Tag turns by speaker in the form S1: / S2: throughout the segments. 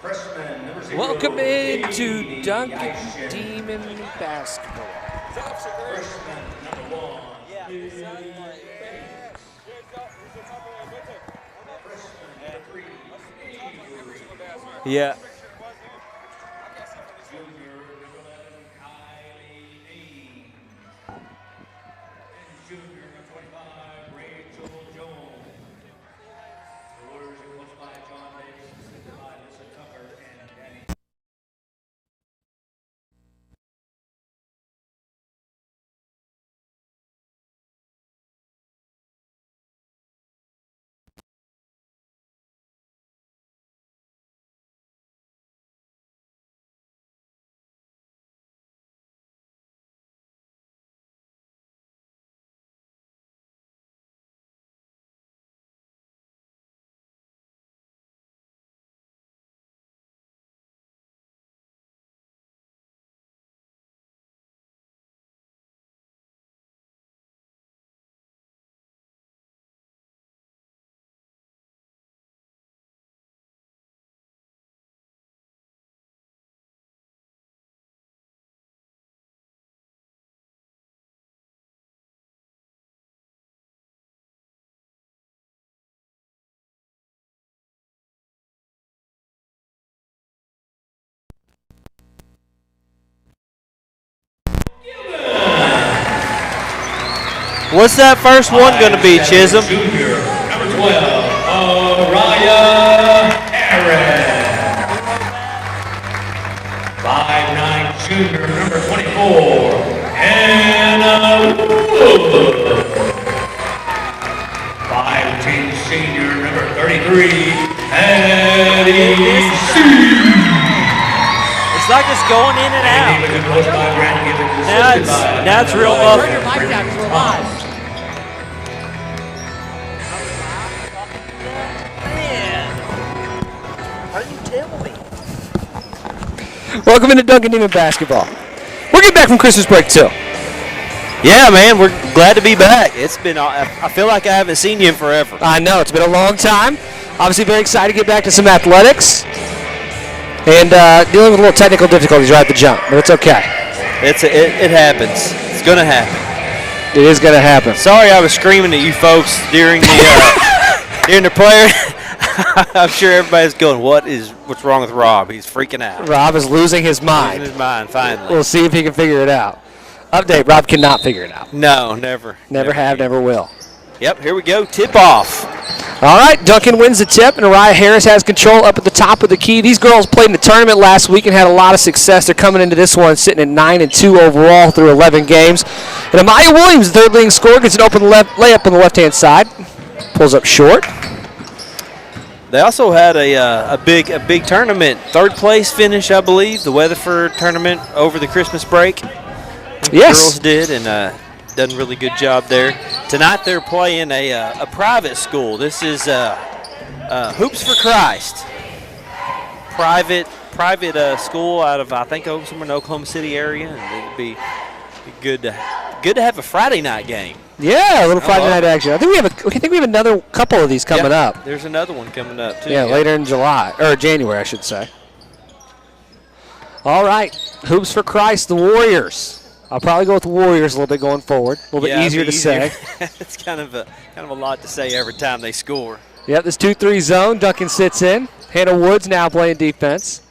S1: Welcome in to Duncan Demon Basketball.
S2: Yeah. What's that first one going to be, Chisholm?
S3: Junior, number 12, Araya Harris. 5'9", junior, number 24, Hannah Wood. 5'10", senior, number 33, Addie C.
S2: It's like it's going in and out. Now it's real muffled.
S1: Welcome into Duncan Demon Basketball. We're getting back from Christmas break too.
S2: Yeah, man, we're glad to be back. It's been, I feel like I haven't seen you in forever.
S1: I know, it's been a long time. Obviously very excited to get back to some athletics. And dealing with a little technical difficulties right at the jump, but it's okay.
S2: It happens. It's going to happen.
S1: It is going to happen.
S2: Sorry I was screaming at you folks during the player. I'm sure everybody's going, what's wrong with Rob? He's freaking out.
S1: Rob is losing his mind.
S2: Losing his mind, finally.
S1: We'll see if he can figure it out. Update, Rob cannot figure it out.
S2: No, never.
S1: Never have, never will.
S2: Yep, here we go, tip off.
S1: All right, Duncan wins the tip, and Araya Harris has control up at the top of the key. These girls played in the tournament last week and had a lot of success. They're coming into this one sitting at 9-2 overall through 11 games. And Amaya Williams, third leading scorer, gets an open layup on the left-hand side. Pulls up short.
S2: They also had a big tournament, third place finish, I believe, the Weatherford tournament over the Christmas break.
S1: Yes.
S2: The girls did, and done a really good job there. Tonight they're playing a private school. This is Hoops for Christ. Private school out of, I think, somewhere in the Oklahoma City area, and it'd be good to have a Friday night game.
S1: Yeah, a little Friday night action. I think we have another couple of these coming up.
S2: There's another one coming up too.
S1: Yeah, later in July or January, I should say. All right, Hoops for Christ, the Warriors. I'll probably go with the Warriors a little bit going forward. A little bit easier to say.
S2: It's kind of a lot to say every time they score.
S1: Yep, this 2-3 zone. Duncan sits in. Hannah Woods now playing defense.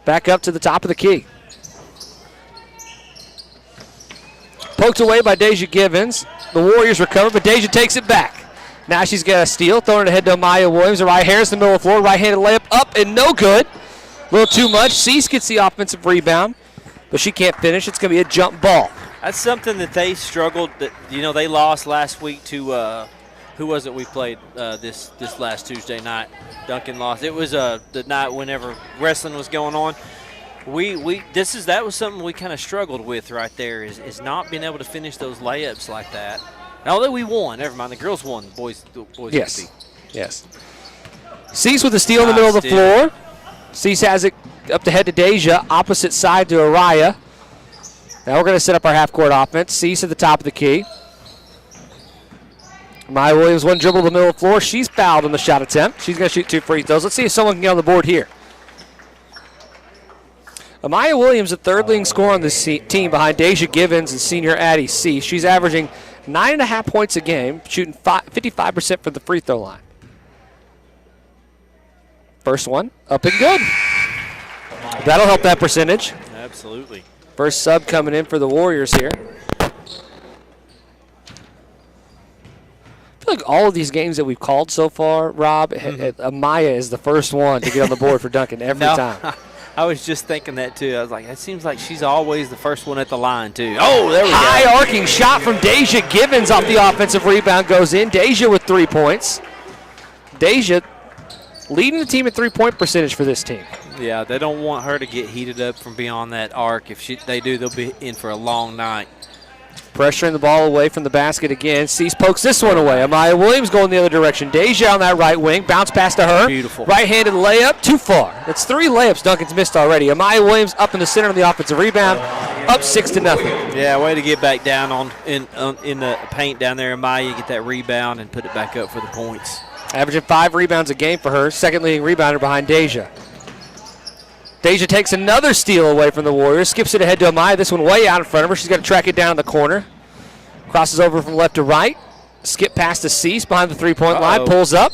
S1: Back up to the top of the key. Poked away by Deja Givens. The Warriors recover, but Deja takes it back. Now she's got a steal, throwing it ahead to Amaya Williams. Araya Harris in the middle of the floor. Right-handed layup up and no good. A little too much. Cease gets the offensive rebound, but she can't finish. It's going to be a jump ball.
S2: That's something that they struggled. They lost last week to who was it we played this last Tuesday night? Duncan lost. It was the night whenever wrestling was going on. That was something we kind of struggled with right there is not being able to finish those layups like that. And although we won, never mind, the girls won. The boys
S1: Yes. Cease with the steal in the middle of the floor. Cease has it up to head to Deja, opposite side to Araya. Now we're going to set up our half-court offense. Cease at the top of the key. Amaya Williams, one dribble in the middle of the floor. She's fouled on the shot attempt. She's going to shoot 2 free throws. Let's see if someone can get on the board here. Amaya Williams, the third leading scorer on this team behind Deja Givens and senior Addie C. She's averaging 9.5 points a game, shooting 55% from the free throw line. First one, up and good. That'll help that percentage.
S2: Absolutely.
S1: First sub coming in for the Warriors here. I feel like all of these games that we've called so far, Rob, Amaya is the first one to get on the board for Duncan every time.
S2: I was just thinking that, too. I was like, it seems like she's always the first one at the line, too. Oh, there we go.
S1: High arcing shot from Deja Givens off the offensive rebound goes in. Deja with 3 points. Deja leading the team in three-point percentage for this team.
S2: Yeah, they don't want her to get heated up from beyond that arc. If they do, they'll be in for a long night.
S1: Pressuring the ball away from the basket again. Cease pokes this one away. Amaya Williams going the other direction. Deja on that right wing. Bounce pass to her.
S2: Beautiful.
S1: Right-handed layup. Too far. That's 3 layups Duncan's missed already. Amaya Williams up in the center of the offensive rebound. Up 6-0.
S2: Yeah, way to get back down in the paint down there. Amaya, get that rebound and put it back up for the points.
S1: Averaging 5 rebounds a game for her. Second leading rebounder behind Deja. Deja takes another steal away from the Warriors. Skips it ahead to Amaya. This one way out in front of her. She's got to track it down in the corner. Crosses over from left to right. Skip past to Cease behind the three-point line. Pulls up.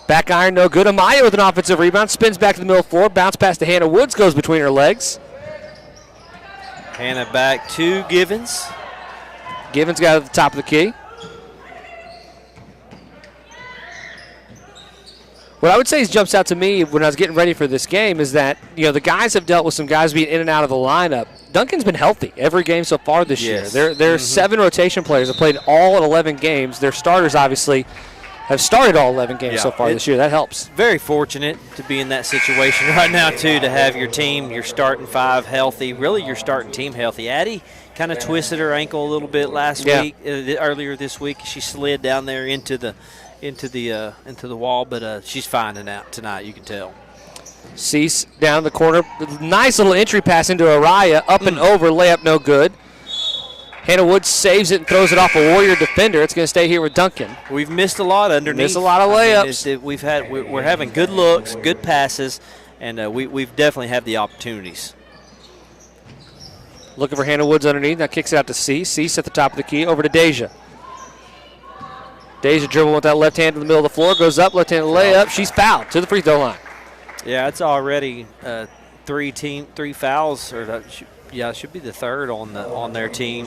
S1: Back iron, no good. Amaya with an offensive rebound. Spins back to the middle floor. Bounce pass to Hannah Woods. Goes between her legs.
S2: Hannah back to Givens.
S1: Givens got at the top of the key. What I would say jumps out to me when I was getting ready for this game is that, the guys have dealt with some guys being in and out of the lineup. Duncan's been healthy every game so far this year. There are 7 rotation players that played all 11 games. Their starters, obviously, have started all 11 games so far this year. That helps.
S2: Very fortunate to be in that situation right now, too, to have your team, your starting 5 healthy, really your starting team healthy. Addie kind of twisted her ankle a little bit last week, earlier this week. She slid down there into the wall, but she's fine tonight, you can tell.
S1: Cease down the corner. Nice little entry pass into Araya. Up and over. Layup no good. Hannah Woods saves it and throws it off a Warrior defender. It's going to stay here with Duncan.
S2: We've missed a lot underneath.
S1: Missed a lot of layups.
S2: We're having good looks, good passes, and we've definitely had the opportunities.
S1: Looking for Hannah Woods underneath. Now kicks it out to Cease. Cease at the top of the key. Over to Deja. Deja dribble with that left hand in the middle of the floor. Goes up, left-handed layup. She's fouled to the free throw line.
S2: Yeah, it's already 3 fouls. It should be the third on their team.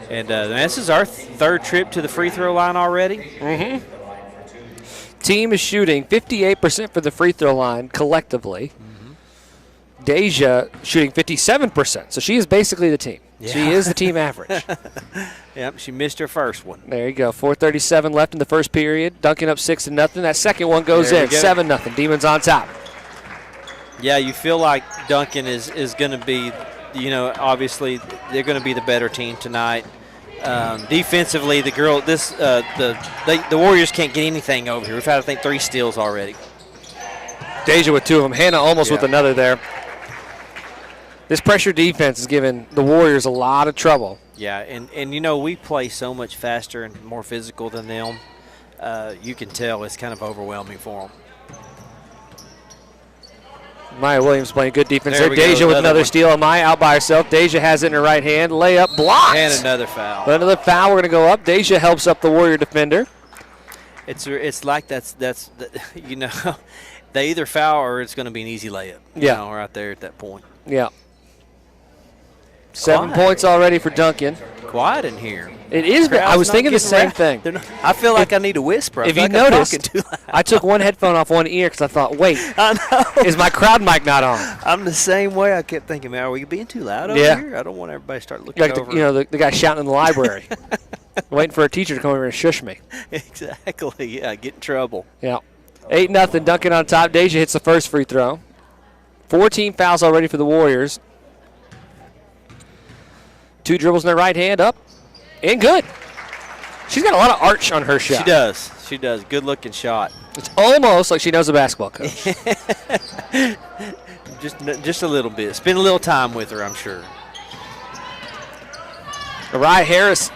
S2: And this is our third trip to the free throw line already.
S1: Mm-hmm. Team is shooting 58% for the free throw line collectively. Mm-hmm. Deja shooting 57%. So she is basically the team. Yeah. She is the team average.
S2: Yep, she missed her first one.
S1: There you go. 4:37 left in the first period. Duncan up 6-0. That second one goes in. 7-0. Demons on top.
S2: Yeah, you feel like Duncan is going to be, obviously they're going to be the better team tonight. Defensively, the Warriors can't get anything over here. We've had, I think, 3 steals already.
S1: Deja with 2 of them. Hannah almost with another there. This pressure defense is giving the Warriors a lot of trouble.
S2: Yeah, and we play so much faster and more physical than them. You can tell it's kind of overwhelming for them.
S1: Maya Williams playing good defense there. Deja with another steal. Maya out by herself. Deja has it in her right hand. Layup blocked.
S2: And another foul.
S1: But another foul. We're going to go up. Deja helps up the Warrior defender.
S2: It's like that's they either foul or it's going to be an easy layup. Right there at that point.
S1: Yeah. 7 points already for Duncan.
S2: Quiet in here.
S1: It is. I was thinking the same thing.
S2: I feel like I need to whisper.
S1: If you noticed, I took one headphone off one ear because I thought, wait, is my crowd mic not on?
S2: I'm the same way. I kept thinking, man, are we being too loud over here? I don't want everybody to start looking over.
S1: The guy shouting in the library. Waiting for a teacher to come over and shush me.
S2: Exactly. Yeah, get in trouble.
S1: Yeah. 8-0. Duncan on top. Deja hits the first free throw. 14 fouls already for the Warriors. 2 dribbles in her right hand, up, and good. She's got a lot of arch on her shot.
S2: She does. Good-looking shot.
S1: It's almost like she knows a basketball coach.
S2: just a little bit. Spend a little time with her, I'm sure.
S1: Mariah Harris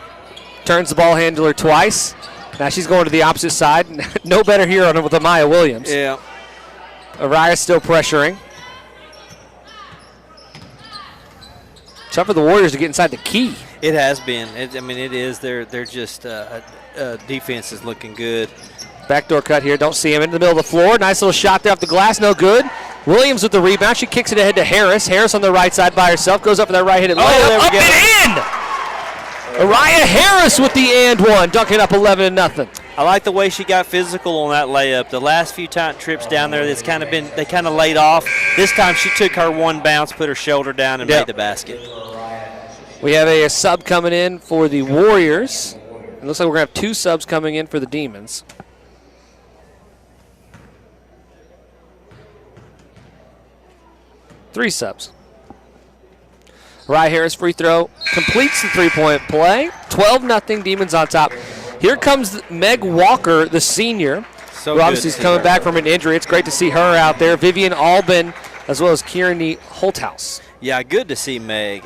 S1: turns the ball handler twice. Now she's going to the opposite side. No better here on it with Amaya Williams.
S2: Yeah.
S1: Ariah's still pressuring. Tough for the Warriors to get inside the key.
S2: It has been. It is. They're just defense is looking good.
S1: Backdoor cut here. Don't see him into the middle of the floor. Nice little shot there off the glass. No good. Williams with the rebound. She kicks it ahead to Harris. Harris on the right side by herself. Goes up for that right-handed layup. Up and in! Ariah Harris with the and one. Duncan up 11-0.
S2: I like the way she got physical on that layup. The last few trips down there, they kind of laid off. This time she took her one bounce, put her shoulder down, and made the basket.
S1: We have a sub coming in for the Warriors. It looks like we're going to have 2 subs coming in for the Demons. Three subs. Rye Harris free throw completes the three-point play. 12-0 Demons on top. Here comes Meg Walker, the senior, who obviously is coming back from an injury. It's great to see her out there. Vivian Albin, as well as Kieran Holthouse.
S2: Yeah, good to see Meg.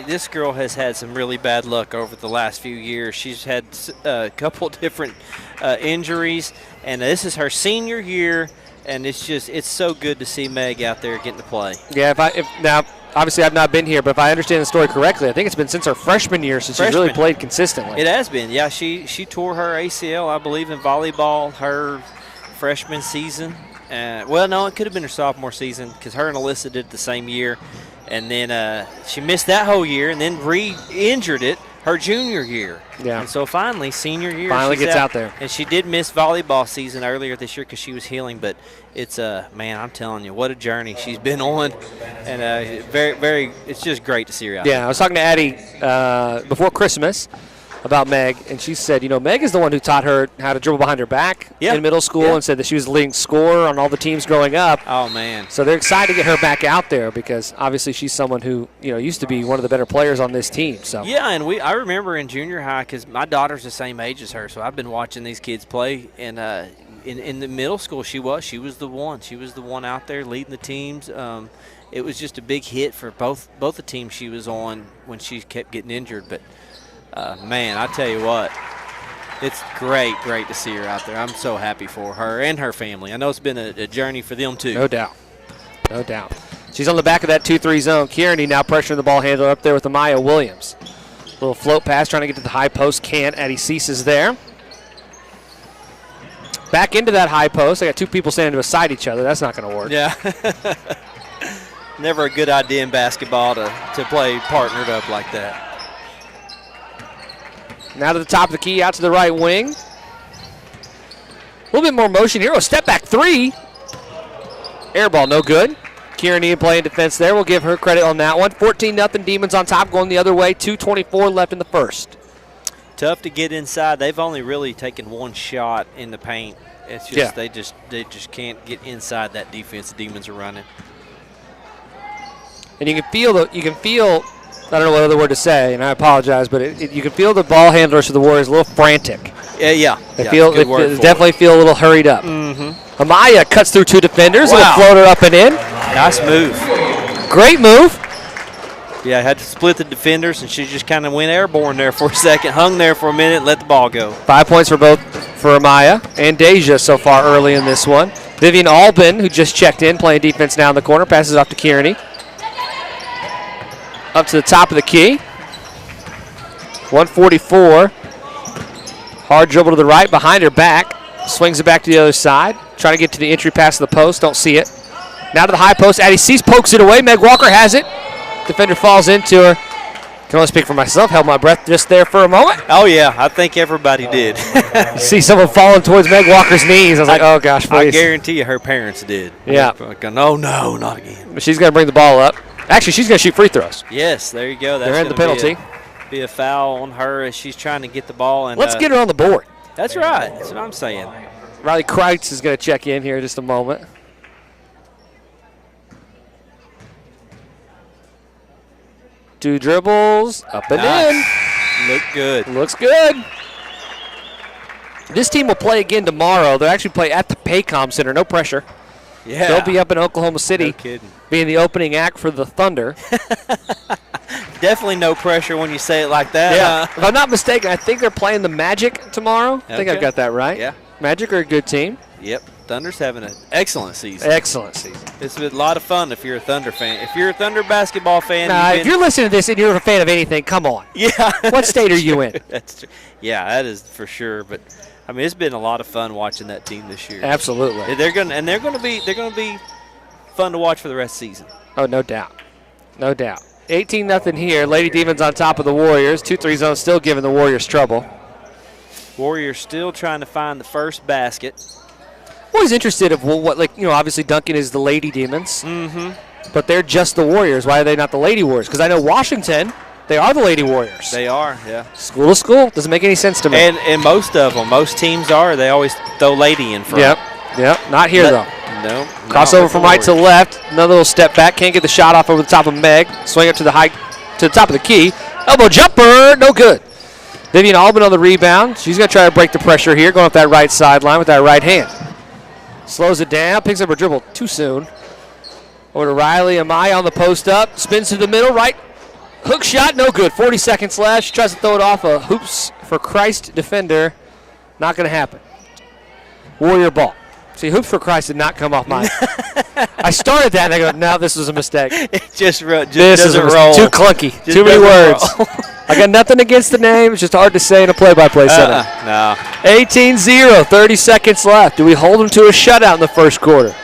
S2: This girl has had some really bad luck over the last few years. She's had a couple different injuries, and this is her senior year, and it's so good to see Meg out there getting to play.
S1: Yeah, now, obviously I've not been here, but if I understand the story correctly, I think it's been since her freshman year since she's really played consistently.
S2: It has been, yeah. She tore her ACL, I believe, in volleyball her freshman season. Well, no, it could have been her sophomore season because her and Alyssa did it the same year. And then she missed that whole year and then re-injured it her junior year.
S1: Yeah.
S2: And so finally, senior year,
S1: finally gets out there.
S2: And she did miss volleyball season earlier this year because she was healing. But it's man, I'm telling you, what a journey she's been on. And very, very, it's just great to see her out there.
S1: Yeah, I was talking to Addie before Christmas about Meg, and she said, Meg is the one who taught her how to dribble behind her back in middle school and said that she was the leading scorer on all the teams growing up.
S2: Oh, man.
S1: So they're excited to get her back out there because obviously she's someone who, used to be one of the better players on this team. So
S2: yeah, and I remember in junior high because my daughter's the same age as her, so I've been watching these kids play, and in the middle school she was the one. She was the one out there leading the teams. It was just a big hit for both the teams she was on when she kept getting injured, but man, I tell you what, it's great to see her out there. I'm so happy for her and her family. I know it's been a journey for them too.
S1: No doubt. She's on the back of that 2-3 zone. Kearney now pressuring the ball handler up there with Amaya Williams. Little float pass trying to get to the high post. Can't. Addie ceases there. Back into that high post. I got 2 people standing beside each other. That's not going to work.
S2: Yeah. Never a good idea in basketball to play partnered up like that.
S1: Now to the top of the key, out to the right wing. A little bit more motion here. A step back 3. Air ball, no good. Kieran playing defense there. We'll give her credit on that one. 14-0 Demons on top, going the other way. 2:24 left in the first.
S2: Tough to get inside. They've only really taken one shot in the paint. It's just they just can't get inside that defense the Demons are running.
S1: And you can feel. I don't know what other word to say, and I apologize, but you can feel the ball handlers for the Warriors a little frantic.
S2: Yeah.
S1: They definitely feel a little hurried up.
S2: Mm-hmm.
S1: Amaya cuts through 2 defenders. Little floater up and in.
S2: Nice move.
S1: Great move.
S2: Yeah, had to split the defenders, and she just kind of went airborne there for a second, hung there for a minute, let the ball go.
S1: 5 points for Amaya and Deja so far early in this one. Vivian Albin, who just checked in, playing defense now in the corner, passes off to Kearney. Up to the top of the key. 144. Hard dribble to the right, behind her back. Swings it back to the other side. Trying to get to the entry pass to the post. Don't see it. Now to the high post. Addie Cease pokes it away. Meg Walker has it. Defender falls into her. Can only speak for myself. Held my breath just there for a moment.
S2: Oh, yeah. I think everybody did.
S1: You see someone falling towards Meg Walker's knees. I was like, oh, gosh, please.
S2: I guarantee you her parents did.
S1: Yeah.
S2: Like, no, not again.
S1: She's going to bring the ball up. Actually, she's going to shoot free throws.
S2: Yes, there you go. That's
S1: they're in the penalty.
S2: Be a foul on her as she's trying to get the ball. And
S1: let's get her on the board.
S2: That's right. That's what I'm saying.
S1: Riley Kreitz is going to check in here in just a moment. Two dribbles, up and in.
S2: Look good.
S1: Looks good. This team will play again tomorrow. They'll actually play at the Paycom Center. No pressure.
S2: Yeah.
S1: They'll be up in Oklahoma City.
S2: No kidding.
S1: Being the opening act for the Thunder.
S2: Definitely no pressure when you say it like that.
S1: Yeah. If I'm not mistaken, I think they're playing the Magic tomorrow. I think I've got that right.
S2: Yeah.
S1: Magic are a good team.
S2: Yep, Thunder's having an excellent season.
S1: Excellent season.
S2: It's been a lot of fun if you're a Thunder fan. If you're a Thunder basketball fan,
S1: Nah, if you're listening to this and you're a fan of anything, come on.
S2: yeah.
S1: What state are you in?
S2: That's true. Yeah, that is for sure. But I mean, it's been a lot of fun watching that team this year.
S1: Absolutely.
S2: They're gonna be fun to watch for the rest of the season.
S1: Oh, no doubt. No doubt. 18-0 here. Lady Demons on top of the Warriors. 2-3 zone still giving the Warriors trouble.
S2: Warriors still trying to find the first basket.
S1: Always interested of what, like, you know, obviously Duncan is the Lady Demons.
S2: Mm-hmm.
S1: But they're just the Warriors. Why are they not the Lady Warriors? Because I know Washington, they are the Lady Warriors.
S2: They are, yeah.
S1: School to school. Doesn't make any sense to me.
S2: And most of them, most teams are. They always throw Lady in front.
S1: Yep. Not here, though.
S2: No.
S1: Crossover from right to left. Another little step back. Can't get the shot off over the top of Meg. Swing up to the top of the key. Elbow jumper. No good. Vivian Albin on the rebound. She's going to try to break the pressure here, going up that right sideline with that right hand. Slows it down. Picks up her dribble too soon. Over to Riley Amaya on the post up. Spins to the middle. Right. Hook shot. No good. 40 seconds left. She tries to throw it off a Hoops for Christ defender. Not going to happen. Warrior ball. See, Hoops for Christ did not come off mine. I started that and I go, no, this was a mistake.
S2: It just
S1: This is
S2: doesn't roll.
S1: too clunky.
S2: Just
S1: Too many words.
S2: roll.
S1: I got nothing against the name. It's just hard to say in a play-by-play setting.
S2: No.
S1: 18-0, 30 seconds left. Do we hold them to a shutout in the first quarter?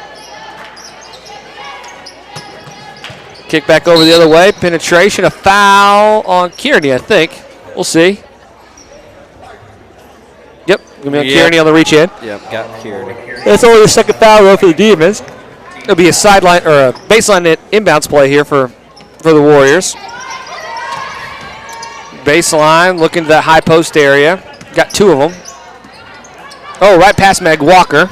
S1: Kick back over the other way. Penetration, a foul on Kearney, I think. We'll see. Yep, going to be on Kearney on the reach in.
S2: Yep, got Kearney.
S1: That's only the second foul though for the Demons. It'll be a sideline or a baseline inbounds play here for the Warriors. Baseline, looking to that high post area. Got two of them. Oh, right past Meg Walker.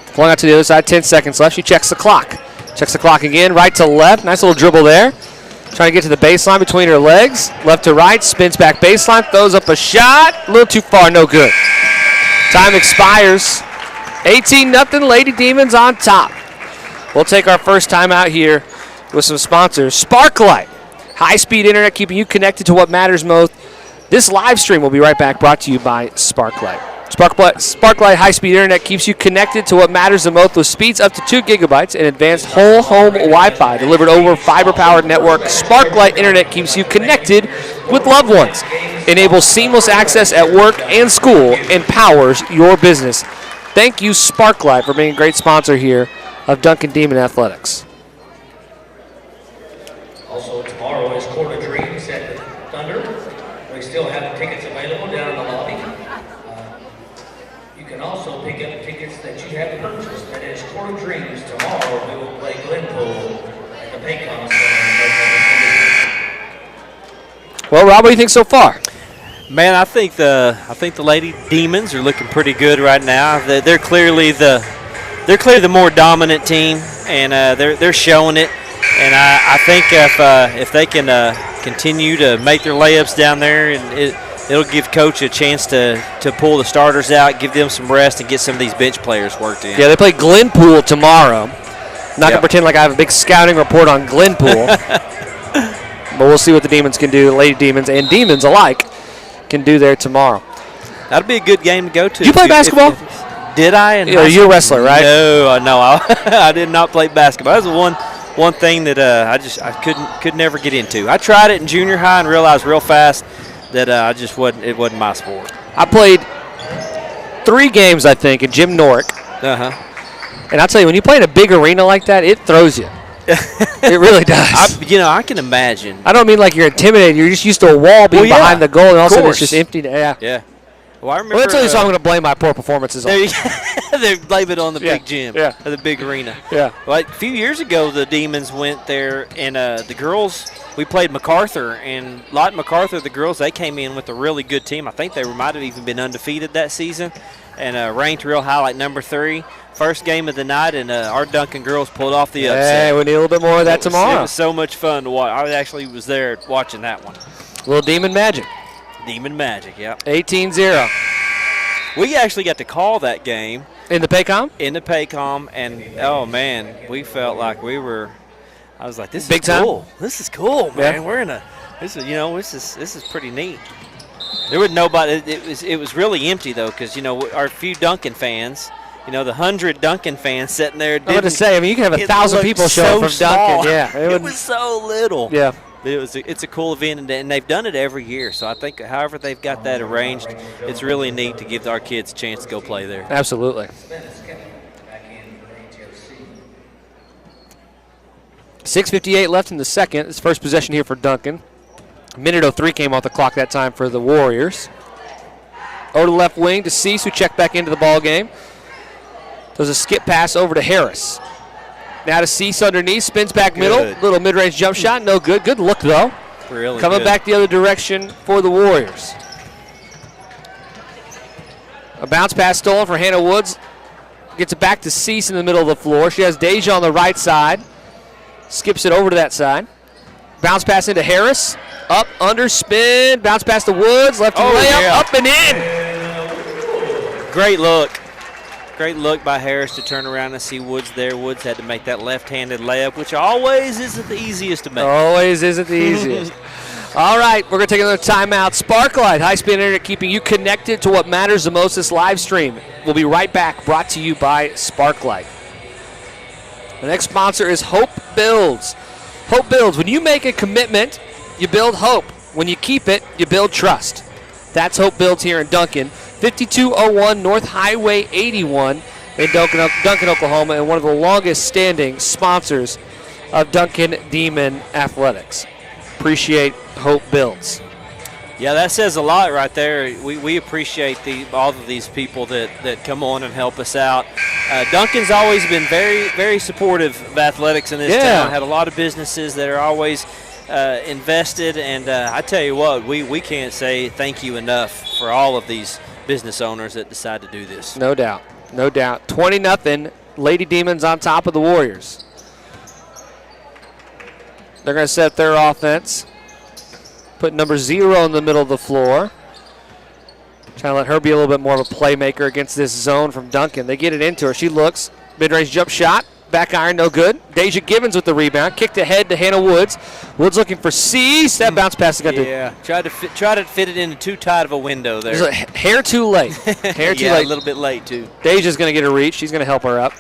S1: Flung out to the other side, 10 seconds left. She checks the clock. Checks the clock again, right to left. Nice little dribble there. Trying to get to the baseline between her legs. Left to right, spins back baseline, throws up a shot. A little too far, no good. Time expires. 18-0, Lady Demons on top. We'll take our first time out here with some sponsors. Sparklight, high-speed internet keeping you connected to what matters most. This live stream will be right back, brought to you by Sparklight. Sparklight high-speed internet keeps you connected to what matters the most with speeds up to 2 gigabytes and advanced whole home Wi-Fi delivered over fiber-powered network. Sparklight internet keeps you connected with loved ones, enables seamless access at work and school, and powers your business. Thank you, Sparklight, for being a great sponsor here of Duncan Demon Athletics.
S3: Also tomorrow is Court of Dreams at the Thunder. We still have tickets available down in the lobby. You can also pick up tickets that you have purchased. That is Court of Dreams. Tomorrow we will play Glenpool at the Paycom Center.
S1: Well, Rob, what do you think so far?
S2: Man, I think the Lady Demons are looking pretty good right now. They're clearly the more dominant team, and they're showing it. And I think if they can continue to make their layups down there, and it'll give Coach a chance to pull the starters out, give them some rest, and get some of these bench players worked in.
S1: Yeah, they play Glenpool tomorrow. Not going to pretend like I have a big scouting report on Glenpool. But we'll see what the Demons can do, the Lady Demons and Demons alike, can do there tomorrow.
S2: That'll be a good game to go to.
S1: Did you play basketball?
S2: Did I?
S1: You're a wrestler, right?
S2: No, I did not play basketball. That was one thing that I could never get into. I tried it in junior high and realized real fast that it wasn't my sport.
S1: I played 3 games, I think, in Jim Norick. And I'll tell you, when you play in a big arena like that, it throws you. It really does.
S2: I can imagine.
S1: I don't mean like you're intimidated. You're just used to a wall being behind the goal, and all of a sudden it's just empty. Yeah.
S2: Well, I remember.
S1: Well, that's the song I'm going to blame my poor performances on.
S2: They blame it on the big gym,
S1: or
S2: the big arena.
S1: Yeah.
S2: Like a few years ago, the Demons went there, and the girls, we played MacArthur, and Lott MacArthur, the girls, they came in with a really good team. I think they might have even been undefeated that season, and ranked real high, like number 3. First game of the night, and our Duncan girls pulled off the upset.
S1: Hey, we need a little bit more of that tomorrow.
S2: It was so much fun to watch. I actually was there watching that one.
S1: Little Demon Magic.
S2: Demon Magic, yeah.
S1: 18-0.
S2: We actually got to call that game.
S1: In the Paycom?
S2: In the Paycom, and, oh, man, we felt like we were – I was like, this
S1: Big
S2: is
S1: time?
S2: cool. This is cool, man.
S1: Yeah.
S2: We're in a – this is pretty neat. There was nobody – it was really empty, though, because, our few Duncan fans – you know, the 100 Duncan fans sitting there.
S1: I'm going to say, I mean, you can have 1,000 people show up from Duncan. Yeah,
S2: it was so little.
S1: Yeah.
S2: But it's a cool event, and they've done it every year. So I think however they've got that arranged, it's really neat to give our kids a chance to go play there.
S1: Absolutely. 6:58 left in the second. It's first possession here for Duncan. Minute 03 came off the clock that time for the Warriors. Over to the left wing to Cease, who checked back into the ball game. There's a skip pass over to Harris. Now to Cease underneath, spins back middle. Little mid-range jump shot, no good. Good look, though.
S2: Really
S1: Coming
S2: good.
S1: back the other direction for the Warriors. A bounce pass stolen for Hannah Woods. Gets it back to Cease in the middle of the floor. She has Deja on the right side. Skips it over to that side. Bounce pass into Harris. Up, under, spin. Bounce pass to Woods. Left layup, up and in.
S2: Great look. Great look by Harris to turn around and see Woods there. Woods had to make that left-handed layup, which always isn't the easiest to make.
S1: Always isn't the easiest. All right, we're going to take another timeout. Sparklight, high-speed internet, keeping you connected to what matters the most this live stream. We'll be right back, brought to you by Sparklight. The next sponsor is Hope Builds. Hope Builds. When you make a commitment, you build hope. When you keep it, you build trust. That's Hope Builds here in Duncan. 5201 North Highway 81 in Duncan, Oklahoma, and one of the longest-standing sponsors of Duncan Demon Athletics. Appreciate Hope Builds.
S2: Yeah, that says a lot right there. We appreciate all of these people that come on and help us out. Duncan's always been very, very supportive of athletics in this town. Had a lot of businesses that are always invested, and I tell you what, we can't say thank you enough for all of these business owners that decide to do this.
S1: No doubt. No doubt. 20-0, Lady Demons on top of the Warriors. They're going to set their offense. Put number 0 in the middle of the floor. Trying to let her be a little bit more of a playmaker against this zone from Duncan. They get it into her. She looks. Mid-range jump shot. Back iron, no good. Deja Givens with the rebound. Kicked ahead to Hannah Woods. Woods looking for Cease. That bounce pass got
S2: to. Tried to fit it into too tight of a window there.
S1: Hair too late. Hair too
S2: late.
S1: A
S2: little bit late, too.
S1: Deja's going to get a reach. She's going to help her up.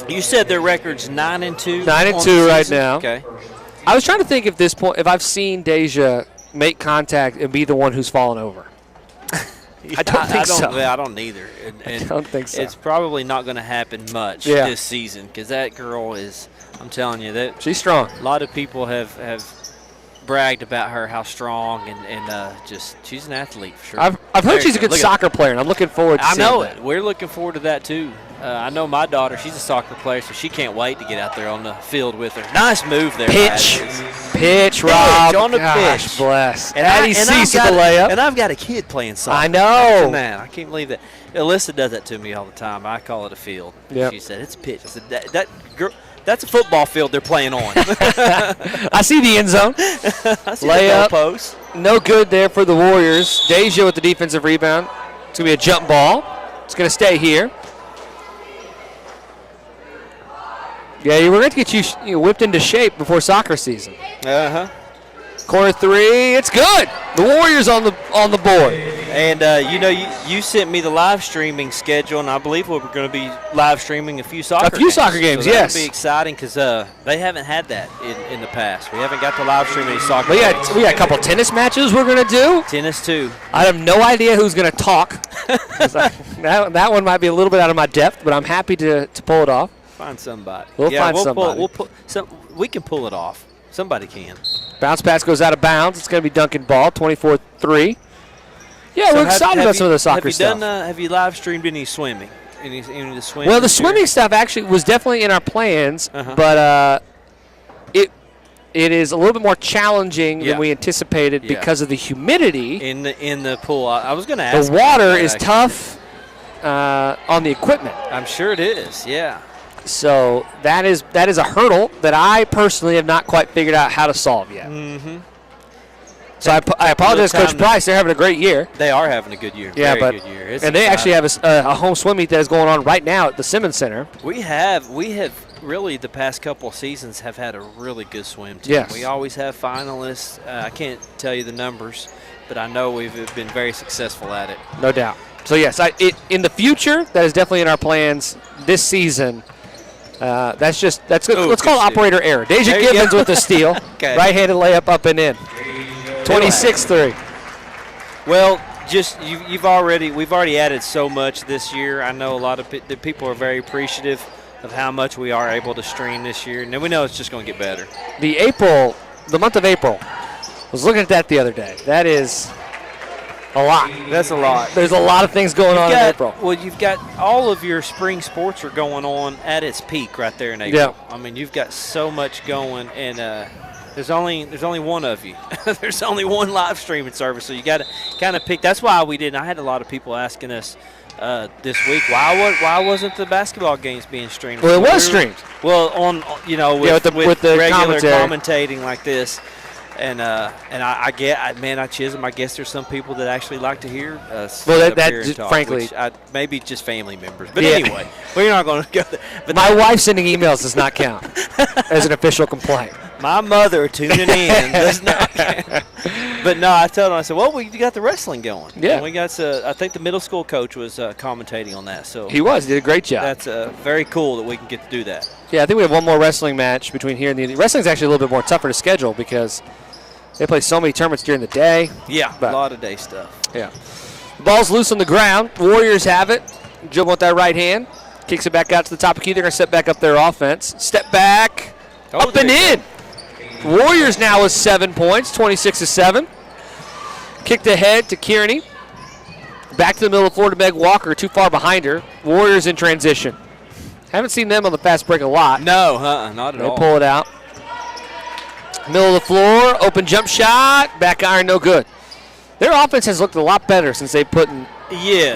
S2: You said their record's 9-2.
S1: 9-2 right now.
S2: Okay.
S1: I was trying to think if I've seen Deja make contact and be the one who's fallen over. I don't think so.
S2: I don't either.
S1: I don't think so.
S2: It's probably not going to happen much this season because that girl is, I'm telling you, that
S1: she's strong.
S2: A lot of people have bragged about her, how strong, and just she's an athlete for sure.
S1: I've heard she's a good soccer player, and I'm looking forward to seeing that. I know it.
S2: We're looking forward to that, too. I know my daughter, she's a soccer player, so she can't wait to get out there on the field with her. Nice move there.
S1: Pitch, Rob.
S2: On the
S1: pitch. Bless.
S2: And
S1: Addie Cease with the layup.
S2: And I've got a kid playing soccer.
S1: I know.
S2: Man, I can't believe that. Alyssa does that to me all the time. I call it a field.
S1: Yep.
S2: She said, it's a pitch. I said, that girl, that's a football field they're playing on.
S1: I see the end zone.
S2: I see
S1: layup.
S2: The post.
S1: No good there for the Warriors. Deja with the defensive rebound. It's going to be a jump ball. It's going to stay here. Yeah, we're going to get you whipped into shape before soccer season.
S2: Uh-huh.
S1: Corner 3, it's good. The Warriors on the board.
S2: And, you sent me the live streaming schedule, and I believe we're going to be live streaming a few soccer games.
S1: So yes.
S2: That'll be exciting because they haven't had that in the past. We haven't got to live stream any soccer
S1: games.
S2: games.
S1: We got a couple tennis matches we're going to do.
S2: Tennis, too.
S1: I have no idea who's going to talk. that one might be a little bit out of my depth, but I'm happy to pull it off.
S2: Find somebody.
S1: We'll find somebody.
S2: We can pull it off. Somebody can.
S1: Bounce pass goes out of bounds. It's going to be Duncan ball, 24-3. Yeah, so we're excited about some of the soccer stuff.
S2: Have you live streamed any swimming? Any of the swimming?
S1: Well, the swimming stuff actually was definitely in our plans, but it is a little bit more challenging than we anticipated because of the humidity
S2: in the pool. I was going to ask.
S1: The water is tough on the equipment.
S2: I'm sure it is. Yeah.
S1: So that is a hurdle that I personally have not quite figured out how to solve yet.
S2: Mm-hmm.
S1: So I apologize, Coach Price. They're having a great year.
S2: They are having a good year.
S1: Yeah,
S2: Very good year.
S1: And they actually have a home swim meet that is going on right now at the Simmons Center.
S2: We have really the past couple of seasons have had a really good swim team.
S1: Yes.
S2: We always have finalists. I can't tell you the numbers, but I know we've been very successful at it.
S1: No doubt. So, yes, in the future, that is definitely in our plans this season. Let's call it operator error. Deja Gibbons with the steal.
S2: Okay.
S1: Right-handed layup up and in. 26-3.
S2: Well, we've already added so much this year. I know a lot of the people are very appreciative of how much we are able to stream this year, and then we know it's just going to get better.
S1: The month of April, I was looking at that the other day. That is a lot.
S2: That's a lot.
S1: There's a lot of things going on in April.
S2: Well, you've got all of your spring sports are going on at its peak right there in April.
S1: Yeah.
S2: I mean, you've got so much going, and there's only one of you. There's only one live streaming service, so you got to kind of pick. That's why I had a lot of people asking us this week, why wasn't the basketball games being streamed?
S1: Well, it was streamed.
S2: Well, with the regular
S1: commentary.
S2: commentating like this. And I Chisholm, I guess there's some people that actually like to hear us.
S1: Well,
S2: talk,
S1: frankly,
S2: maybe just family members. But anyway, we're not going to go there. But
S1: my wife sending emails does not count as an official complaint.
S2: My mother tuning in does not count. But no, I told him, I said, well, we got the wrestling going.
S1: Yeah.
S2: And we got. I think the middle school coach was commentating on that. So
S1: he did a great job.
S2: That's very cool that we can get to do that.
S1: Yeah, I think we have one more wrestling match between here and the. Wrestling's actually a little bit more tougher to schedule because they play so many tournaments during the day.
S2: Yeah, a lot of day stuff.
S1: Yeah. The ball's loose on the ground. Warriors have it. Jill with that right hand. Kicks it back out to the top of the key. They're going to step back up their offense. Step back. Up and in. Warriors now with 7 points, 26-7. Kicked ahead to Kearney. Back to the middle of the floor to Meg Walker, too far behind her. Warriors in transition. Haven't seen them on the fast break a lot.
S2: No, not at all.
S1: They pull it out. Middle of the floor, open jump shot, back iron, no good. Their offense has looked a lot better since they put in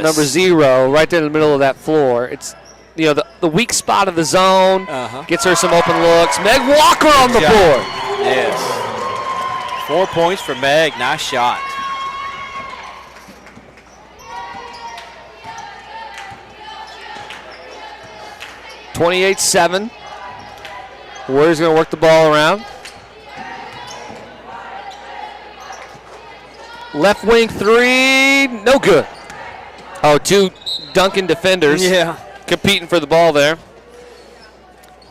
S1: number 0 right there in the middle of that floor. It's the weak spot of the zone, gets her some open looks. Meg Walker on the board.
S2: Yes. 4 points for Meg. Nice shot.
S1: (28-7). Warriors going to work the ball around. Left wing 3, no good. Oh, 2 Duncan defenders.
S2: Yeah.
S1: Competing for the ball there.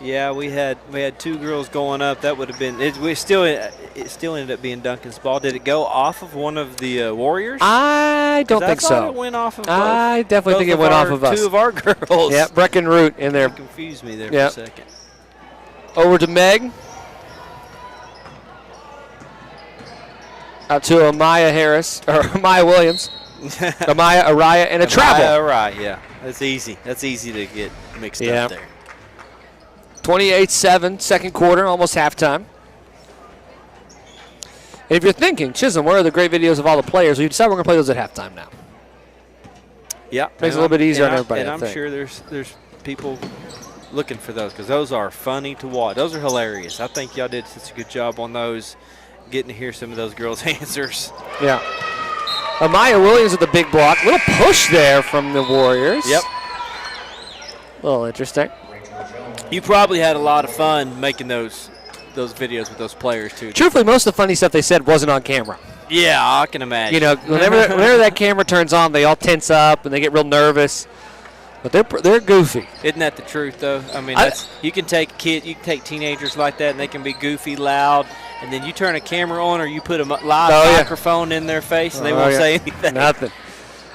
S2: Yeah, we had 2 girls going up. That would have been it. It still ended up being Duncan's ball. Did it go off of one of the Warriors?
S1: I don't think so.
S2: It went off of
S1: I definitely think it went off of us.
S2: 2 of our girls.
S1: Yeah, Breckenroot in there.
S2: You confused me there for a second.
S1: Over to Meg. Out to Amaya Williams. Amaya Araya and a travel.
S2: Araya, yeah. That's easy. That's easy to get mixed up there.
S1: 28-7, second quarter, almost halftime. And if you're thinking, Chisholm, where are the great videos of all the players? We decided we're going to play those at halftime now.
S2: Yeah.
S1: Makes it a little bit easier on everybody.
S2: And I'm sure there's people looking for those because those are funny to watch. Those are hilarious. I think y'all did such a good job on those, getting to hear some of those girls' answers.
S1: Yeah. Amaya Williams with the big block. Little push there from the Warriors.
S2: Yep.
S1: A little interesting.
S2: You probably had a lot of fun making those videos with those players, too.
S1: Truthfully, most of the funny stuff they said wasn't on camera.
S2: Yeah, I can imagine.
S1: Whenever that camera turns on, they all tense up and they get real nervous. But they're goofy.
S2: Isn't that the truth, though? I mean, you can take teenagers like that, and they can be goofy, loud, and then you turn a camera on or you put a live microphone in their face, and they won't say anything.
S1: Nothing.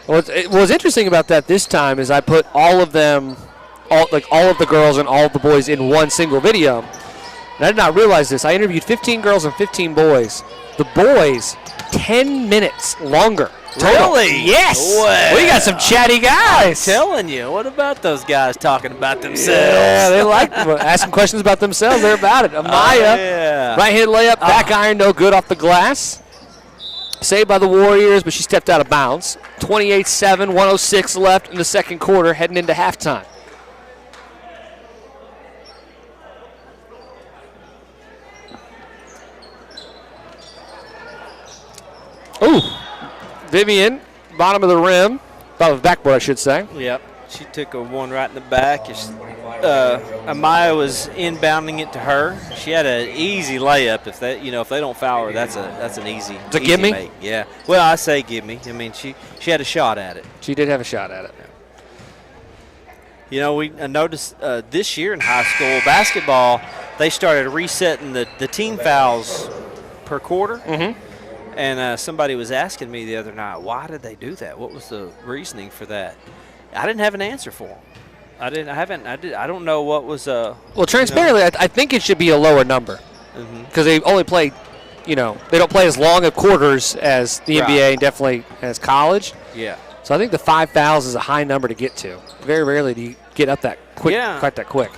S1: What's interesting about that this time is I put all of them, all of the girls and all of the boys in one single video. And I did not realize this. I interviewed 15 girls and 15 boys. The boys, 10 minutes longer. Total.
S2: Really?
S1: Yes.
S2: Well,
S1: we got some chatty guys.
S2: I'm telling you. What about those guys talking about themselves?
S1: Yeah, they like asking questions about themselves. They're about it. Amaya, right-hand layup, back iron, no good off the glass. Saved by the Warriors, but she stepped out of bounds. 28-7, 106 left in the second quarter, heading into halftime. Ooh. Vivian, bottom of the rim, bottom of the backboard, I should say.
S2: Yep. She took a one right in the back. Amaya was inbounding it to her. She had an easy layup. If they don't foul her, that's an easy.
S1: It's a
S2: easy
S1: gimme?
S2: make. Yeah. Well, I say gimme. I mean, she had a shot at it.
S1: She did have a shot at it.
S2: You know, we noticed this year in high school basketball, they started resetting the team fouls per quarter.
S1: Mm-hmm.
S2: And somebody was asking me the other night, why did they do that? What was the reasoning for that? I didn't have an answer for them. I don't know what was.
S1: Well, transparently, I think it should be a lower number because they only play. They don't play as long of quarters as the NBA and definitely as college.
S2: Yeah.
S1: So I think the 5 fouls is a high number to get to. Very rarely do you get up that quick, quite that quick.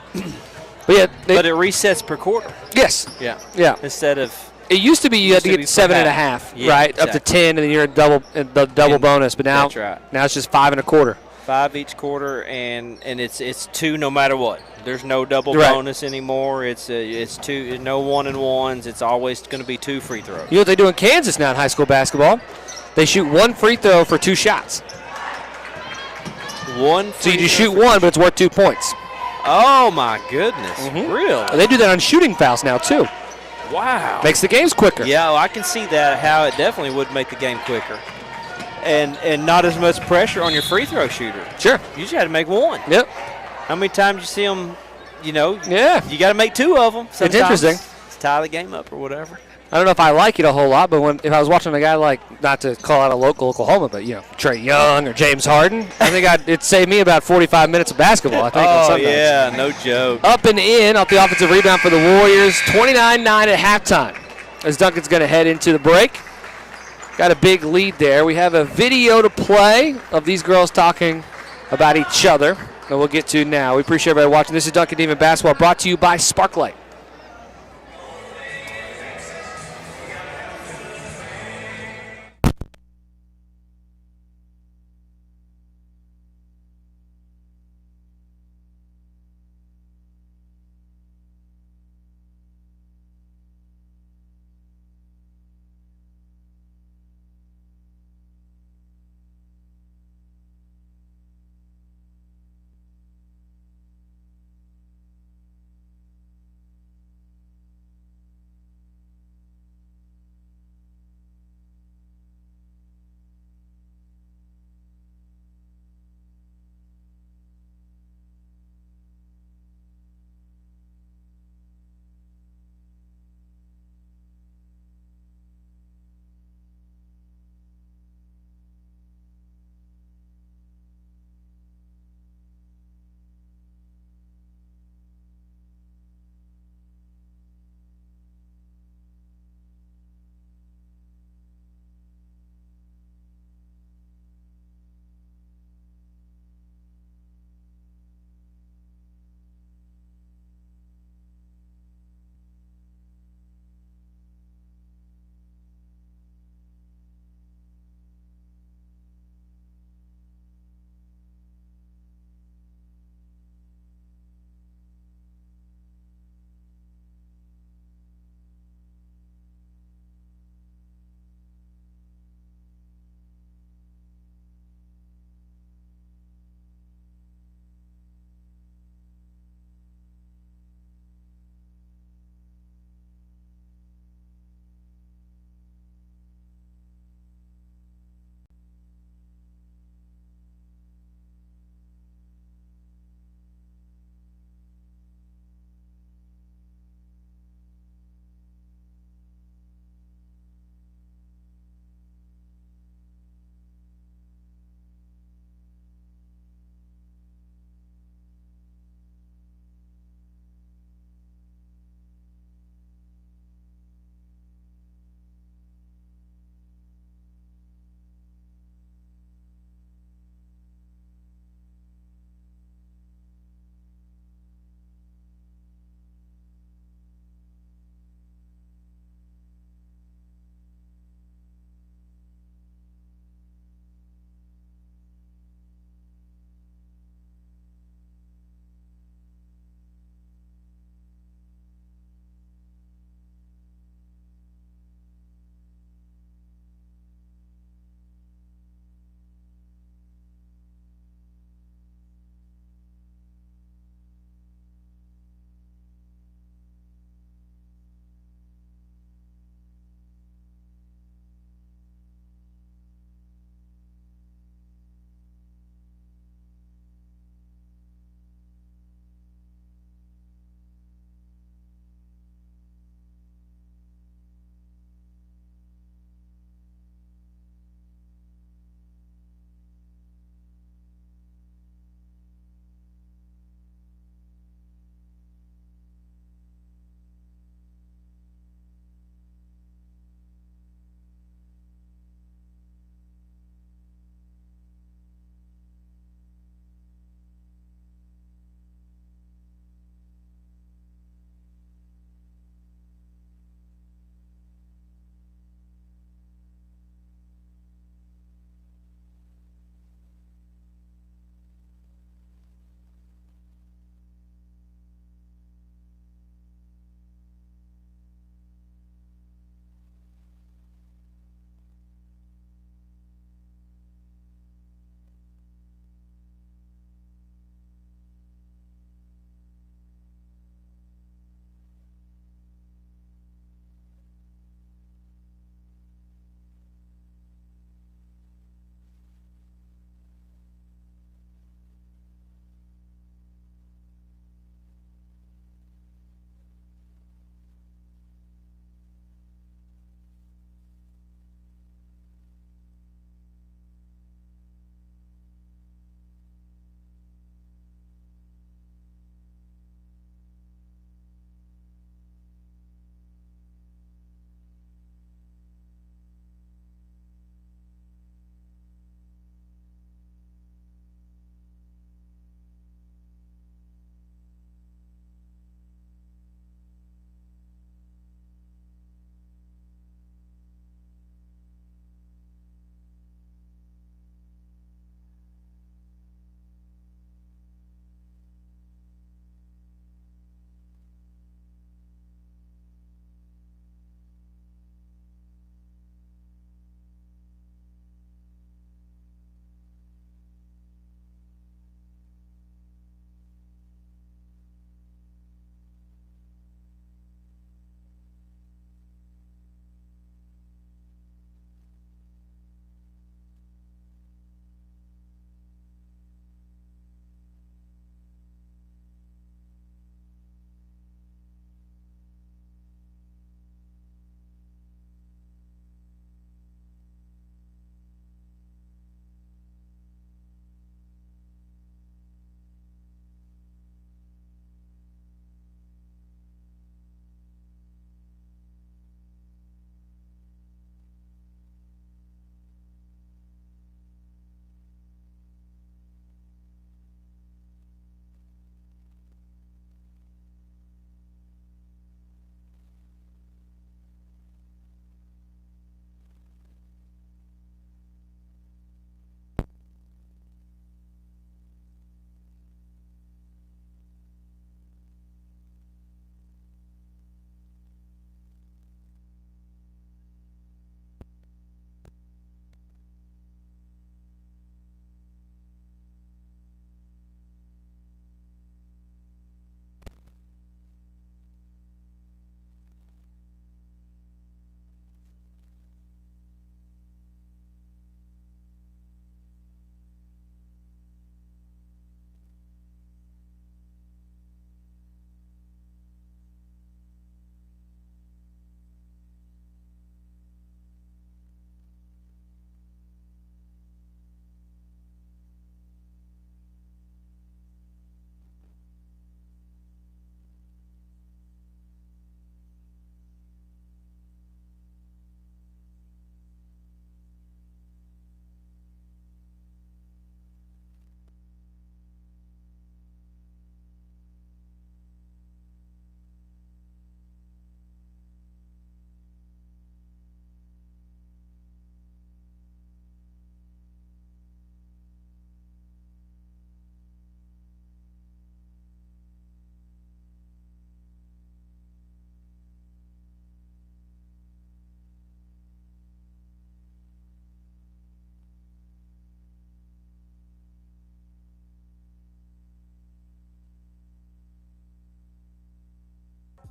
S1: But yeah,
S2: but it resets per quarter.
S1: Yes.
S2: Yeah.
S1: Yeah.
S2: Instead of.
S1: It used to be you had to get 7.5, right?
S2: Exactly.
S1: Up to 10, and then you're a double bonus. But now,
S2: that's right.
S1: Now it's just 5 1/4.
S2: 5 each quarter, and it's 2 no matter what. There's no double
S1: Right.
S2: bonus anymore. It's 2, no 1-and-1s. It's always going to be 2 free throws.
S1: You know what they do in Kansas now in high school basketball? They shoot 1 free throw for 2 shots. So you just shoot 1, but it's worth 2 points.
S2: Oh my goodness! Really?
S1: They do that on shooting fouls now too.
S2: Wow.
S1: Makes the games quicker.
S2: Yeah, well, I can see that. How it definitely would make the game quicker. And not as much pressure on your free throw shooter.
S1: Sure.
S2: You just had to make 1.
S1: Yep.
S2: How many times you see them,
S1: Yeah.
S2: you got to make 2 of them. Sometimes.
S1: It's interesting.
S2: To tie the game up or whatever.
S1: I don't know if I like it a whole lot, but if I was watching a guy like, not to call out a local Oklahoma, but, Trey Young or James Harden, I think it'd save me about 45 minutes of basketball, I think. on Sundays.
S2: Yeah, no joke.
S1: Up and in off the offensive rebound for the Warriors. 29-9 at halftime as Duncan's going to head into the break. Got a big lead there. We have a video to play of these girls talking about each other that we'll get to now. We appreciate everybody watching. This is Duncan Demon Basketball brought to you by Sparklight.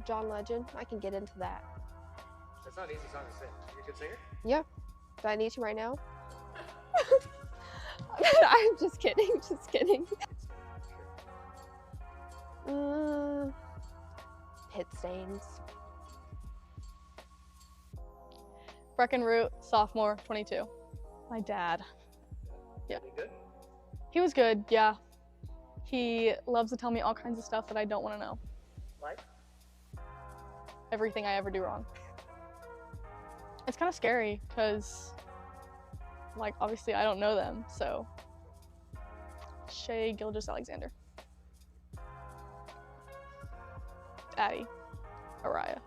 S4: John Legend. I can get into that.
S1: That's not an easy song to sing. You're a good singer?
S4: Yeah. Do I need to right now? I'm just kidding. Just kidding. Pit stains.
S5: Breckenroot, sophomore, 22. My dad. Yeah.
S1: Good?
S5: He was good, yeah. He loves to tell me all kinds of stuff that I don't want to know.
S1: Like?
S5: Everything I ever do wrong. It's kind of scary because, like, obviously I don't know them, so. Shay Gilgis Alexander. Addie. Araya.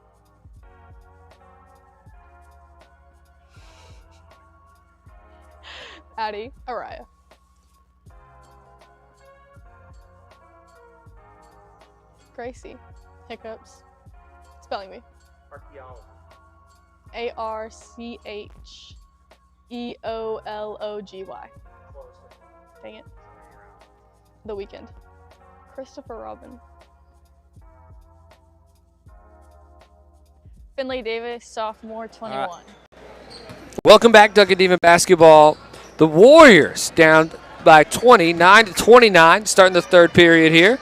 S5: Addie. Araya. Gracie. Hiccups. Spelling bee.
S1: Archaeology.
S5: Archeology. Dang it. The Weekend. Christopher Robin. Finley Davis, sophomore, 21.
S2: All
S1: Welcome back, Duncan Demon basketball. The Warriors down by 29-29, starting the third period here.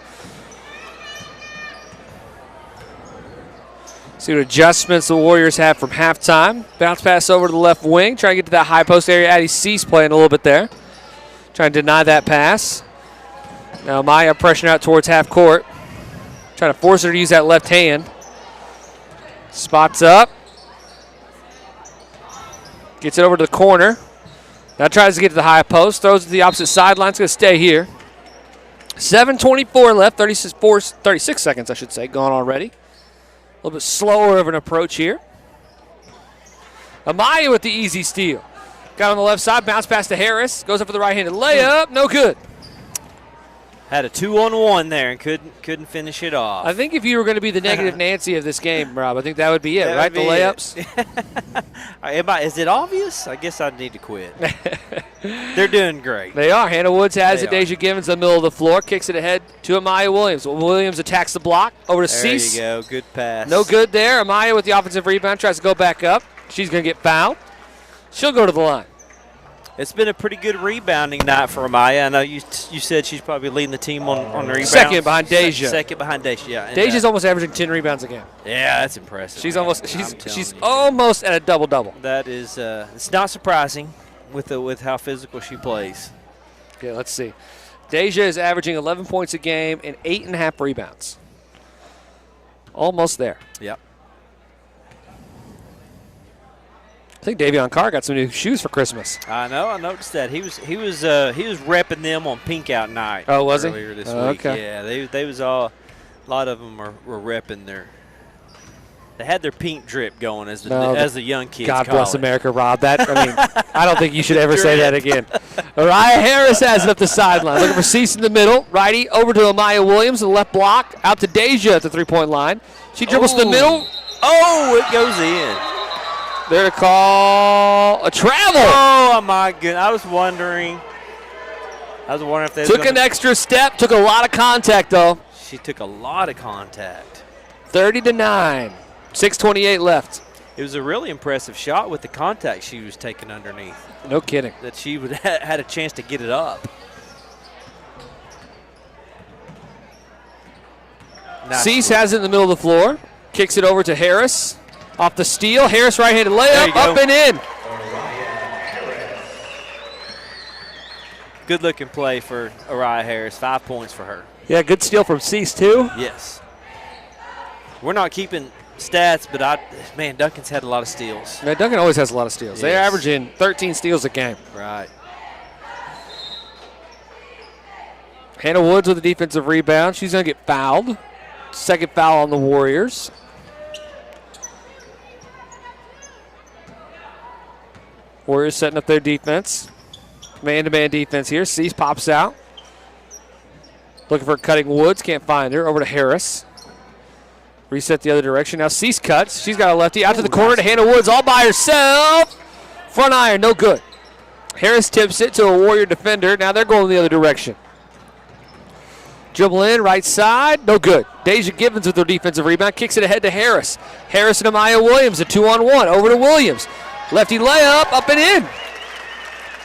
S1: See what adjustments the Warriors have from halftime. Bounce pass over to the left wing, trying to get to that high post area. Addie Cease playing a little bit there, trying to deny that pass. Now Maya pressuring out towards half court, trying to force her to use that left hand. Spots up. Gets it over to the corner. Now tries to get to the high post. Throws it to the opposite sideline. It's going to stay here. 7:24 left. 36 seconds, I should say, gone already. A little bit slower of an approach here. Amaya with the easy steal. Got on the left side. Bounce pass to Harris. Goes up for the right-handed layup. No good.
S2: Had a 2-on-1 there and couldn't finish it off.
S1: I think if you were going to be the negative Nancy of this game, Rob, I think that would be it, right? The layups?
S2: Is it obvious? I guess I need to quit. They're doing great.
S1: They are. Hannah Woods has it.
S2: They are.
S1: Deja Givens in the middle of the floor. Kicks it ahead to Amaya Williams. Williams attacks the block. Over to Cease.
S2: There you go. Good pass.
S1: No good there. Amaya with the offensive rebound. Tries to go back up. She's going to get fouled. She'll go to the line.
S2: It's been a pretty good rebounding night for Amaya. I know you said she's probably leading the team on rebounds.
S1: Second behind Deja.
S2: Second behind Deja, yeah. And,
S1: Deja's almost averaging 10 rebounds a game.
S2: Yeah, that's impressive.
S1: She's
S2: man.
S1: she's almost at a double-double.
S2: That is it's not surprising with how physical she plays.
S1: Okay, let's see. Deja is averaging 11 points a game and 8.5 rebounds. Almost there.
S2: Yep.
S1: I think Davion Carr got some new shoes for Christmas.
S2: I know. I noticed that he was repping them on Pink Out Night.
S1: Oh, was he?
S2: Earlier this week.
S1: Okay.
S2: Yeah, they was all. A lot of them were repping their. They had their pink drip going as the young kids.
S1: God
S2: call
S1: bless
S2: it.
S1: America, Rob. I don't think you should ever say that again. Araya Harris has it up the sideline, looking for Cease in the middle. Righty over to Amaya Williams, the left block, out to Deja at the three-point line. She dribbles to the middle.
S2: Oh, it goes in.
S1: They're to call a travel.
S2: Oh my goodness! I was wondering if they
S1: took an extra step. Took a lot of contact though.
S2: She took a lot of contact.
S1: 30-9. 6:28 left.
S2: It was a really impressive shot with the contact she was taking underneath.
S1: No kidding.
S2: That she would had a chance to get it up.
S1: Cease has it in the middle of the floor. Kicks it over to Harris. Off the steal. Harris right-handed layup. Up and in.
S2: Good-looking play for Araya Harris. 5 points for her.
S1: Yeah, good steal from Cease, too.
S2: Yes. We're not keeping stats, but Duncan's had a lot of steals.
S1: Yeah, Duncan always has a lot of steals.
S2: Yes.
S1: They're averaging 13 steals a game.
S2: Right.
S1: Hannah Woods with a defensive rebound. She's going to get fouled. Second foul on the Warriors. Warriors setting up their defense. Man-to-man defense here. Cease pops out. Looking for cutting Woods. Can't find her. Over to Harris. Reset the other direction. Now Cease cuts. She's got a lefty. Out to the corner to Hannah Woods all by herself. Front iron. No good. Harris tips it to a Warrior defender. Now they're going the other direction. Dribble in, right side, no good. Deja Givens with her defensive rebound, kicks it ahead to Harris. Harris and Amaya Williams, a 2-on-1, over to Williams. Lefty layup, up and in.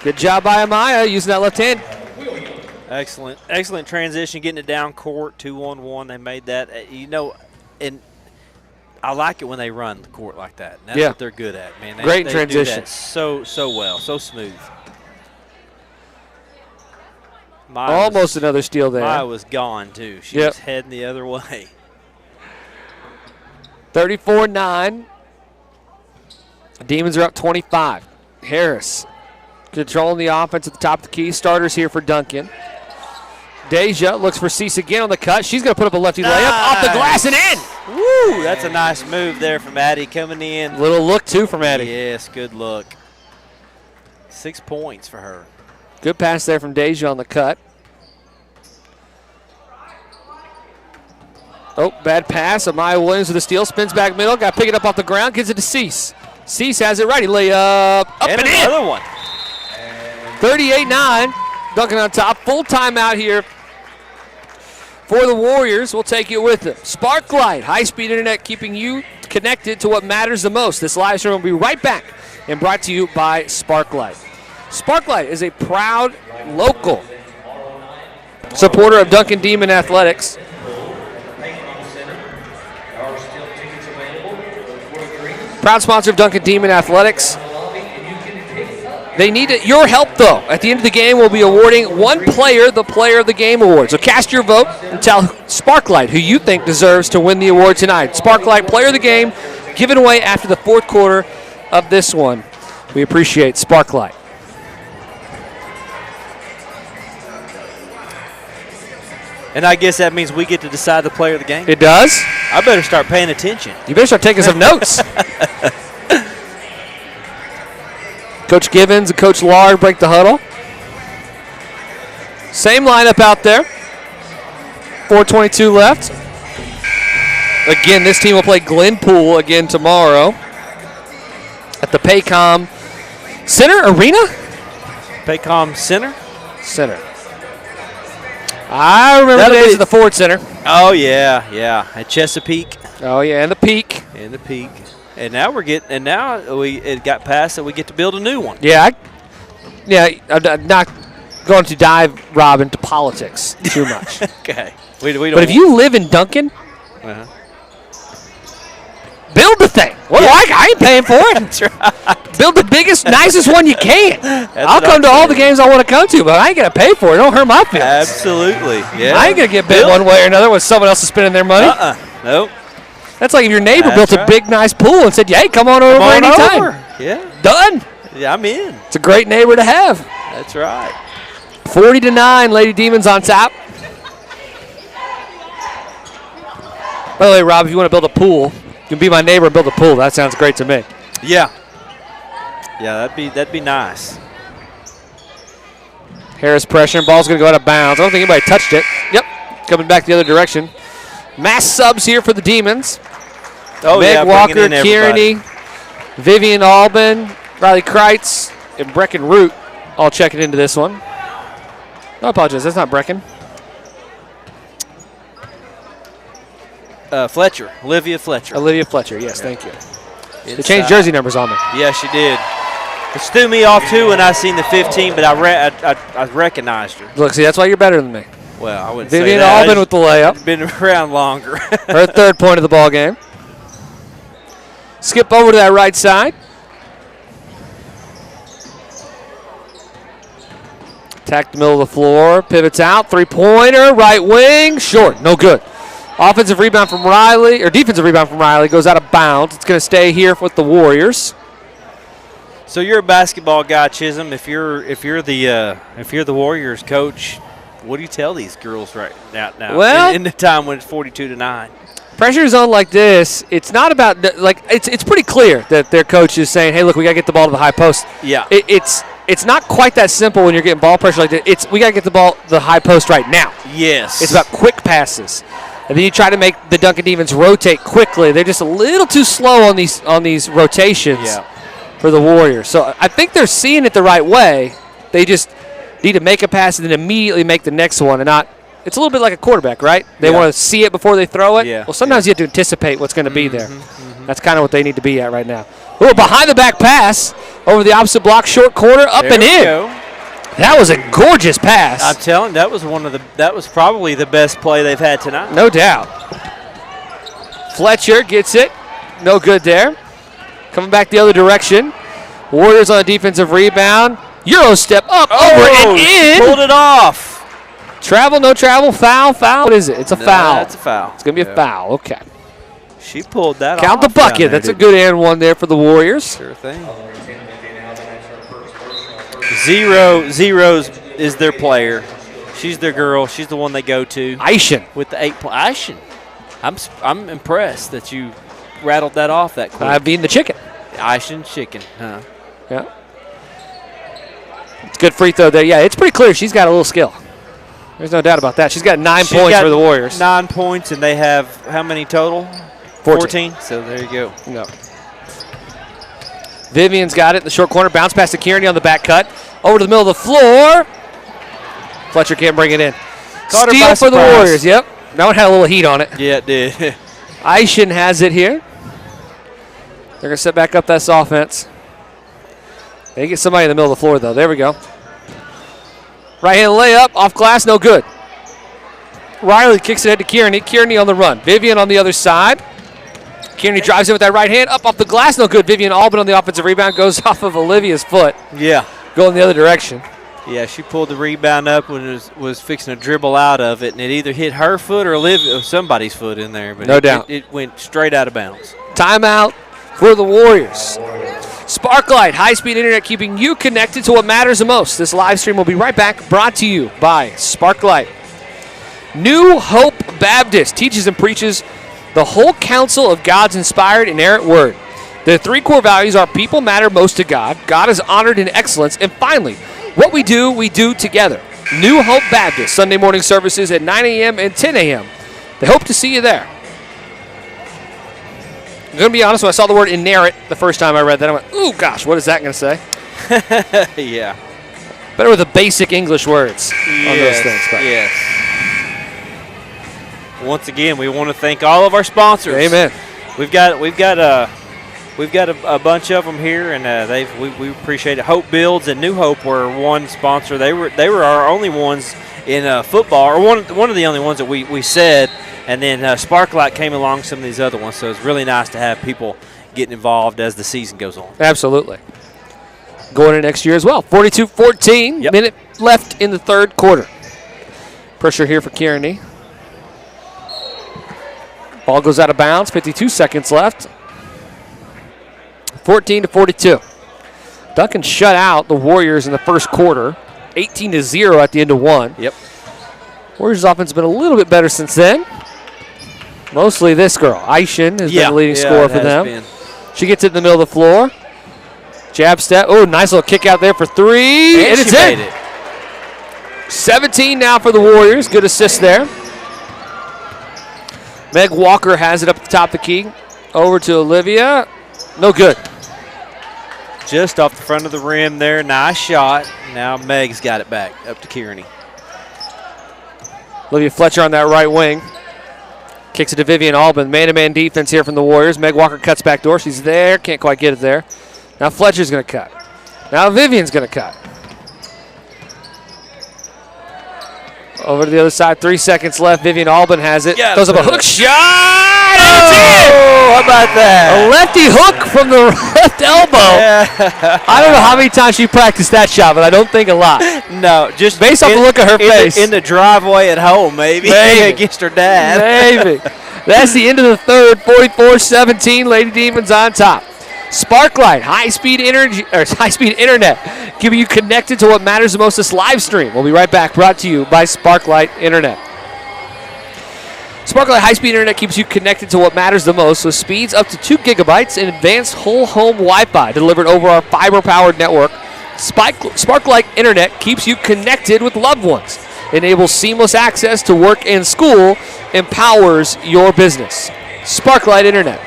S1: Good job by Amaya using that left hand.
S2: Excellent transition, getting it down court, 2-on-1. They made that, and I like it when they run the court like that. And that's what they're good at, man.
S1: Great
S2: they
S1: transition.
S2: Do that so well, so smooth.
S1: Almost another steal there.
S2: Maya was gone, too. She was heading the other way.
S1: 34-9. Demons are up 25. Harris controlling the offense at the top of the key. Starters here for Duncan. Deja looks for Cease again on the cut. She's going to put up a lefty layup off the glass and in.
S2: Woo! That's a nice move there from Addie coming in.
S1: Little look, too, from Addie.
S2: Yes, good look. 6 points for her.
S1: Good pass there from Deja on the cut. Oh, bad pass. Amaya Williams with a steal. Spins back middle. Got to pick it up off the ground. Gives it to Cease. Cease has it right. He lay up and
S2: another
S1: in.
S2: One.
S1: 38-9. Duncan on top. Full timeout here for the Warriors. We'll take you with them. Sparklight, high-speed internet keeping you connected to what matters the most. This live stream will be right back and brought to you by Sparklight. Sparklight is a proud local supporter of Duncan Demon Athletics. Proud sponsor of Duncan Demon Athletics. They need your help, though. At the end of the game, we'll be awarding one player the Player of the Game award. So cast your vote and tell Sparklight who you think deserves to win the award tonight. Sparklight Player of the Game, given away after the fourth quarter of this one. We appreciate Sparklight.
S2: And I guess that means we get to decide the player of the game.
S1: It does.
S2: I better start paying attention.
S1: You better start taking some notes. Coach Givens and Coach Lard break the huddle. Same lineup out there. 4:22 left. Again, this team will play Glenpool again tomorrow at the Paycom Center Arena?
S2: Paycom Center?
S1: Center. I remember the days of the Ford Center.
S2: Oh, yeah. At Chesapeake.
S1: Oh, yeah, and the Peak.
S2: And the Peak. And now it got passed that we get to build a new one.
S1: Yeah, I'm not going to dive, Rob, into politics too much.
S2: Okay. We don't
S1: but if you live in Duncan, build the thing. What do I ain't paying for it.
S2: That's right.
S1: Build the biggest, nicest one you can. I'll come to all the games I want to come to, but I ain't going to pay for it. Don't hurt my feelings.
S2: Absolutely. Yeah.
S1: I ain't going to get bit one way or another when someone else is spending their money.
S2: Nope.
S1: That's like if your neighbor built a big, nice pool and said, hey, come on over anytime.
S2: Yeah.
S1: Done.
S2: Yeah, I'm in.
S1: It's a great neighbor to have.
S2: That's right.
S1: 40-9, Lady Demons on top. By the way, Rob, if you want to build a pool, you can be my neighbor and build a pool. That sounds great to me.
S2: Yeah. Yeah, that'd be nice.
S1: Harris pressure, ball's going to go out of bounds. I don't think anybody touched it. Yep, coming back the other direction. Mass subs here for the Demons.
S2: Oh,
S1: Meg
S2: yeah,
S1: Walker, Kearney, Vivian Albin, Riley Kreitz, and Brecken Root all checking into this one. No, I apologize. That's not Brecken.
S2: Fletcher. Olivia Fletcher.
S1: Olivia Fletcher, yes, thank you. They changed jersey numbers on me.
S2: Yeah, she did. It threw me off, too, when I seen the 15, but I recognized her.
S1: Look, see, that's why you're better than me.
S2: Well, I wouldn't
S1: Vivian
S2: say that.
S1: Albin with the layup.
S2: Been around longer.
S1: Her third point of the ball game. Skip over to that right side. Attack the middle of the floor. Pivots out. Three-pointer. Right wing. Short. No good. Offensive rebound from Riley, or defensive rebound from Riley, goes out of bounds. It's going to stay here with the Warriors.
S2: So you're a basketball guy, Chisholm. If you're the Warriors coach, what do you tell these girls right now?
S1: Well,
S2: in the time when it's 42-9.
S1: Pressure zone like this, it's not about it's pretty clear that their coach is saying, hey, look, we got to get the ball to the high post.
S2: Yeah.
S1: It's not quite that simple when you're getting ball pressure like that. We got to get the ball to the high post right now.
S2: Yes.
S1: It's about quick passes. And then you try to make the Duncan Demons rotate quickly. They're just a little too slow on these rotations for the Warriors. So I think they're seeing it the right way. They just need to make a pass and then immediately make the next one and not it's a little bit like a quarterback, right? They want to see it before they throw it.
S2: Yeah.
S1: Well, sometimes you have to anticipate what's going to be there. That's kind of what they need to be at right now. Ooh, behind the back pass over the opposite block, short corner, up
S2: There
S1: and
S2: we
S1: in.
S2: go.
S1: That was a gorgeous pass.
S2: I'm telling you, that was probably the best play they've had tonight.
S1: No doubt. Fletcher gets it. No good there. Coming back the other direction. Warriors on a defensive rebound. Euro step up, over and in.
S2: Pulled it off.
S1: Travel, no travel, foul. What is it? It's a foul.
S2: That's a foul.
S1: It's going to be a foul. Okay.
S2: She pulled that
S1: Count
S2: off.
S1: the bucket. That's a good and one there for the Warriors.
S2: Sure thing. Zeros is their player. She's their girl. She's the one they go to.
S1: Aishin.
S2: With the 8 point. Aishin. I'm impressed that you rattled that off that quick.
S1: Being the chicken.
S2: Aishin chicken, huh?
S1: Yeah. It's a good free throw there. Yeah, it's pretty clear she's got a little skill. There's no doubt about that. She's got 9 points for the Warriors.
S2: 9 points, and they have how many total? 14. So there you go.
S1: No. Vivian's got it in the short corner. Bounce pass to Kearney on the back cut. Over to the middle of the floor. Fletcher can't bring it in.
S2: Caught her
S1: Steal
S2: by
S1: for the
S2: surprise.
S1: Warriors. Yep. That one had a little heat on it.
S2: Yeah, it did.
S1: Aishin has it here. They're going to set back up this offense. They get somebody in the middle of the floor, though. There we go. Right-hand layup, off glass, no good. Riley kicks it ahead to Kearney. Kearney on the run. Vivian on the other side. Kearney drives in with that right hand, up off the glass, no good. Vivian Albin on the offensive rebound, goes off of Olivia's foot.
S2: Yeah.
S1: Going the other direction.
S2: Yeah, she pulled the rebound up when it was fixing to dribble out of it, and it either hit her foot or somebody's foot in there. But
S1: no doubt.
S2: It went straight out of bounds.
S1: Timeout for the Warriors. Sparklight, high-speed internet keeping you connected to what matters the most. This live stream will be right back, brought to you by Sparklight. New Hope Baptist teaches and preaches the whole counsel of God's inspired inerrant word. The 3 core values are people matter most to God, God is honored in excellence, and finally, what we do together. New Hope Baptist, Sunday morning services at 9 a.m. and 10 a.m. They hope to see you there. I'm going to be honest, when I saw the word inerrant the first time I read that, I went, ooh, gosh, what is that going to say?
S2: Yeah.
S1: Better with the basic English words on those things. But.
S2: Yes. Once again, we want to thank all of our sponsors.
S1: Amen.
S2: We've got a bunch of them here, and we appreciate it. Hope Builds and New Hope were one sponsor. They were our only ones in football, or one of the only ones that we said. And then Sparklight came along some of these other ones, so it's really nice to have people getting involved as the season goes on.
S1: Absolutely. Going into next year as well. 42-14, minute left in the third quarter. Pressure here for Kearney. Ball goes out of bounds, 52 seconds left. 14-42. Duncan shut out the Warriors in the first quarter, 18-0 at the end of one.
S2: Yep.
S1: Warriors' offense has been a little bit better since then. Mostly this girl. Aishin has been the leading scorer for them. She gets it in the middle of the floor. Jab step. Oh, nice little kick out there for 3. And it's in. 17 now for the Warriors. Good assist there. Meg Walker has it up at the top of the key. Over to Olivia. No good.
S2: Just off the front of the rim there. Nice shot. Now Meg's got it back up to Kearney.
S1: Olivia Fletcher on that right wing. Kicks it to Vivian Albin. Man-to-man defense here from the Warriors. Meg Walker cuts back door. She's there. Can't quite get it there. Now Fletcher's going to cut. Now Vivian's going to cut. Over to the other side. 3 seconds left. Vivian Albin has it. Throws up a hook shot. And it's in.
S2: How about that?
S1: A lefty hook from the left elbow.
S2: Yeah.
S1: I don't know how many times she practiced that shot, but I don't think a lot.
S2: No, just
S1: based off the look of her face.
S2: In the driveway at home, maybe. Against her dad.
S1: Maybe. That's the end of the third. 44-17. Lady Demons on top. Sparklight, high-speed internet, keeping you connected to what matters the most this live stream. We'll be right back, brought to you by Sparklight Internet. Sparklight high-speed internet keeps you connected to what matters the most with speeds up to 2 gigabytes and advanced whole-home Wi-Fi delivered over our fiber-powered network. Sparklight Internet keeps you connected with loved ones, enables seamless access to work and school, empowers your business. Sparklight Internet.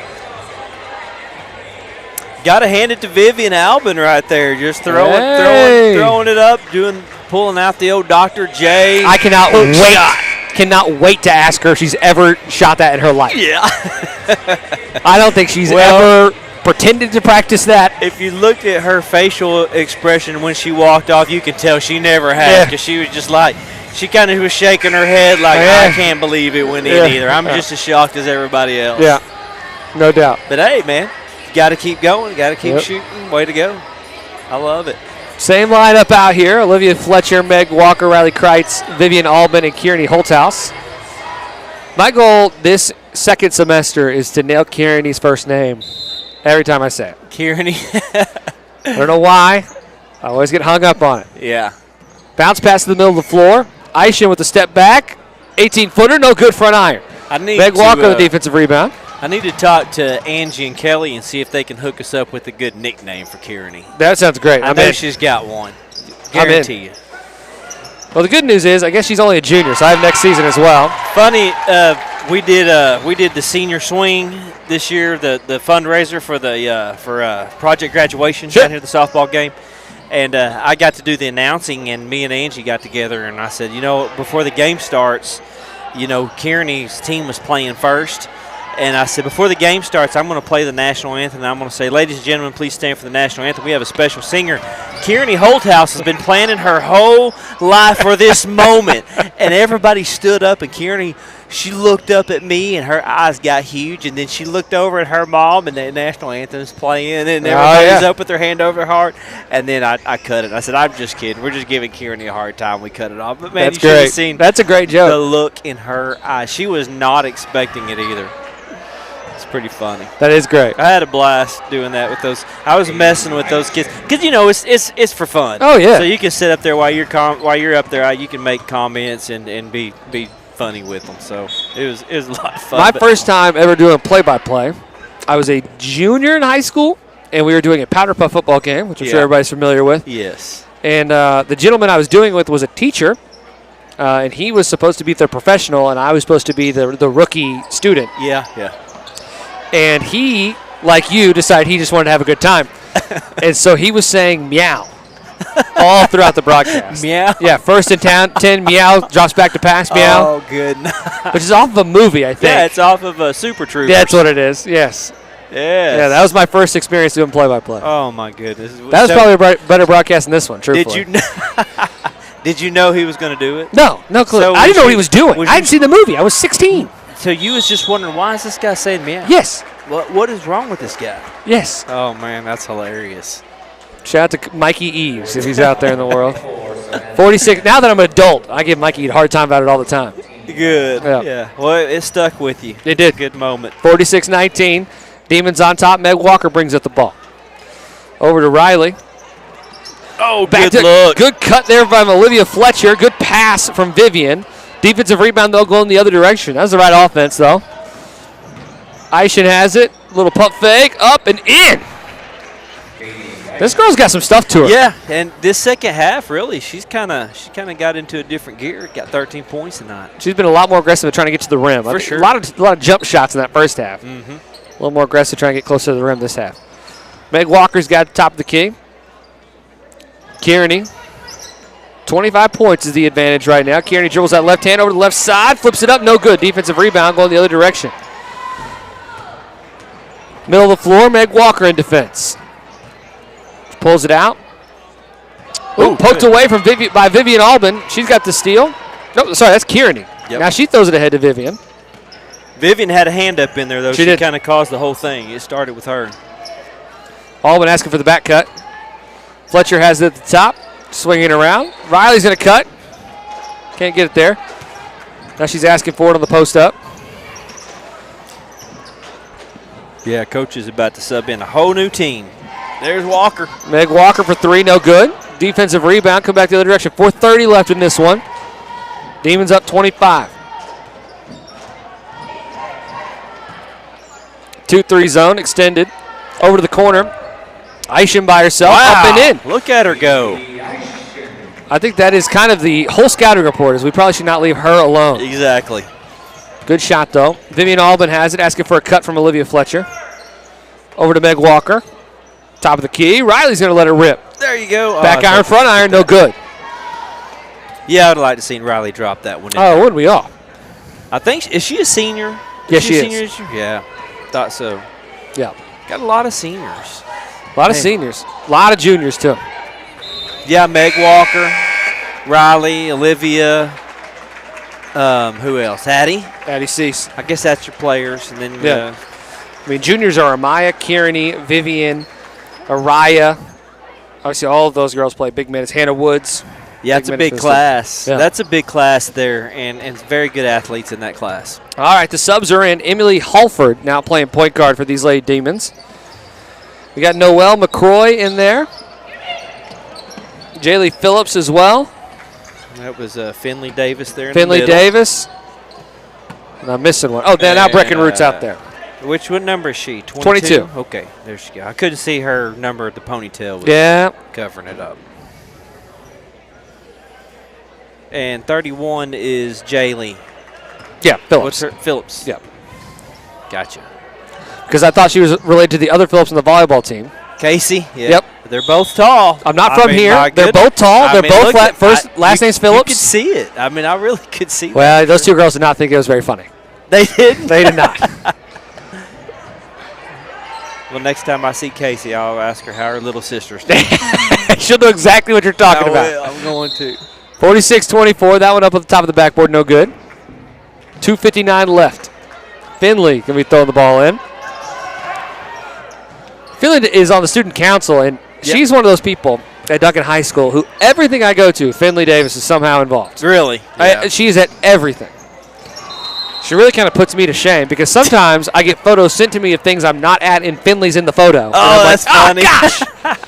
S2: Got to hand it to Vivian Albin right there. Just throwing it up, pulling out the old Dr. J.
S1: cannot wait to ask her if she's ever shot that in her life.
S2: Yeah.
S1: I don't think she's ever pretended to practice that.
S2: If you looked at her facial expression when she walked off, you could tell she never had, because she was just like, she kind of was shaking her head like, I can't believe it went in either. I'm just as shocked as everybody else.
S1: Yeah, no doubt.
S2: But hey, man, you got to keep going. Got to keep shooting. Way to go. I love it.
S1: Same lineup out here. Olivia Fletcher, Meg Walker, Riley Kreitz, Vivian Albin, and Kearney Holthouse. My goal this second semester is to nail Kearney's first name every time I say it.
S2: Kearney.
S1: I don't know why. I always get hung up on it.
S2: Yeah.
S1: Bounce pass to the middle of the floor. Aishin with a step back. 18-footer, no good front iron. Meg Walker, the defensive rebound.
S2: I need to talk to Angie and Kelly and see if they can hook us up with a good nickname for Kearney.
S1: That sounds great.
S2: I know she's got one. Guarantee you.
S1: Well, the good news is I guess she's only a junior, so I have next season as well.
S2: Funny, we did the senior swing this year, the fundraiser for Project Graduation down here at the softball game. And I got to do the announcing, and me and Angie got together, and I said, before the game starts, Kearney's team was playing first. And I said, before the game starts, I'm going to play the national anthem. And I'm going to say, ladies and gentlemen, please stand for the national anthem. We have a special singer. Kearney Holthouse has been planning her whole life for this moment. And everybody stood up, and Kearney, she looked up at me, and her eyes got huge. And then she looked over at her mom, and the national anthem's playing. And everybody's up with their hand over their heart. And then I cut it. I said, I'm just kidding. We're just giving Kearney a hard time. We cut it off. But, man,
S1: that's
S2: you should have
S1: great.
S2: seen
S1: That's a great joke.
S2: the look in her eyes. She was not expecting it either. It's pretty funny.
S1: That is great.
S2: I had a blast doing that with those. I was messing with those kids because it's for fun.
S1: Oh yeah.
S2: So you can sit up there while you're up there. You can make comments and be funny with them. So it was a lot of fun.
S1: My first time ever doing play-by-play, I was a junior in high school, and we were doing a powder puff football game, which I'm sure everybody's familiar with.
S2: Yes.
S1: And the gentleman I was doing with was a teacher, and he was supposed to be the professional, and I was supposed to be the rookie student.
S2: Yeah.
S1: And he, like you, decided he just wanted to have a good time. And so he was saying meow all throughout the broadcast.
S2: Meow?
S1: Yeah, first and 10, meow, drops back to pass, meow.
S2: Oh, good.
S1: Which is off of a movie, I think.
S2: Yeah, it's off of Super Troopers.
S1: That's what it is, yes.
S2: Yes.
S1: Yeah, that was my first experience doing play-by-play.
S2: Oh, my goodness.
S1: That was probably a better broadcast than this one, truthfully.
S2: Did you know he was going to do it?
S1: No clue.
S2: So
S1: I didn't know what he was doing. I didn't see the movie. I was 16.
S2: So you was just wondering, why is this guy saying meow?
S1: Yes.
S2: What is wrong with this guy?
S1: Yes.
S2: Oh, man, that's hilarious.
S1: Shout out to Mikey Eves if he's out there in the world. 46. Now that I'm an adult, I give Mikey a hard time about it all the time.
S2: Good. Yeah. Well, it stuck with you.
S1: It did.
S2: Good moment.
S1: 46-19. Demons on top. Meg Walker brings up the ball. Over to Riley.
S2: Oh,
S1: good look. Good cut there by Olivia Fletcher. Good pass from Vivian. Defensive rebound, though, going the other direction. That was the right offense, though. Aishin has it. Little pump fake. Up and in. This girl's got some stuff to her.
S2: Yeah, and this second half, really, she kind of got into a different gear. Got 13 points tonight.
S1: She's been a lot more aggressive at trying to get to the rim.
S2: For sure.
S1: A lot of jump shots in that first half.
S2: Mm-hmm.
S1: A little more aggressive trying to get closer to the rim this half. Meg Walker's got the top of the key. Kearney. 25 points is the advantage right now. Kearney dribbles that left hand over to the left side. Flips it up. No good. Defensive rebound going the other direction. Middle of the floor. Meg Walker in defense. Pulls it out. Ooh, poked away from by Vivian Albin. She's got the steal. No, sorry, that's Kearney.
S2: Yep.
S1: Now she throws it ahead to Vivian.
S2: Vivian had a hand up in there, though.
S1: She did.
S2: Kind of caused the whole thing. It started with her.
S1: Albin asking for the back cut. Fletcher has it at the top. Swinging around. Riley's going to cut. Can't get it there. Now she's asking for it on the post up.
S2: Yeah, coach is about to sub in a whole new team. There's Walker.
S1: Meg Walker for three, no good. Defensive rebound, come back the other direction. 4:30 left in this one. Demons up 25. 2-3 zone extended. Over to the corner. Aishin by herself, up and in.
S2: Look at her go.
S1: I think that is kind of the whole scouting report is we probably should not leave her alone.
S2: Exactly.
S1: Good shot, though. Vivian Albin has it, asking for a cut from Olivia Fletcher. Over to Meg Walker. Top of the key. Riley's going to let her rip.
S2: There you go.
S1: Back iron, front iron, no good.
S2: Yeah, I'd like to see Riley drop that one in.
S1: Oh, wouldn't we all?
S2: I think, is she a senior?
S1: Yes, she is.
S2: Senior this year? Yeah, thought so.
S1: Yeah.
S2: Got a lot of seniors.
S1: A lot of seniors. A lot of juniors, too.
S2: Yeah, Meg Walker, Riley, Olivia, who else? Addie
S1: Cease.
S2: I guess that's your players. And then
S1: Yeah. I mean, juniors are Amaya, Kearney, Vivian, Araya. Obviously, all of those girls play big minutes. Hannah Woods.
S2: yeah, it's a big class.
S1: Yeah.
S2: That's a big class there, and very good athletes in that class.
S1: All right, the subs are in. Emily Halford now playing point guard for these Lady Demons. We got Noelle McCroy in there. Jaylee Phillips as well.
S2: That was Finley Davis there in
S1: Finley
S2: the middle.
S1: Davis. And I'm missing one. Oh, now Breckenroot's out there.
S2: What number is she?
S1: 22.
S2: Okay, there she go. I couldn't see her number at the ponytail. Was
S1: Yeah.
S2: covering it up. And 31 is Jaylee.
S1: Yeah, Phillips.
S2: What's her? Phillips.
S1: Yeah.
S2: Gotcha.
S1: Because I thought she was related to the other Phillips on the volleyball team.
S2: Casey. Yeah.
S1: Yep.
S2: They're both tall.
S1: I'm not from here.
S2: my
S1: They're
S2: goodness.
S1: both tall.
S2: I
S1: They're
S2: mean,
S1: both
S2: look at-
S1: last name's Phillips.
S2: You could see it. I mean, I really could see
S1: Well, those two girls did not think it was very funny.
S2: that. They did.
S1: They did not.
S2: Well, next time I see Casey, I'll ask her how her little sister's doing.
S1: She'll know exactly what you're talking
S2: I
S1: about.
S2: will. I'm going to.
S1: 46-24. That one up at the top of the backboard, no good. 2:59 left. Finley can be throwing the ball in. Finley is on the student council, and she's one of those people at Duncan High School who everything I go to, Finley Davis is somehow involved.
S2: Really? Yeah.
S1: She's at everything. She really kind of puts me to shame because sometimes I get photos sent to me of things I'm not at, and Finley's in the photo. And I'm
S2: that's funny.
S1: gosh,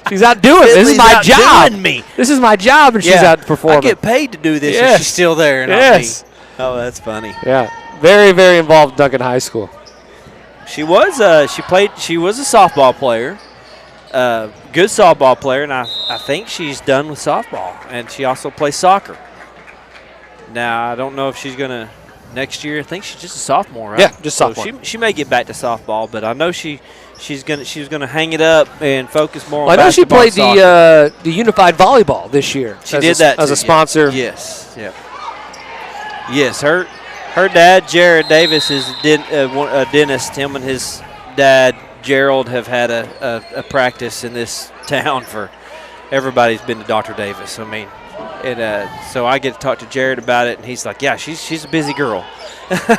S1: she's out doing it. This is my job.
S2: outdoing me.
S1: This is my job, and she's out performing.
S2: I get paid to do this, and
S1: Yes.
S2: she's still there. And
S1: Yes.
S2: not me. Oh, that's funny.
S1: Yeah, very, very involved in Duncan High School.
S2: She was she was a softball player, good softball player, and I think she's done with softball, and she also plays soccer. Now I don't know if she's gonna next year. I think she's just a sophomore, right?
S1: Yeah, just
S2: So
S1: sophomore.
S2: she may get back to softball, but I know she was gonna hang it up and focus more on
S1: I know she
S2: basketball.
S1: played
S2: and soccer.
S1: the unified volleyball this year.
S2: She did that
S1: as
S2: too,
S1: a sponsor.
S2: Yeah. Yes. Yeah. Yes. Her dad, Jared Davis, is a dentist. Him and his dad, Gerald, have had a practice in this town for everybody's been to Dr. Davis. I mean, so I get to talk to Jared about it, and he's like, yeah, she's a busy girl.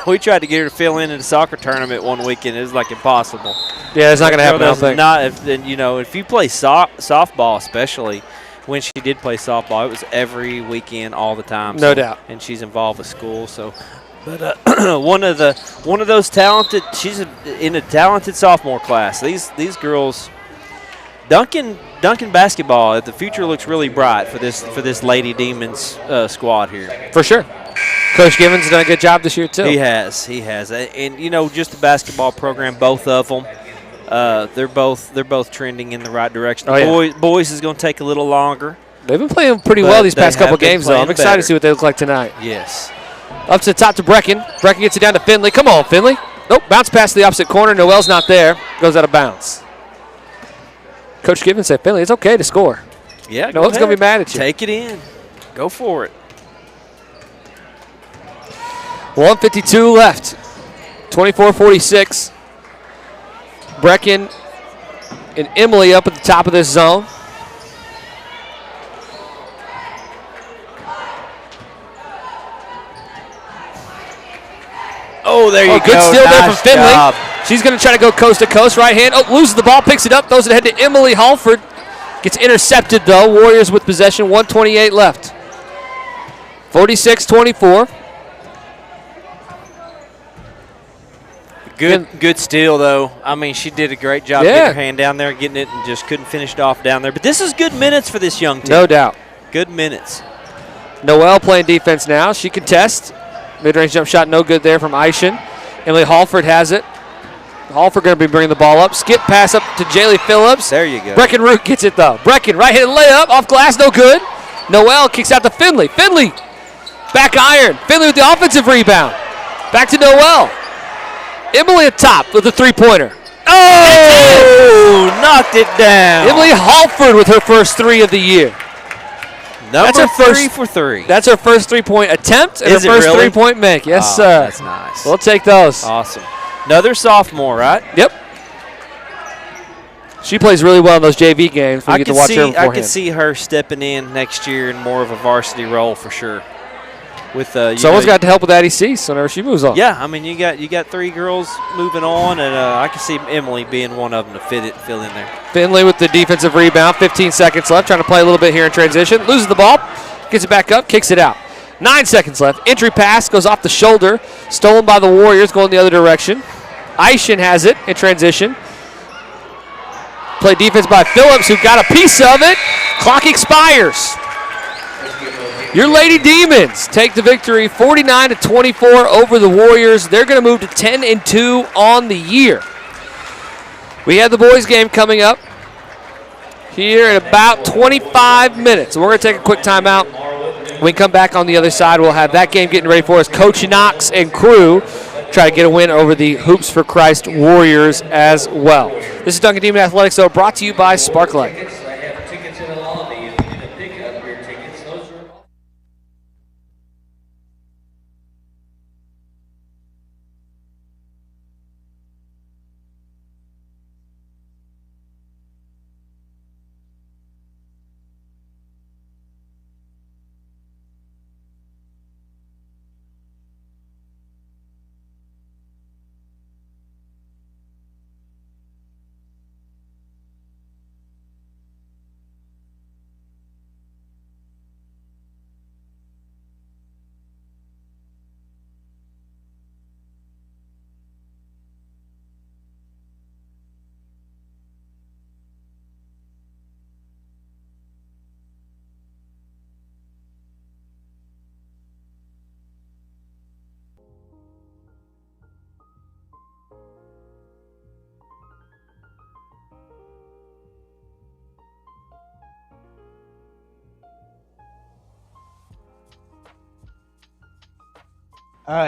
S2: We tried to get her to fill in a soccer tournament one weekend. It was like impossible.
S1: Yeah, it's not going to happen, I don't think.
S2: If you play softball, especially when she did play softball, it was every weekend, all the time.
S1: No doubt.
S2: And she's involved with school, so. But one of those talented. She's in a talented sophomore class. These girls, Duncan basketball. The future looks really bright for this Lady Demons squad here.
S1: For sure. Coach Givens has done a good job this year too.
S2: He has, and just the basketball program. Both of them, they're both trending in the right direction.
S1: Oh, yeah.
S2: Boys is going to take a little longer.
S1: They've been playing pretty
S2: But
S1: well these
S2: they
S1: past couple
S2: have been
S1: games, though. I'm
S2: playing
S1: excited
S2: better.
S1: to see what they look like tonight.
S2: Yes.
S1: Up to the top to Brecken. Brecken gets it down to Finley. Come on, Finley. Nope, bounce pass to the opposite corner. Noel's not there. Goes out of bounds. Coach Gibbons said, Finley, it's okay to score.
S2: Yeah.
S1: No one's going to be mad at you.
S2: Take it in. Go for it.
S1: 1:52 left. 24-46. Brecken and Emily up at the top of this zone.
S2: Oh, there you go.
S1: Good steal there from
S2: Nice
S1: Finley.
S2: job.
S1: She's going to try to go coast to coast. Right hand. Oh, loses the ball, picks it up, throws it ahead to Emily Halford. Gets intercepted, though. Warriors with possession. 1:28 left. 46-24.
S2: Good steal, though. I mean, she did a great job
S1: Yeah.
S2: getting her hand down there, getting it, and just couldn't finish it off down there. But this is good minutes for this young team.
S1: No doubt.
S2: Good minutes.
S1: Noelle playing defense now. She contests. Mid-range jump shot, no good there from Aishin. Emily Halford has it. Halford going to be bringing the ball up. Skip pass up to Jaylee Phillips.
S2: There you go.
S1: Breckenroot gets it, though. Brecken, right-handed layup, off glass, no good. Noelle kicks out to Finley. Finley, back iron. Finley with the offensive rebound. Back to Noelle. Emily at top with the three-pointer.
S2: Oh, knocked it down.
S1: Emily Halford with her first three of the year.
S2: Number
S1: her
S2: three for three.
S1: That's her first three-point attempt and
S2: Is
S1: her
S2: it
S1: first
S2: really?
S1: three-point make. Yes,
S2: Oh,
S1: sir.
S2: That's nice.
S1: We'll take those.
S2: Awesome. Another sophomore, right?
S1: Yep. She plays really well in those JV games. We get to watch her beforehand.
S2: I could see her stepping in next year in more of a varsity role for sure. With
S1: someone's got to help with Addie Cease whenever she moves on.
S2: Yeah, I mean you got three girls moving on, and I can see Emily being one of them to fill in there.
S1: Finley with the defensive rebound. 15 seconds left. Trying to play a little bit here in transition. Loses the ball. Gets it back up. Kicks it out. 9 seconds left. Entry pass goes off the shoulder. Stolen by the Warriors. Going the other direction. Aishin has it in transition. Play defense by Phillips, who got a piece of it. Clock expires. Your Lady Demons take the victory 49-24 over the Warriors. They're going to move to 10-2 on the year. We have the boys game coming up here in about 25 minutes. We're going to take a quick timeout. When we come back on the other side, we'll have that game getting ready for us. Coach Knox and crew try to get a win over the Hoops for Christ Warriors as well. This is Duncan Demon Athletics, though, brought to you by Sparklight.
S3: Tickets, I have tickets in the lobby. If you need to pick up your tickets, those are.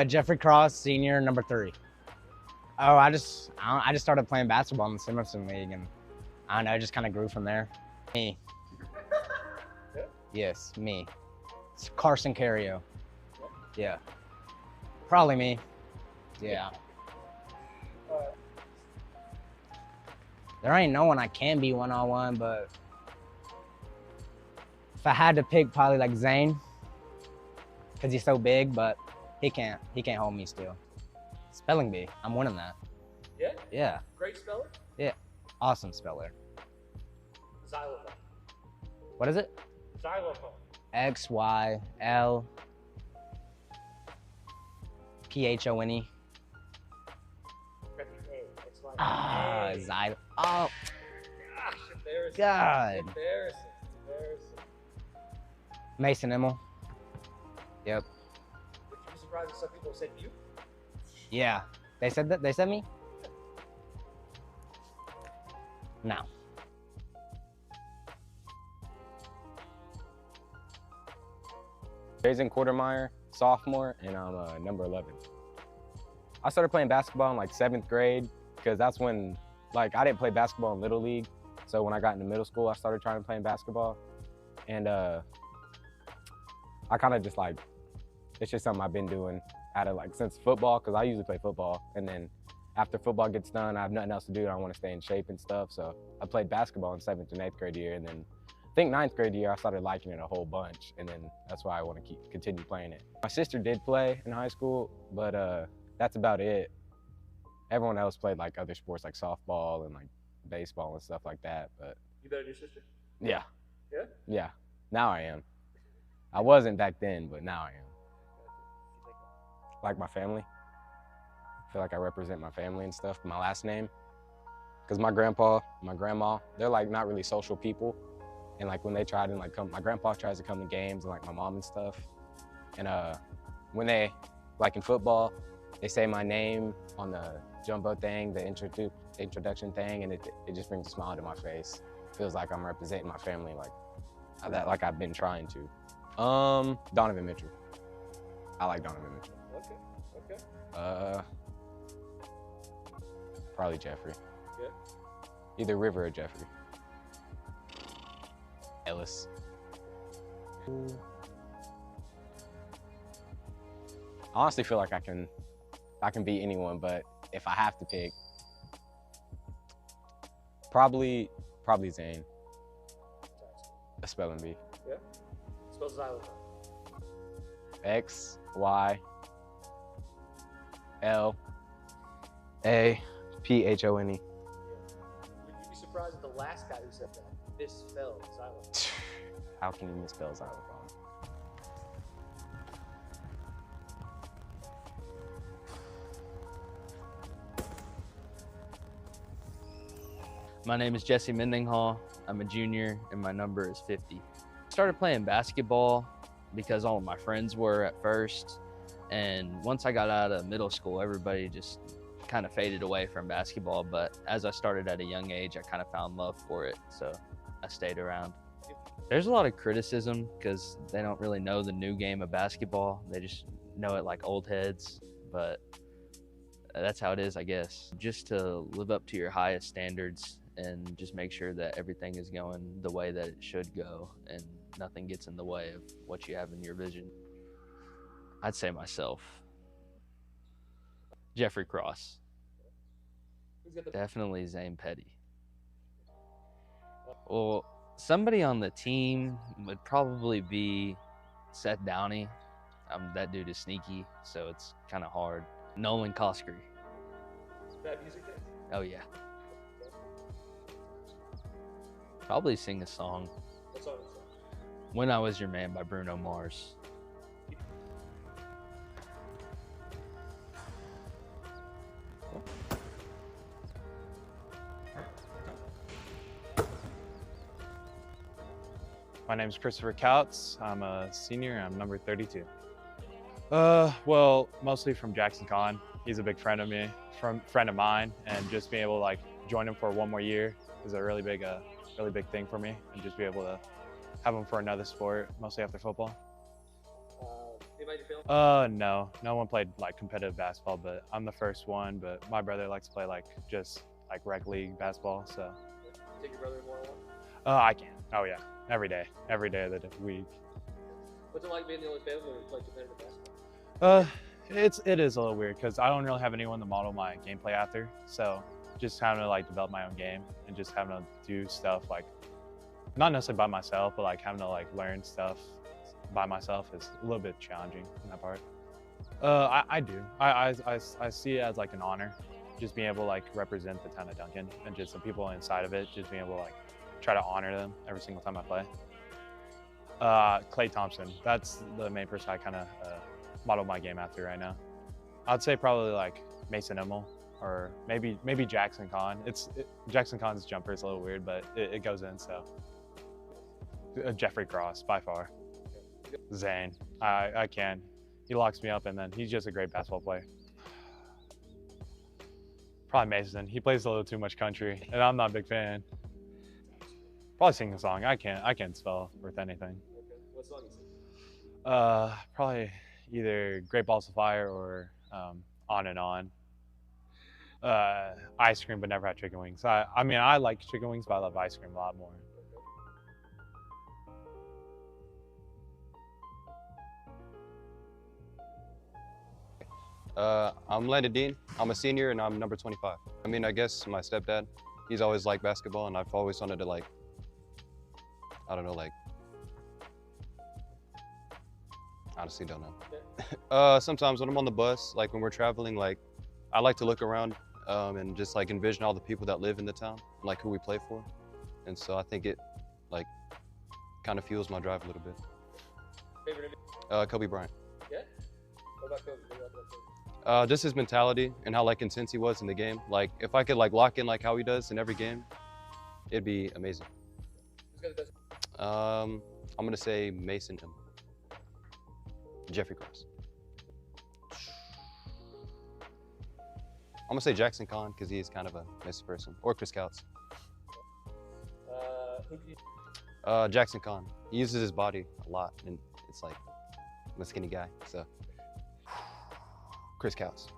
S6: Jeffrey Cross, senior, number 3. Oh, I just started playing basketball in the Simerson League, and I don't know, it just kind of grew from there. Me. Yes, me. It's Carson Cario. Yeah. Probably me. Yeah. There ain't no one I can be one-on-one, but if I had to pick, probably like Zane, because he's so big, but he can't hold me still. Spelling bee, I'm winning that.
S1: Yeah?
S6: Yeah.
S1: Great speller?
S6: Yeah. Awesome speller.
S1: Xylophone.
S6: What is it?
S1: Xylophone.
S6: XYLPHONE. Ah, Xylo. Oh.
S1: Gosh, embarrassing.
S6: God.
S1: Embarrassing.
S6: Mason Immel. Yep.
S1: Would you be surprised if some people said you?
S6: Yeah. They said that? They said me? No.
S7: Jason Quartermeyer, sophomore, and I'm number 11. I started playing basketball in like 7th grade because that's when, like, I didn't play basketball in Little League. So when I got into middle school, I started trying to play basketball. And I kind of just like, it's just something I've been doing out of like since football, because I usually play football. And then after football gets done, I have nothing else to do and I want to stay in shape and stuff. So I played basketball in 7th and 8th grade year. And then I think 9th grade year, I started liking it a whole bunch. And then that's why I want to continue playing it. My sister did play in high school, but that's about it. Everyone else played like other sports like softball and like baseball and stuff like that. But
S1: You better than your sister?
S7: yeah.
S1: Yeah?
S7: Yeah. Now I am. I wasn't back then, but now I am. Like my family. I feel like I represent my family and stuff, my last name. Because my grandpa, my grandma, they're like not really social people. And like when they try to like come, my grandpa tries to come to games and like my mom and stuff. And when they, like in football, they say my name on the jumbo thing, the introduction thing, and it just brings a smile to my face. Feels like I'm representing my family like I've been trying to. Donovan Mitchell. I like Donovan Mitchell.
S1: Okay.
S7: Probably Jeffrey.
S1: Yeah.
S7: Either River or Jeffrey. Ellis. I honestly feel like I can beat anyone, but if I have to pick, probably Zane. A spelling bee.
S1: Yeah. Spells Xylophone.
S7: X Y L A P H O N E.
S1: Would you be surprised if the last guy who said that misspelled xylophone?
S7: How can you misspell xylophone?
S8: My name is Jesse Mendinghall. I'm a junior and my number is 50. Started playing basketball because all of my friends were at first. And once I got out of middle school, everybody just kind of faded away from basketball. But as I started at a young age, I kind of found love for it. So I stayed around. There's a lot of criticism because they don't really know the new game of basketball. They just know it like old heads, but that's how it is, I guess. Just to live up to your highest standards and just make sure that everything is going the way that it should go and nothing gets in the way of what you have in your vision. I'd say myself. Jeffrey Cross. Definitely Zane Petty. Well, somebody on the team would probably be Seth Downey. That dude is sneaky, so it's kind of hard. Nolan Coskery.
S1: Bad music thing?
S8: Oh yeah. Probably sing a song.
S1: What song is that?
S8: When I Was Your Man by Bruno Mars.
S9: My name is Christopher Couts. I'm a senior. I'm number 32. Well, mostly from Jackson Kahn. He's a big friend of mine, and just being able to like join him for one more year is a really big thing for me, and just be able to have him for another sport, mostly after football.
S1: Anybody in your family?
S9: No one played like competitive basketball, but I'm the first one. But my brother likes to play like just like rec league basketball. So.
S1: You take your brother one-on-one?
S9: I can. Oh yeah, every day of the week.
S1: What's it like being the only family member who plays competitive basketball?
S9: It is a little weird because I don't really have anyone to model my gameplay after. So just having to like develop my own game and just having to do stuff like not necessarily by myself, but like having to like learn stuff by myself is a little bit challenging in that part. I do. I see it as like an honor, just being able to like represent the town of Duncan and just the people inside of it, just being able to like try to honor them every single time I play. Klay Thompson, that's the main person I kind of model my game after right now. I'd say probably like Mason Emmel or maybe Jackson Kahn. Jackson Kahn's jumper is a little weird, but it goes in, so. Jeffrey Cross, by far. Zane, I can. He locks me up, and then he's just a great basketball player. Probably Mason. He plays a little too much country, and I'm not a big fan. Probably sing a song. I can't spell worth anything.
S1: Okay. What song you sing?
S9: Probably either Great Balls of Fire or On and On. Ice cream, but never had chicken wings. I mean, I like chicken wings, but I love ice cream a lot more.
S10: I'm Landon Dean. I'm a senior and I'm number 25. I mean, I guess my stepdad, he's always liked basketball and I've always wanted to like, I don't know, like, honestly don't know. Sometimes when I'm on the bus, like when we're traveling, like I like to look around and just like envision all the people that live in the town, like who we play for. And so I think it like kind of fuels my drive a little bit.
S1: Favorite
S10: Kobe Bryant.
S1: Yeah? What about Kobe? What about Kobe?
S10: Just his mentality and how like intense he was in the game. Like if I could like lock in like how he does in every game, it'd be amazing.
S1: Who's got the best?
S10: I'm gonna say Mason Emmel. Jeffrey Cross. I'm gonna say Jackson Kahn because he is kind of a nice person. Or Chris Couts.
S1: Who can you?
S10: Jackson Kahn. He uses his body a lot and it's like I'm a skinny guy, so. Chris Couts.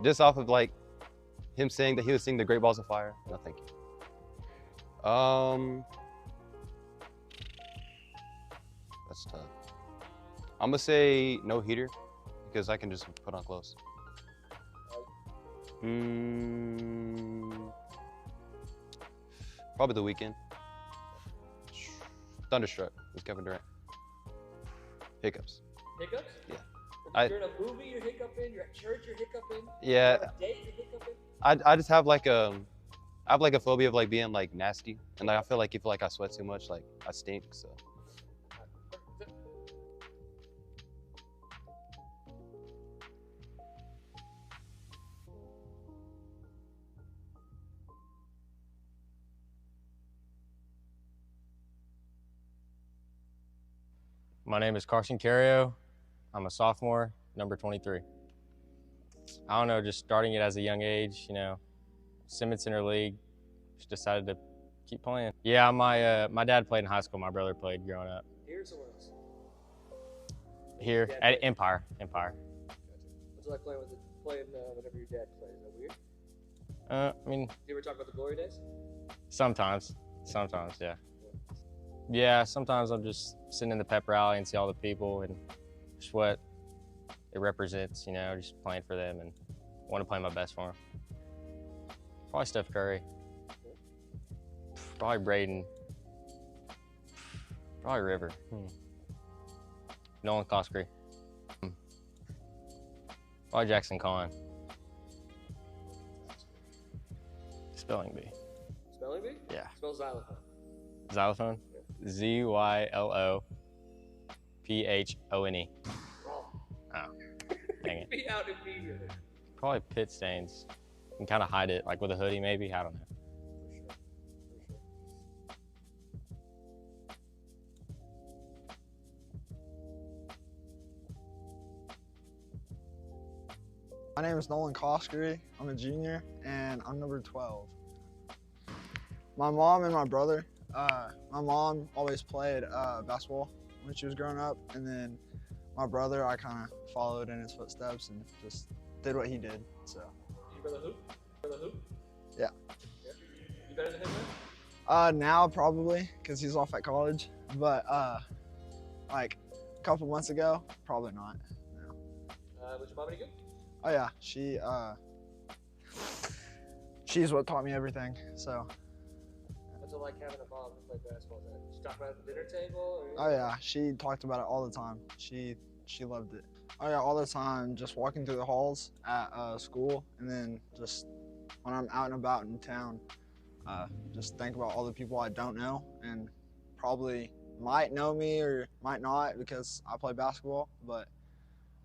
S10: Just off of like him saying that he would sing the Great Balls of Fire. No, thank you. That's tough. I'm gonna say no heater because I can just put on clothes. Probably the weekend. Thunderstruck with Kevin Durant. Hiccups.
S1: Hiccups?
S10: Yeah.
S1: You're in a movie, you're hiccuping. You're at church, you're hiccuping.
S10: Yeah.
S1: You're on a date, you're hiccuping.
S10: I just have like a phobia of like being like nasty, and like I feel like if like I sweat too much, like I stink. So.
S11: My name is Carson Cario. I'm a sophomore, number 23. I don't know, just starting it as a young age, you know, Simmons Center League, just decided to keep playing. Yeah, my dad played in high school. My brother played growing up.
S1: Here's the ones.
S11: Here at Empire.
S1: Gotcha. What's it like playing whenever your dad plays? Is that weird?
S11: I mean,
S1: Do you ever talk about the glory days?
S11: sometimes, yeah. Yeah, sometimes I'm just sitting in the pep rally and see all the people and just what it represents, you know, just playing for them and want to play my best for them. Probably Steph Curry. Probably Braden. Probably River. Nolan Coskery. Probably Jackson Kahn. Spelling bee.
S1: Spelling bee?
S11: Yeah.
S1: Spell xylophone.
S11: Xylophone? Zylophone.
S1: Wrong.
S11: Oh, dang it.
S1: Be out immediately.
S11: Probably pit stains. You can kind of hide it, like with a hoodie maybe, I don't know.
S12: My name is Nolan Coskery. I'm a junior, and I'm number 12. My mom and my brother, my mom always played basketball when she was growing up, and then my brother, I kind of followed in his footsteps and just did what he did, so.
S1: Your brother hoop? Brother hoop?
S12: Yeah.
S1: You better than him now?
S12: Now probably, because he's off at college, but like a couple months ago, probably not, no.
S1: Was your mom any good?
S12: Oh yeah, she's what taught me everything, so.
S1: What's it like having a mom who played basketball? Did she talk about it at the dinner table?
S12: Oh yeah, she talked about it all the time. She loved it. Oh yeah, all the time, just walking through the halls at school, and then just when I'm out and about in town, just think about all the people I don't know and probably might know me or might not because I play basketball, but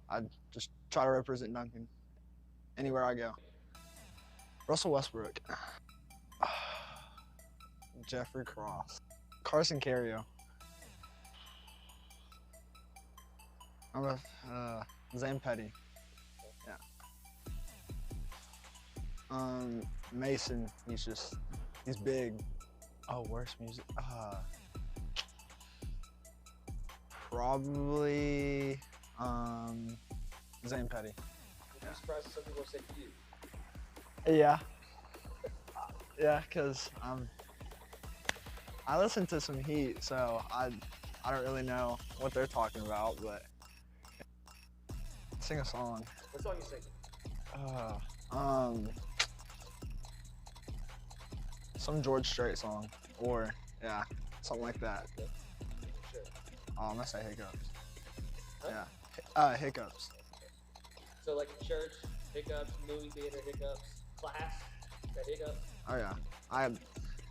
S12: I just try to represent Duncan anywhere I go. Russell Westbrook. Jeffrey Cross. Carson Cario. I'm a Zane Petty. Yeah. Mason, he's big. Oh, worst music. Probably Zane Petty.
S1: Would you be surprised if some people say you?
S12: Yeah. Yeah, because I listen to some Heat, so I don't really know what they're talking about, but sing a song.
S1: What song you singing?
S12: Some George Strait song, or yeah, something like that.
S1: Sure.
S12: I'm gonna say Hiccups.
S1: Huh?
S12: Yeah, Hiccups.
S1: So like church, hiccups, movie theater, hiccups, class, that hiccups?
S12: Oh yeah,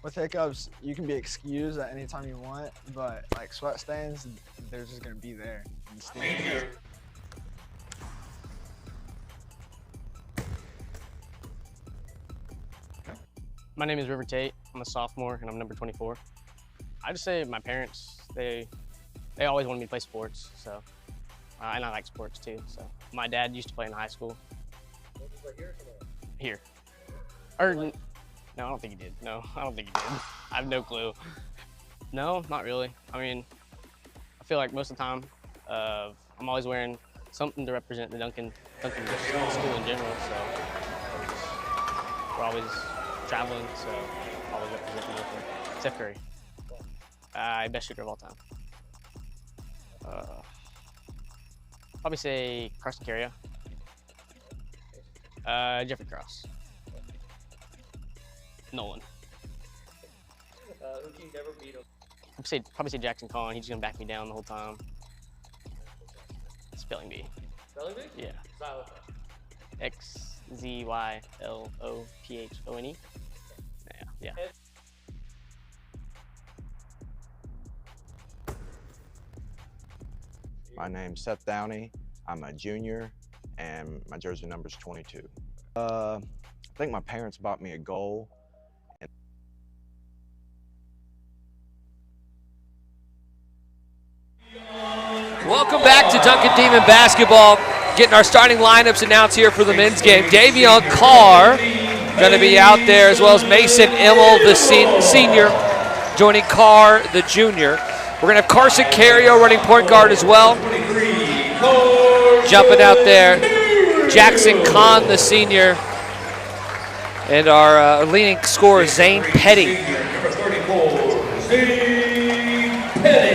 S12: with Hiccups, you can be excused at any time you want, but like sweat stains, they're just gonna be there.
S13: My name is River Tate. I'm a sophomore and I'm number 24. I just say my parents, they always wanted me to play sports, so and I like sports too. So my dad used to play in high school. Here. Or no, I don't think he did. No, I don't think he did. I have no clue. No, not really. I mean, I feel like most of the time, I'm always wearing something to represent the Duncan school in general. So we're always traveling, so always representing Duncan. Steph Curry, best shooter of all time. Probably say Carson Carrier. Jeffrey Cross. Nolan.
S1: Who can you never beat him?
S13: Probably say Jackson Kahn. He's gonna back me down the whole time. Spelling bee.
S1: Spelling bee?
S13: Yeah.
S1: Silent.
S13: XZYLOPHONE. Yeah.
S14: My name's Seth Downey. I'm a junior, and my jersey number is 22. I think my parents bought me a goal.
S1: Welcome back to Duncan Demon Basketball. Getting our starting lineups announced here for the men's game. Davion Carr going to be out there, as well as Mason Immel, the senior, joining Carr, the junior. We're going to have Carson Carrier running point guard as well. Jumping out there, Jackson Kahn, the senior, and our leading scorer, Zane Petty.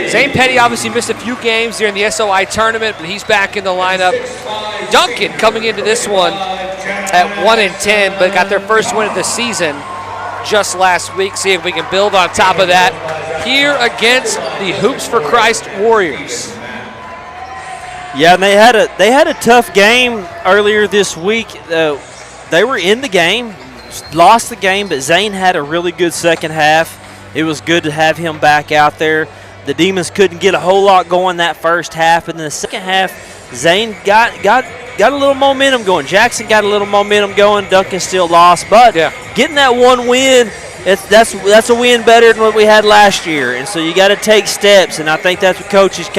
S1: Zane Petty obviously missed a few games during the SOI tournament, but he's back in the lineup. Duncan coming into this one at 1-10, but got their first win of the season just last week. See if we can build on top of that here against the Hoops for Christ Warriors.
S2: Yeah, and they had a tough game earlier this week. They were in the game, lost the game, but Zane had a really good second half. It was good to have him back out there. The Demons couldn't get a whole lot going that first half, and in the second half, Zane got a little momentum going. Jackson got a little momentum going. Duncan still lost, but getting that one win, that's a win better than what we had last year. And so you got to take steps, and I think that's what Coach is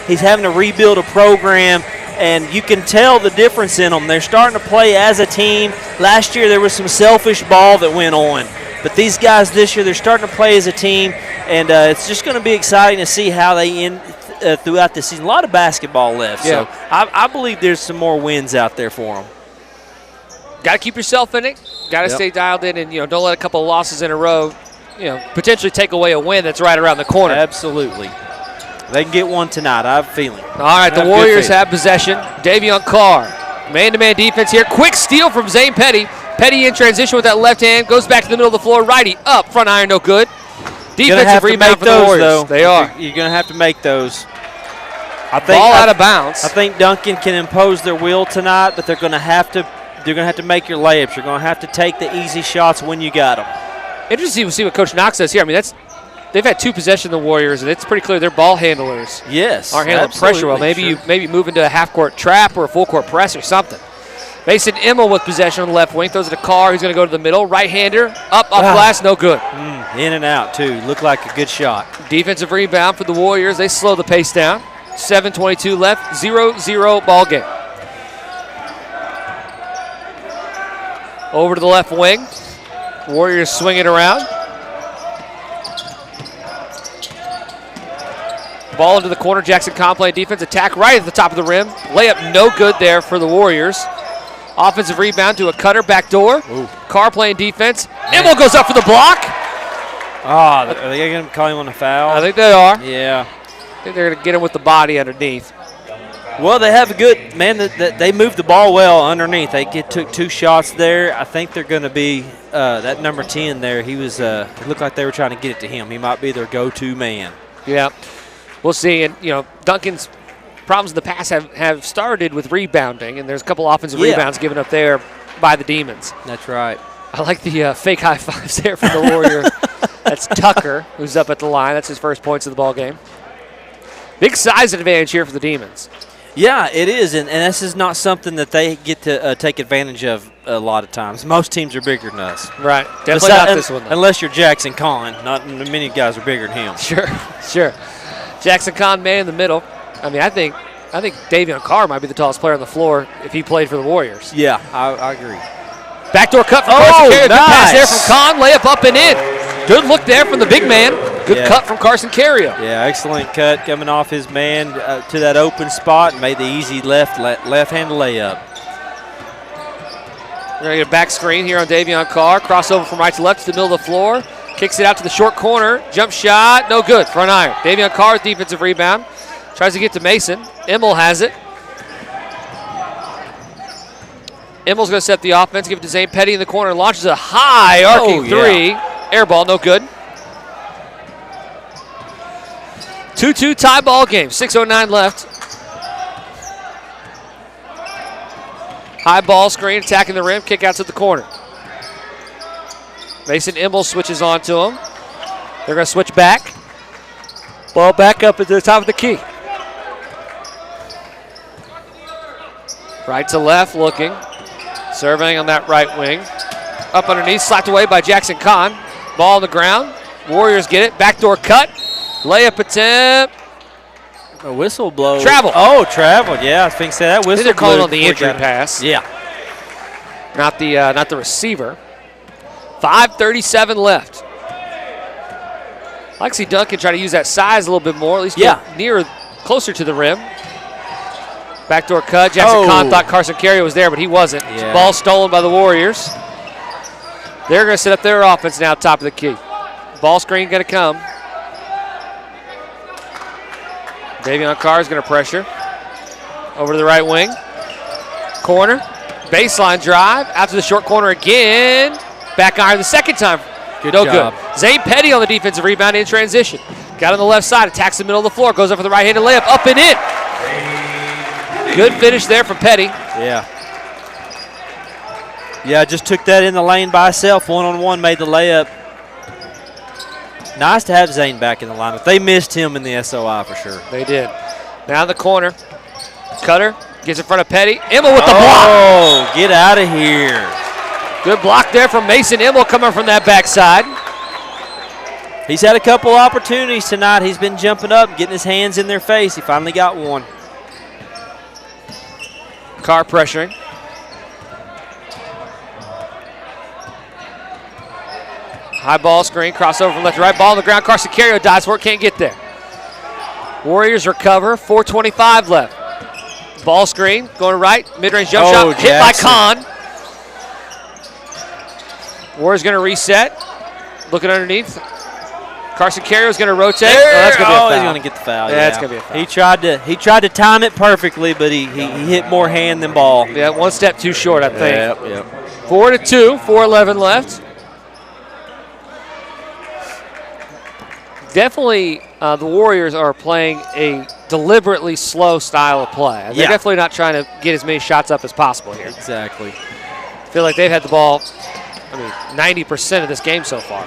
S2: he's having to rebuild a program, and you can tell the difference in them. They're starting to play as a team. Last year there was some selfish ball that went on. But these guys this year, they're starting to play as a team, and it's just going to be exciting to see how they end throughout the season. A lot of basketball left, so I believe there's some more wins out there for them.
S1: Got to keep yourself in it. Got to stay dialed in, and don't let a couple of losses in a row, potentially take away a win that's right around the corner.
S2: Absolutely. They can get one tonight, I have a feeling.
S1: All right, the Warriors have possession. Davion Carr, man-to-man defense here. Quick steal from Zane Petty. Petty in transition with that left hand, goes back to the middle of the floor, righty up, front iron, no good. Defensive rebound for the Warriors.
S2: Though.
S1: They are.
S2: You're going to have to make those.
S1: Ball out of bounds.
S2: I think Duncan can impose their will tonight, but they're going to have to make your layups. You're going to have to take the easy shots when you got them.
S1: Interesting to see what Coach Knox does here. I mean, they've had two possession of the Warriors, and it's pretty clear they're ball handlers.
S2: Yes,
S1: aren't handling pressure well. Maybe you move into a half-court trap or a full-court press or something. Mason Immel with possession on the left wing, throws it to Carr. He's going to go to the middle. Right-hander, up glass, no good.
S2: In and out, too. Looked like a good shot.
S1: Defensive rebound for the Warriors. They slow the pace down. 7:22 left, 0-0 ball game. Over to the left wing. Warriors swing it around. Ball into the corner. Jackson Kahn playing defense. Attack right at the top of the rim. Layup no good there for the Warriors. Offensive rebound to a cutter, back door. Carr playing defense. Immel goes up for the block.
S2: Are they going to call him on a foul?
S1: I think they are.
S2: Yeah.
S1: I think they're going to get him with the body underneath.
S2: Well, they have a good, man, they moved the ball well underneath. They took two shots there. I think they're going to be, that number 10 there, he was, it looked like they were trying to get it to him. He might be their go-to man.
S1: Yeah. We'll see. And, Duncan's problems in the past have started with rebounding, and there's a couple offensive rebounds given up there by the Demons.
S2: That's right.
S1: I like the fake high fives there from the Warrior. That's Tucker, who's up at the line. That's his first points of the ball game. Big size advantage here for the Demons.
S2: Yeah, it is, and this is not something that they get to take advantage of a lot of times. Most teams are bigger than us.
S1: Right. Definitely not this one, though.
S2: Unless you're Jackson Kahn. Not many guys are bigger than him.
S1: Sure. Jackson Kahn, man in the middle. I mean, I think Davion Carr might be the tallest player on the floor if he played for the Warriors.
S2: Yeah, I agree.
S1: Backdoor cut from Carson Carrier. Good pass there from Kahn. Layup up and in. Good look there from the big man. Good cut from Carson Carrier.
S2: Yeah, excellent cut coming off his man to that open spot and made the easy left-hand layup.
S1: We're going to get a back screen here on Davion Carr. Crossover from right to left to the middle of the floor. Kicks it out to the short corner. Jump shot, no good. Front iron. Davion Carr with defensive rebound. Tries to get to Mason. Immel has it. Immel's going to set the offense, give it to Zane Petty in the corner, launches a high arcing three. Air ball, no good. 2-2 tie ball game, 6:09 left. High ball screen, attacking the rim, kick out to the corner. Mason Immel switches on to him. They're going to switch back. Ball back up at the top of the key. Right to left, looking. Surveying on that right wing. Up underneath, slapped away by Jackson Kahn. Ball on the ground. Warriors get it. Backdoor cut. Layup attempt.
S2: A whistle blow.
S1: Travel.
S2: Oh, traveled. Yeah, I think so. That whistle.
S1: They're calling
S2: blew
S1: on the
S2: before
S1: injury pass.
S2: Yeah.
S1: Not the receiver. 5:37 left. I like to see Duncan try to use that size a little bit more. At least get closer to the rim. Backdoor cut. Jackson Kahn thought Carson Carrier was there, but he wasn't.
S2: Yeah.
S1: Ball stolen by the Warriors. They're going to set up their offense now, top of the key. Ball screen going to come. Davion Carr is going to pressure. Over to the right wing. Corner. Baseline drive. Out to the short corner again. Back iron the second time.
S2: Good
S1: no
S2: job.
S1: good. Zane Petty on the defensive rebound in transition. Got on the left side. Attacks the middle of the floor. Goes up for the right-handed layup. Up and in. Good finish there from Petty.
S2: Yeah. Yeah, just took that in the lane by himself. One-on-one, made the layup. Nice to have Zane back in the lineup. They missed him in the SOI for sure.
S1: They did. Now in the corner. Cutter gets in front of Petty. Immel with the block.
S2: Oh, get out of here.
S1: Good block there from Mason Immel coming from that backside.
S2: He's had a couple opportunities tonight. He's been jumping up, getting his hands in their face. He finally got one.
S1: Carr pressuring. High ball screen, crossover from left to right. Ball on the ground. Carson Carrier dives for it, can't get there. Warriors recover, 4:25 left. Ball screen, going right, mid-range jump shot, hit by Kahn. Warriors going to reset. Looking underneath. Carson Carrier is going to rotate. That's going to be a foul.
S2: He's going to get the foul.
S1: Yeah, it's going to be a foul.
S2: He tried to time it perfectly, but he hit more hand than ball.
S1: Yeah, one step too short, I think.
S2: Yep.
S1: 4-2, 4:11 left. Definitely, the Warriors are playing a deliberately slow style of play. They're definitely not trying to get as many shots up as possible here.
S2: Exactly.
S1: I feel like they've had the ball, 90% of this game so far.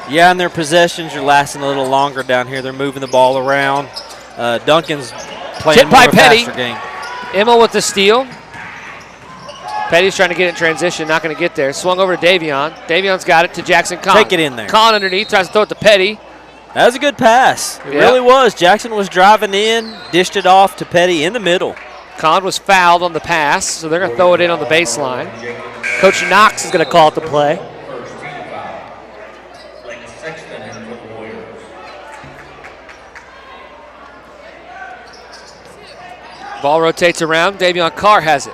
S2: Yeah, and their possessions are lasting a little longer down here. They're moving the ball around. Duncan's playing more of a faster game.
S1: Immel with the steal. Petty's trying to get it in transition, not going to get there. Swung over to Davion. Davion's got it to Jackson Kahn.
S2: Take it in there.
S1: Kahn underneath, tries to throw it to Petty.
S2: That was a good pass. It really was. Jackson was driving in, dished it off to Petty in the middle.
S1: Kahn was fouled on the pass, so they're going to throw it in on the baseline. Coach Knox is going to call it the play. Ball rotates around. Davion Carr has it.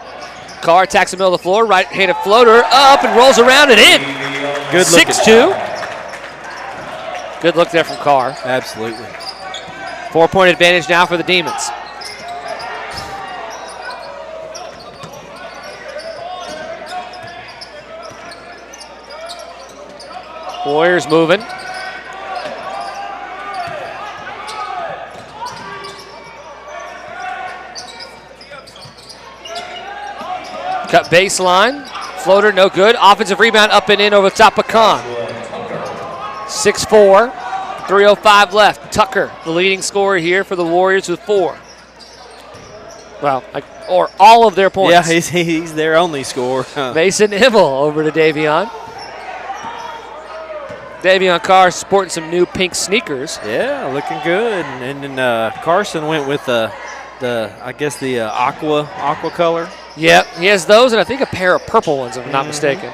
S1: Carr attacks the middle of the floor. Right-handed floater up and rolls around and in.
S2: Good look.
S1: 6-2. Good look there from Carr.
S2: Absolutely.
S1: 4-point advantage now for the Demons. Warriors moving. Cut baseline. Floater, no good. Offensive rebound up and in over the top of Kahn. 6-4. 3:05 left. Tucker, the leading scorer here for the Warriors with 4. Well, or all of their points.
S2: Yeah, he's their only scorer.
S1: Mason Immel over to Davion. Davion Carr sporting some new pink sneakers.
S2: Yeah, looking good. And then Carson went with the aqua color.
S1: Yep, he has those and I think a pair of purple ones, if I'm not mistaken.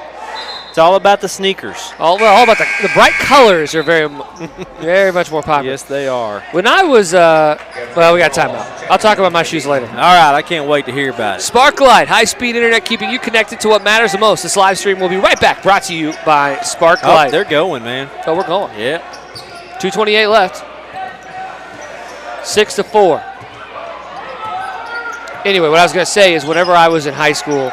S2: It's all about the sneakers.
S1: All about the bright colors are very much more popular.
S2: Yes, they are.
S1: When I was, well, we got timeout. I'll talk about my shoes later.
S2: All right, I can't wait to hear about it.
S1: Sparklight, high-speed internet keeping you connected to what matters the most. This live stream will be right back, brought to you by Sparklight.
S2: Oh, they're going, man.
S1: Oh, we're going.
S2: Yeah.
S1: 2:28 left. 6-4. Anyway, what I was going to say is whenever I was in high school,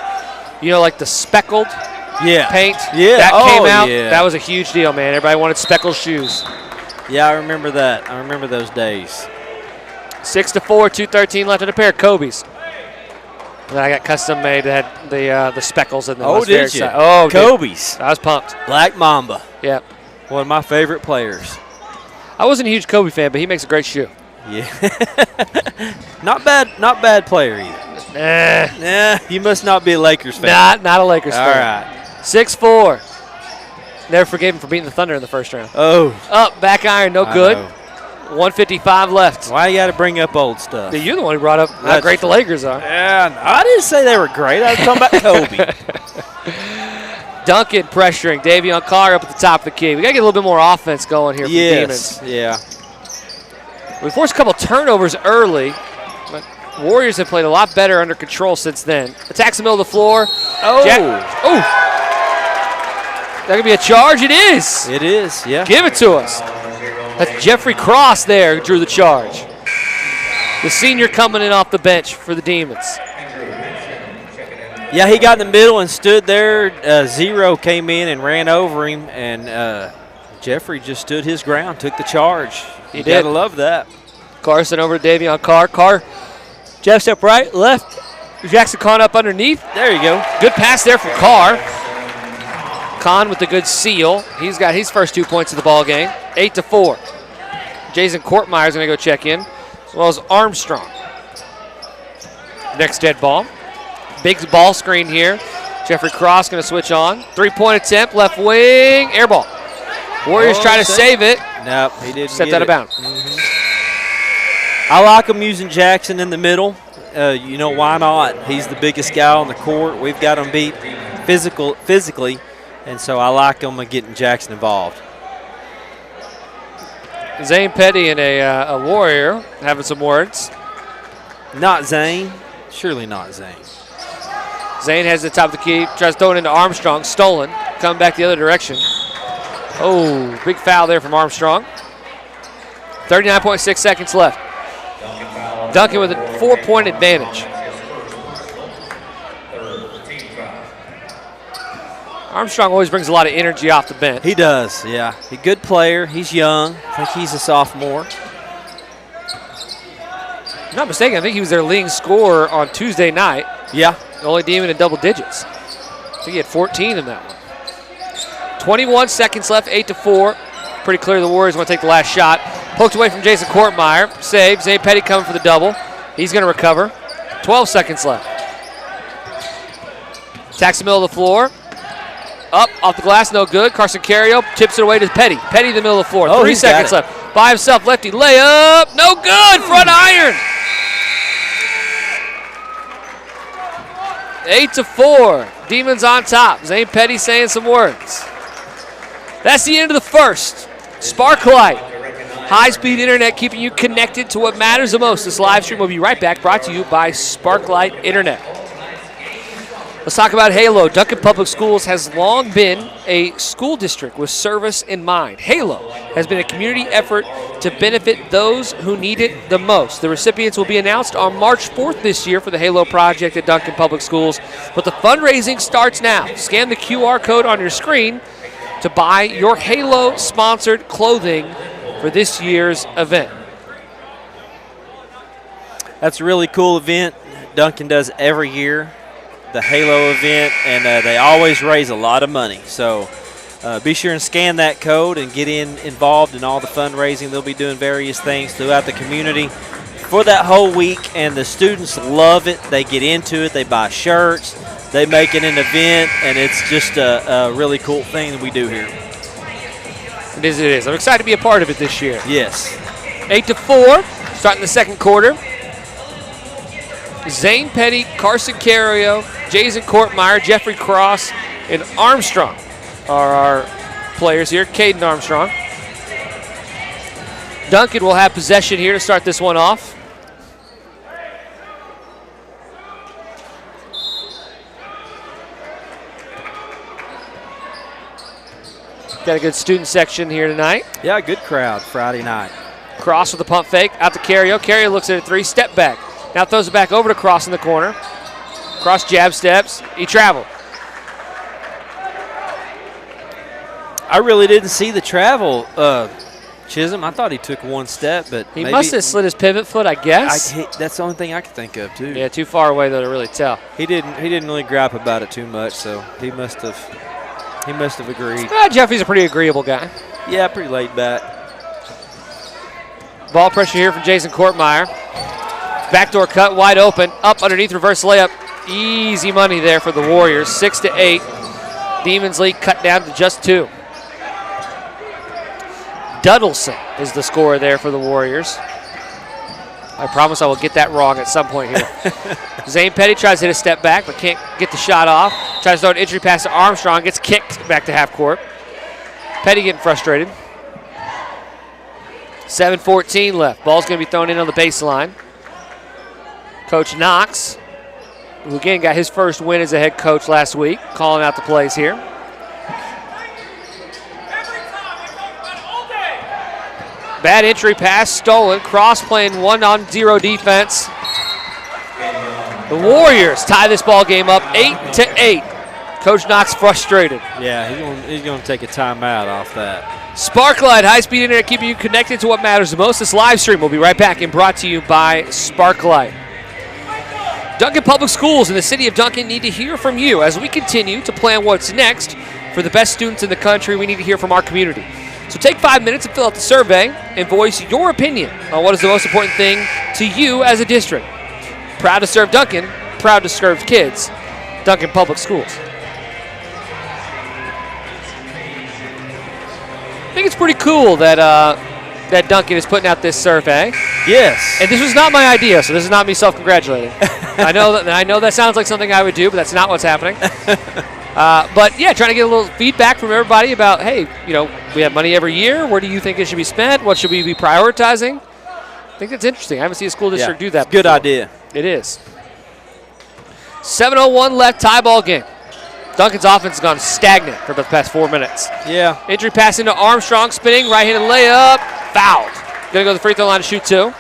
S1: you know, like the speckled paint?
S2: Yeah.
S1: That came out.
S2: Yeah.
S1: That was a huge deal, man. Everybody wanted speckled shoes.
S2: Yeah, I remember that. I remember those days.
S1: 6-4, 2:13 left in a pair of Kobe's. And then I got custom made that had the speckles in them.
S2: Oh, did you?
S1: Oh,
S2: Kobe's.
S1: I was pumped.
S2: Black Mamba.
S1: Yep.
S2: One of my favorite players.
S1: I wasn't a huge Kobe fan, but he makes a great shoe.
S2: Yeah. Not bad player either. Nah, you must not be a Lakers fan.
S1: Not a Lakers fan.
S2: All right.
S1: 6-4. Never forgave him for beating the Thunder in the first round.
S2: Oh.
S1: Up, back iron, no good. 1:55 left.
S2: Why you got to bring up old stuff?
S1: You're the one who brought up how great the Lakers are.
S2: Yeah, no, I didn't say they were great. I was talking about Kobe.
S1: Duncan pressuring Davion Carr up at the top of the key. We got to get a little bit more offense going here for the Demons.
S2: Yeah.
S1: We forced a couple turnovers early, but Warriors have played a lot better under control since then. Attacks the middle of the floor.
S2: Oh.
S1: That could be a charge. It is.
S2: It is, yeah.
S1: Give it to us. That's Jeffrey Cross there who drew the charge. The senior coming in off the bench for the Demons.
S2: Yeah, he got in the middle and stood there. Zero came in and ran over him, and Jeffrey just stood his ground, took the charge.
S1: He
S2: You
S1: did.
S2: gotta love that.
S1: Carson over to Davion Carr. Carr, Jeff step right, left. Jackson Kahn up underneath.
S2: There you go.
S1: Good pass there from Carr. Kahn with the good seal. He's got his first 2 points of the ball game. 8-4. Jason Kortmeyer's going to go check in, as well as Armstrong. Next dead ball. Big ball screen here. Jeffrey Cross going to switch on. 3-point attempt, left wing, air ball. Warriors try to save it.
S2: Nope, he didn't.
S1: Stepped out of bounds.
S2: I like him using Jackson in the middle. You know, why not? He's the biggest guy on the court. We've got him beat physically, and so I like him getting Jackson involved.
S1: Zane Petty and a Warrior having some words.
S2: Not Zane. Surely not Zane.
S1: Zane has the top of the key, tries to throw it into Armstrong, stolen, coming back the other direction. Oh, big foul there from Armstrong. 39.6 seconds left. Duncan with a 4-point advantage. Armstrong always brings a lot of energy off the bench.
S2: He does, yeah. He's a good player. He's young. I think he's a sophomore.
S1: If I'm not mistaken, I think he was their leading scorer on Tuesday night.
S2: Yeah.
S1: The only Demon in double digits. I think he had 14 in that one. 21 seconds left, 8-4. Pretty clear the Warriors want to take the last shot. Poked away from Jason Kortmeyer. Save. Zane Petty coming for the double. He's going to recover. 12 seconds left. Attacks the middle of the floor. Up, off the glass, no good. Carson Cario tips it away to Petty. Petty in the middle of the floor. 3 seconds left. By himself, lefty layup. No good. Front iron. 8-4. Demons on top. Zane Petty saying some words. That's the end of the first. Sparklight. High-speed internet keeping you connected to what matters the most. This live stream will be right back, brought to you by Sparklight Internet. Let's talk about Halo. Duncan Public Schools has long been a school district with service in mind. Halo has been a community effort to benefit those who need it the most. The recipients will be announced on March 4th this year for the Halo project at Duncan Public Schools, but the fundraising starts now. Scan the QR code on your screen to buy your Halo-sponsored clothing for this year's event.
S2: That's a really cool event Duncan does every year, the Halo event, and they always raise a lot of money. So be sure and scan that code and get involved in all the fundraising. They'll be doing various things throughout the community for that whole week, and the students love it. They get into it. They buy shirts. They make it an event, and it's just a really cool thing that we do here.
S1: It is, it is. I'm excited to be a part of it this year.
S2: Yes.
S1: 8-4, starting the second quarter. Zane Petty, Carson Cario, Jason Kortmeyer, Jeffrey Cross, and Armstrong are our players here. Caden Armstrong. Duncan will have possession here to start this one off. Got a good student section here tonight.
S2: Yeah, good crowd Friday night.
S1: Cross with the pump fake, out to Cario. Cario looks at a three, step back. Now throws it back over to Cross in the corner. Cross jab steps. He traveled.
S2: I really didn't see the travel, Chisholm. I thought he took one step, but
S1: he must have slid his pivot foot, I guess.
S2: That's the only thing I could think of, too.
S1: Yeah, too far away, though, to really tell.
S2: He didn't really gripe about it too much, so he must have agreed.
S1: Jeffrey's a pretty agreeable guy.
S2: Yeah, pretty laid back.
S1: Ball pressure here from Jason Kortmeyer. Backdoor cut, wide open, up underneath, reverse layup. Easy money there for the Warriors, 6-8. Demons lead cut down to just 2. Duddleson is the scorer there for the Warriors. I promise I will get that wrong at some point here. Zane Petty tries to hit a step back, but can't get the shot off. Tries to throw an entry pass to Armstrong, gets kicked back to half court. Petty getting frustrated. 7:14 left. Ball's going to be thrown in on the baseline. Coach Knox, who again got his first win as a head coach last week, calling out the plays here. Bad entry pass, stolen. Cross playing 1-on-0 defense. The Warriors tie this ball game up 8-8. Coach Knox frustrated.
S2: Yeah, he's going to take a timeout off that.
S1: Sparklight, high-speed internet, keeping you connected to what matters the most. This live stream will be right back and brought to you by Sparklight. Duncan Public Schools in the city of Duncan need to hear from you as we continue to plan what's next for the best students in the country. We need to hear from our community. So take 5 minutes and fill out the survey and voice your opinion on what is the most important thing to you as a district. Proud to serve Duncan, proud to serve kids. Duncan Public Schools. I think it's pretty cool that that Duncan is putting out this survey.
S2: Yes.
S1: And this was not my idea, so this is not me self-congratulating. I know that sounds like something I would do, but that's not what's happening. But yeah, trying to get a little feedback from everybody about, hey, we have money every year. Where do you think it should be spent? What should we be prioritizing? I think that's interesting. I haven't seen a school district do that before.
S2: Good idea.
S1: It is. 7:01 left, tie ball game. Duncan's offense has gone stagnant for the past 4 minutes.
S2: Yeah.
S1: Entry pass into Armstrong, spinning, right-handed layup, fouled. Gonna go to the free throw line to shoot 2.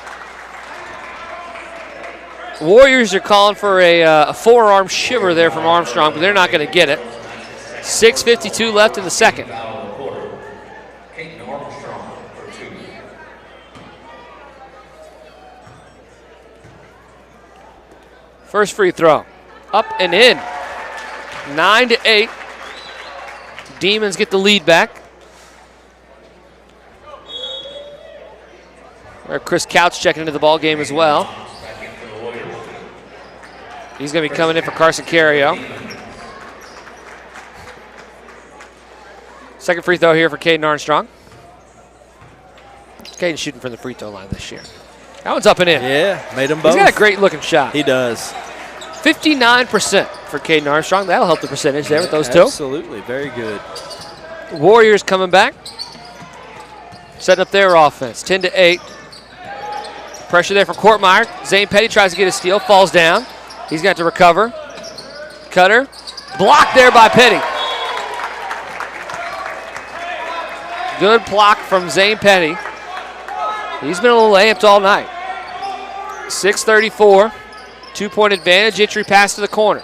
S1: Warriors are calling for a forearm shiver there from Armstrong, but they're not gonna get it. 6:52 left in the second. First free throw, up and in. 9-8. Demons get the lead back. Chris Couch checking into the ball game as well. He's going to be coming in for Carson Carrio. Second free throw here for Caden Armstrong. Caden's shooting from the free throw line this year. That one's up and in.
S2: Yeah, made them both.
S1: He's got a great looking shot.
S2: He does.
S1: 59% for Caden Armstrong. That'll help the percentage there with those two.
S2: Absolutely, very good.
S1: Warriors coming back. Setting up their offense, 10-8. Pressure there from Kortmeyer. Zane Petty tries to get a steal, falls down. He's got to recover. Cutter, blocked there by Petty. Good block from Zane Petty. He's been a little amped all night. 6:34. 2-point advantage, entry pass to the corner.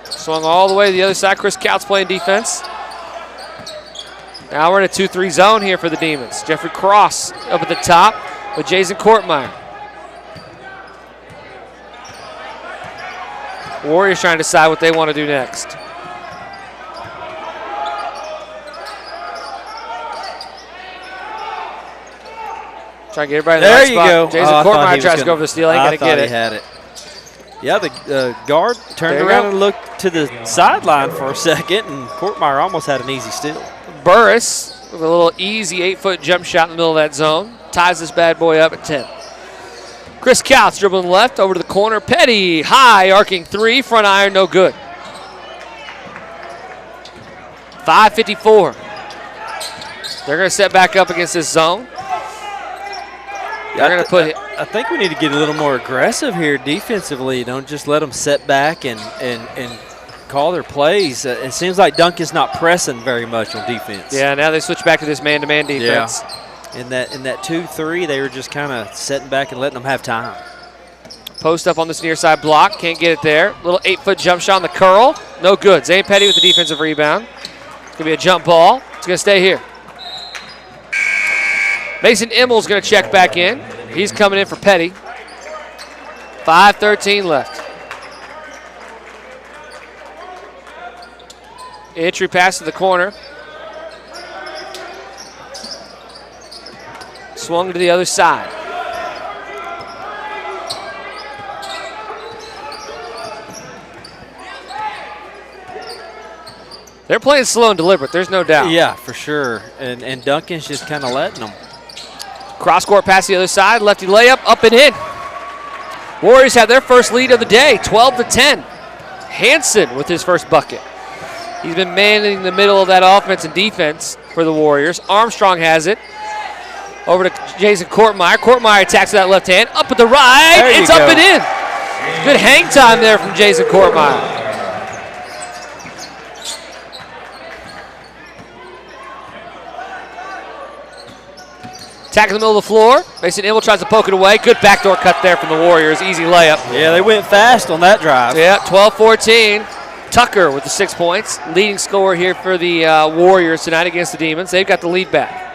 S1: Swung all the way to the other side. Chris Couch playing defense. Now we're in a 2-3 zone here for the Demons. Jeffrey Cross up at the top with Jason Kortmeyer. Warriors trying to decide what they want to do next. Trying to get everybody in the right spot.
S2: There you go.
S1: Jason Kortmeyer tries to go for the steal. Ain't going to get it.
S2: He had it. Yeah, the guard turned around and looked to the sideline for a second, and Kortmeyer almost had an easy steal.
S1: Burris with a little easy 8-foot jump shot in the middle of that zone. Ties this bad boy up at 10. Chris Couch dribbling left over to the corner. Petty, high, arcing 3. Front iron, no good. 5:54. They're going to set back up against this zone. They're going to put it.
S2: I think we need to get a little more aggressive here defensively. Don't just let them set back and call their plays. It seems like Duncan's not pressing very much on defense.
S1: Yeah, now they switch back to this man-to-man defense.
S2: Yeah. In that 2-3, they were just kind of setting back and letting them have time.
S1: Post up on this near side block. Can't get it there. Little 8-foot jump shot on the curl. No good. Zane Petty with the defensive rebound. It's going to be a jump ball. It's going to stay here. Mason Immel's going to check back in. He's coming in for Petty. 5:13 left. Entry pass to the corner. Swung to the other side. They're playing slow and deliberate, there's no doubt.
S2: Yeah, for sure. And Duncan's just kind of letting them.
S1: Cross-court pass to the other side, lefty layup, up and in. Warriors have their first lead of the day, 12-10. Hansen with his first bucket. He's been manning the middle of that offense and defense for the Warriors. Armstrong has it. Over to Jason Courtmeyer. Courtmeyer attacks with that left hand. Up at the right. It's up and in. Good hang time there from Jason Courtmeyer. Attack in the middle of the floor. Mason Immel tries to poke it away. Good backdoor cut there from the Warriors. Easy layup.
S2: Yeah, they went fast on that drive.
S1: Yeah, 12-14. Tucker with the 6 points. Leading scorer here for the Warriors tonight against the Demons. They've got the lead back.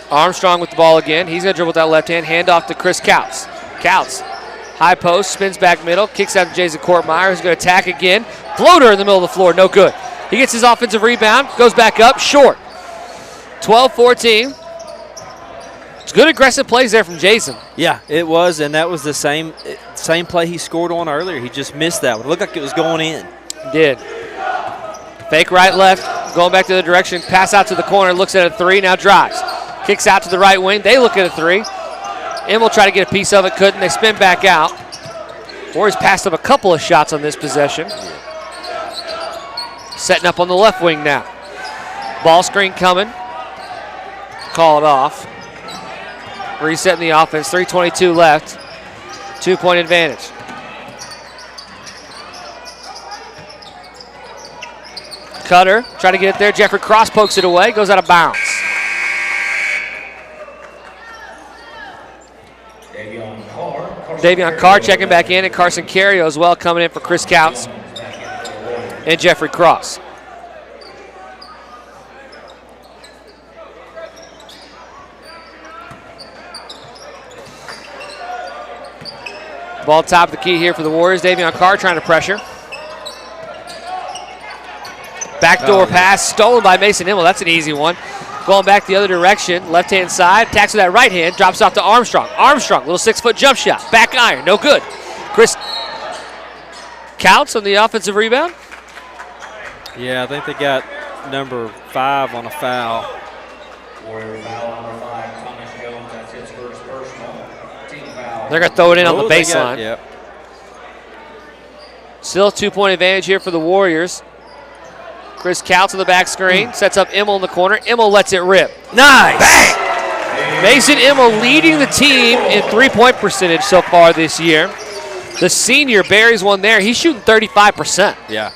S1: Armstrong with the ball again. He's going to dribble with that left hand. Hand off to Chris Couts. Couts, high post, spins back middle, kicks out to Jason Courtmeyer, who's going to attack again. Floater in the middle of the floor, no good. He gets his offensive rebound, goes back up, short. 12-14. It's good aggressive plays there from Jason.
S2: Yeah, it was, and that was the same play he scored on earlier. He just missed that one. It looked like it was going in.
S1: He did. Fake right, left, going back to the direction, pass out to the corner, looks at a three, now drives. Kicks out to the right wing. They look at a three. Immel tried to get a piece of it, couldn't. They spin back out. Warriors passed up a couple of shots on this possession. Setting up on the left wing now. Ball screen coming. Call it off. Resetting the offense. 3:22 left. 2-point advantage. Cutter, try to get it there. Jeffrey Cross pokes it away, goes out of bounds. Davion Carr checking back in, and Carson Cario as well coming in for Chris Couts and Jeffrey Cross. Ball top of the key here for the Warriors. Davion Carr trying to pressure. Backdoor pass stolen by Mason Immel. That's an easy one. Going back the other direction, left-hand side, attacks with that right hand, drops off to Armstrong. Armstrong, little 6-foot jump shot, back iron, no good. Chris Couts on the offensive rebound.
S2: Yeah, I think they got number 5 on a foul.
S3: Warrior foul number 5, Thomas Jones. That's his first personal. Team foul.
S1: They're going to throw it in on the baseline.
S2: Yep.
S1: Still 2-point advantage here for the Warriors. Chris Couts on the back screen, sets up Immel in the corner. Immel lets it rip.
S2: Nice!
S1: Bang! Mason Immel leading the team in three-point percentage so far this year. The senior buries one there. He's shooting 35%.
S2: Yeah.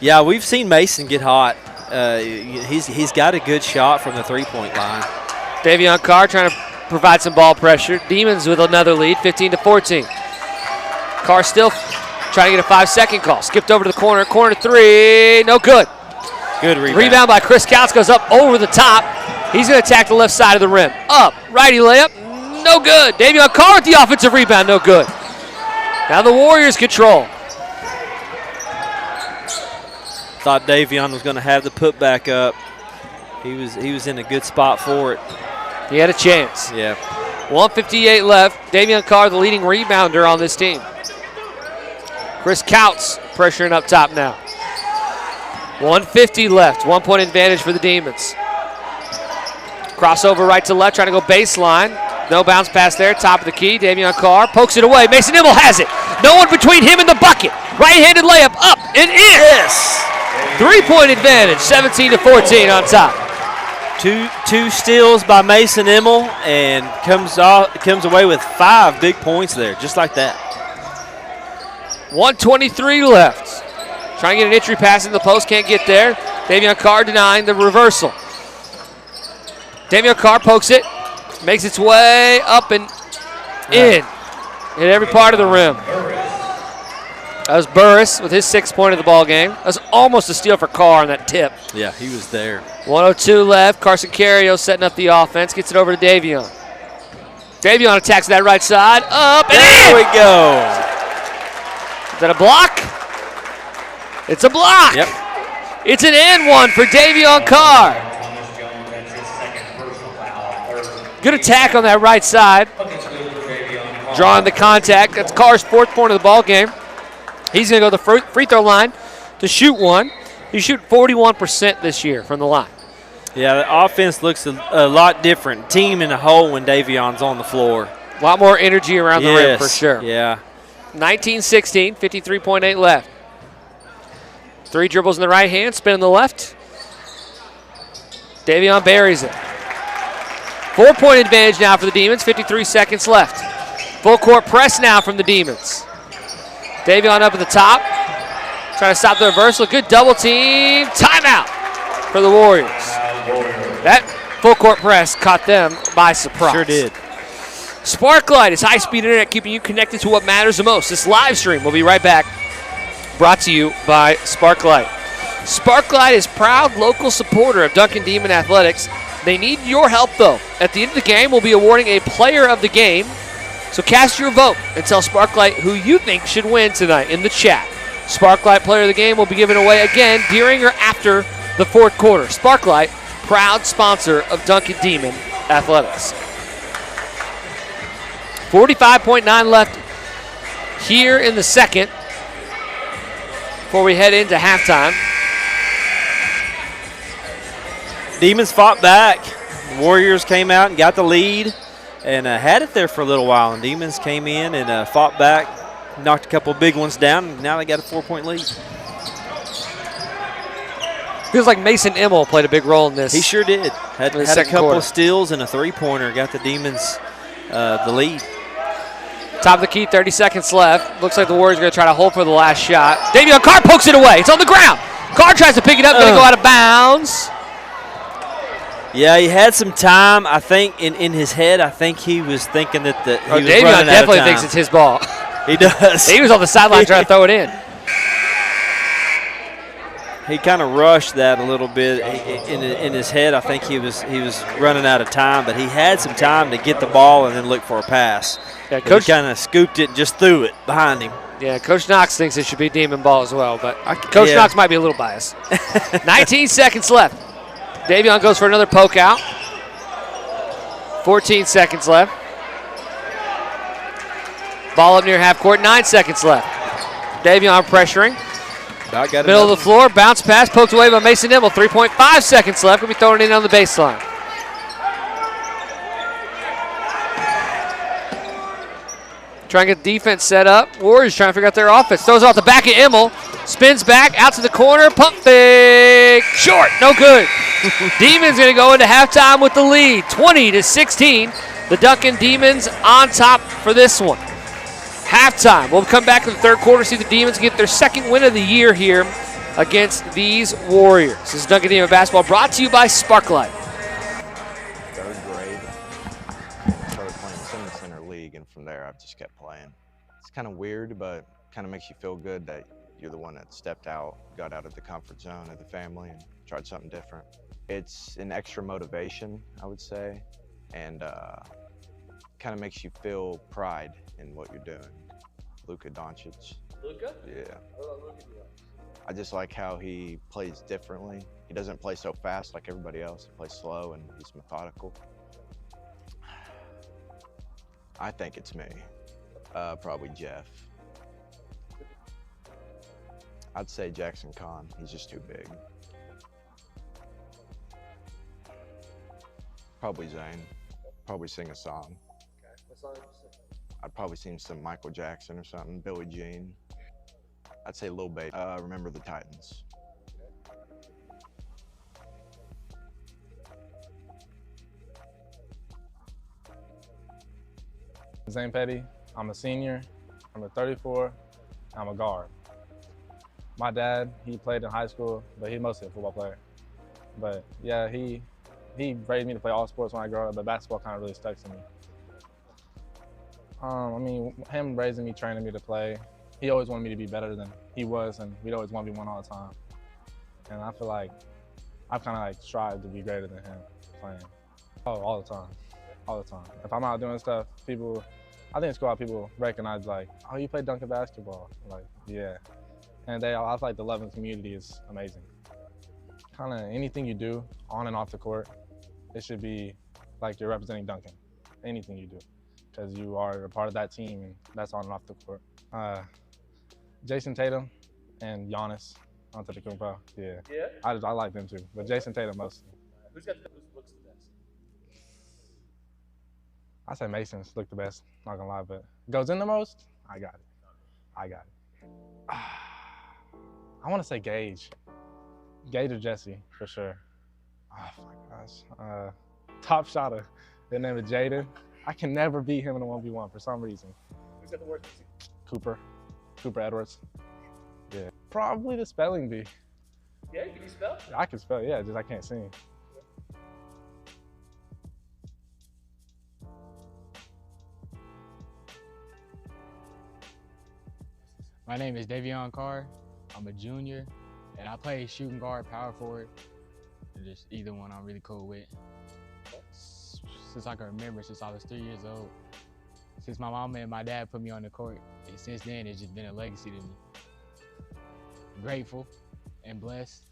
S2: Yeah, we've seen Mason get hot. He's got a good shot from the three-point line.
S1: Davion Carr trying to provide some ball pressure. Demons with another lead, 15-14. Carr still trying to get a 5-second call. Skipped over to the corner. Corner three, no good.
S2: Good rebound.
S1: Rebound by Chris Couts, goes up over the top. He's going to attack the left side of the rim. Up, righty layup, no good. Davion Carr with the offensive rebound, no good. Now the Warriors control.
S2: Thought Davion was going to have the putback up. He was in a good spot for it.
S1: He had a chance.
S2: Yeah.
S1: 1:58 left. Davion Carr, the leading rebounder on this team. Chris Couts pressuring up top now. 1:50 left. 1-point advantage for the Demons. Crossover right to left, trying to go baseline. No bounce pass there. Top of the key. Davion Carr pokes it away. Mason Immel has it. No one between him and the bucket. Right-handed layup up and in.
S2: Yes.
S1: 3-point advantage. 17-14 on top.
S2: Two steals by Mason Immel and comes away with 5 big points there, just like that.
S1: 1:23 left. Trying to get an entry pass in the post, can't get there. Davion Carr denying the reversal. Davion Carr pokes it, makes its way up and In. Hit every part of the rim. That was Burris with his 6th point of the ball game. That was almost a steal for Carr on that tip.
S2: Yeah, he was there.
S1: 1:02 left. Carson Cario setting up the offense. Gets it over to Davion. Davion attacks that right side. Up and
S2: there
S1: in.
S2: We go.
S1: Is that a block? It's a block.
S2: Yep.
S1: It's an and one for Davion Carr. Good attack on that right side. Drawing the contact. That's Carr's 4th point of the ball game. He's going to go to the free throw line to shoot one. He's shooting 41% this year from the line.
S2: Yeah, the offense looks a lot different. Team in a whole when Davion's on the floor.
S1: A lot more energy around the rim for sure.
S2: Yeah.
S1: 19-16, 53.8 left. 3 dribbles in the right hand, spin in the left. Davion buries it. 4-point advantage now for the Demons, 53 seconds left. Full court press now from the Demons. Davion up at the top, trying to stop the reversal. Good double team. Timeout for the Warriors. That full court press caught them by surprise.
S2: Sure did.
S1: Sparklight is high-speed internet keeping you connected to what matters the most. This live stream will be right back. Brought to you by Sparklight. Sparklight is proud local supporter of Duncan Demon Athletics. They need your help, though. At the end of the game, we'll be awarding a player of the game. So cast your vote and tell Sparklight who you think should win tonight in the chat. Sparklight player of the game will be given away again during or after the 4th quarter. Sparklight, proud sponsor of Duncan Demon Athletics. 45.9 left here in the second before we head into halftime.
S2: Demons fought back. The Warriors came out and got the lead and had it there for a little while. And Demons came in and fought back, knocked a couple big ones down, and now they got a 4-point lead.
S1: Feels like Mason Immel played a big role in this.
S2: He sure did. Had a couple of steals and a 3-pointer. Got the Demons the lead.
S1: Top of the key, 30 seconds left. Looks like the Warriors are going to try to hold for the last shot. Davion Carr pokes it away. It's on the ground. Carr tries to pick it up, going to go out of bounds.
S2: Yeah, he had some time. I think in his head, I think he was thinking that he was running
S1: Davion
S2: out of
S1: definitely
S2: time.
S1: thinks it's his ball.
S2: He does.
S1: He was on the sideline trying to throw it in.
S2: He kind of rushed that a little bit in his head. I think he was running out of time, but he had some time to get the ball and then look for a pass.
S1: Yeah,
S2: Coach kind of scooped it and just threw it behind him.
S1: Yeah, Coach Knox thinks it should be Demon ball as well, but Coach Knox might be a little biased. 19 seconds left. Davion goes for another poke out. 14 seconds left. Ball up near half court, 9 seconds left. Davion pressuring. Middle of the floor, bounce pass, poked away by Mason Immel. 3.5 seconds left. We'll be throwing it in on the baseline. Trying to get defense set up. Warriors trying to figure out their offense. Throws off the back of Immel. Spins back, out to the corner. Pump fake. Short, no good. Demons going to go into halftime with the lead. 20-16. The Duncan Demons on top for this one. Halftime. We'll come back in the 3rd quarter, see the Demons get their 2nd win of the year here against these Warriors. This is Duncan Demon Basketball brought to you by Sparklight.
S14: 3rd grade, started playing Simmons Center League, and from there I've just kept playing. It's kind of weird, but kind of makes you feel good that you're the one that stepped out, got out of the comfort zone of the family, and tried something different. It's an extra motivation, I would say, and kind of makes you feel pride in what you're doing. Luka Doncic.
S1: Luka?
S14: Yeah. I just like how he plays differently. He doesn't play so fast like everybody else. He plays slow and he's methodical. I think it's me. Probably Jeff. I'd say Jackson Kahn. He's just too big. Probably Zane. Probably sing a song.
S1: What song did you sing?
S14: I'd probably sing some Michael Jackson or something, Billie Jean. I'd say Lil Baby. Remember the Titans.
S9: Zane Petty. I'm a senior. I'm a 34. I'm a guard. My dad, he played in high school, but he's mostly a football player. But yeah, he raised me to play all sports when I grew up, but basketball kind of really stuck to me.
S15: I mean, him raising me, training me to play, he always wanted me to be better than he was, and we'd always 1v1 all the time. And I feel like I've kind of like strived to be greater than him playing. Oh, all the time, all the time. If I'm out doing stuff, I think in school people recognize like, oh, you play Duncan basketball. Like, yeah. And I feel like the love in the community is amazing. Kind of anything you do on and off the court, it should be like you're representing Duncan. Anything you do, because you are a part of that team, and that's on and off the court. Jason Tatum and Giannis Antetokounmpo. Yeah.
S1: Yeah?
S15: I like them too, but Jason Tatum mostly.
S1: Who looks the best?
S15: I say Mason's look the best. Not gonna lie, but goes in the most. I got it. I want to say Gage or Jesse for sure. Oh my gosh. Top shotter. His name is Jaden. I can never beat him in a 1v1 for some reason.
S1: Who's got the worst?
S15: Cooper Edwards. Yeah. Probably the spelling bee.
S1: Yeah, can you spell?
S15: I can spell, yeah, just I can't sing.
S16: My name is Davion Carr. I'm a junior, and I play shooting guard, power forward. Just either one I'm really cool with. Since I can remember, since I was 3 years old. Since my mama and my dad put me on the court, and since then it's just been a legacy to me. Grateful and blessed.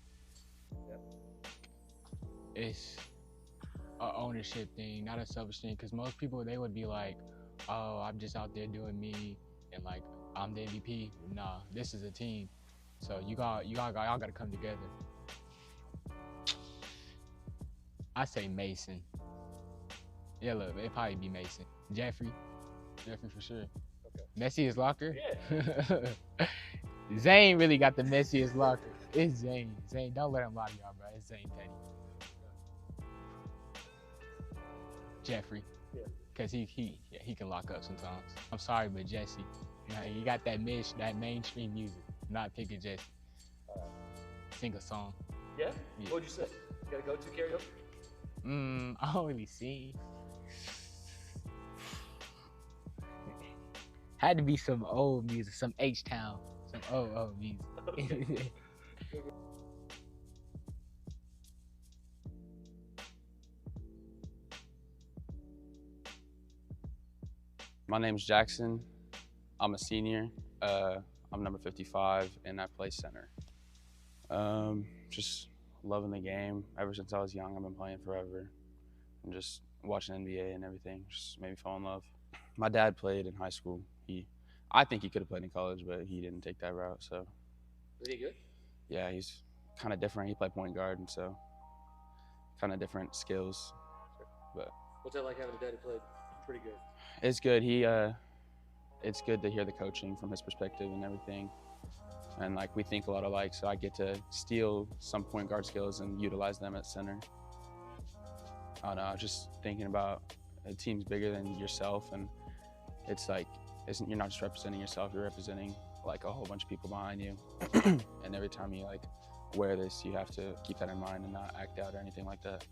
S16: It's an ownership thing, not a selfish thing, because most people, they would be like, oh, I'm just out there doing me, and like, I'm the MVP. Nah, this is a team. So y'all gotta come together. I say Mason. Yeah, look, it'd probably be Mason. Jeffrey for sure. Okay. Messiest locker? Yeah. Zane really got the messiest locker. It's Zane. Zane, don't let him lie to y'all, bro. It's Zane Petty. Jeffrey. Yeah. Cause he can lock up sometimes. I'm sorry, but Jesse, you got that mainstream music. I'm not picking Jesse. Sing a song.
S1: Yeah? What'd you say? You gotta go to karaoke?
S16: I don't really sing. Had to be some old music, some H-Town, some old music.
S17: My name's Jackson. I'm a senior. I'm number 55, and I play center. Just loving the game. Ever since I was young, I've been playing forever. And just watching NBA and everything just made me fall in love. My dad played in high school. I think he could have played in college, but he didn't take that route. So.
S1: Was he good?
S17: Yeah, he's kind of different. He played point guard, and so kind of different skills. But
S1: what's that like having a dad who played pretty good?
S17: It's good. It's good to hear the coaching from his perspective and everything. And like we think a lot alike, so I get to steal some point guard skills and utilize them at center. I don't know, just thinking about a team's bigger than yourself, and it's like you're not just representing yourself, you're representing like a whole bunch of people behind you. And every time you like wear this, you have to keep that in mind and not act out or anything like that.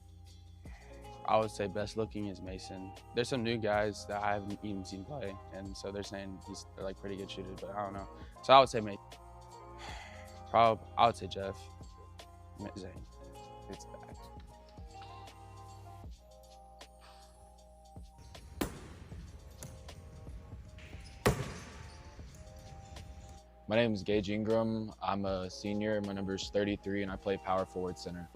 S17: I would say best looking is Mason. There's some new guys that I haven't even seen play, and so they're saying they're like pretty good shooters, but I don't know. So I would say Mason. I would say Jeff. Zane. It's back.
S18: My name is Gage Ingram. I'm a senior. My number is 33, and I play power forward center.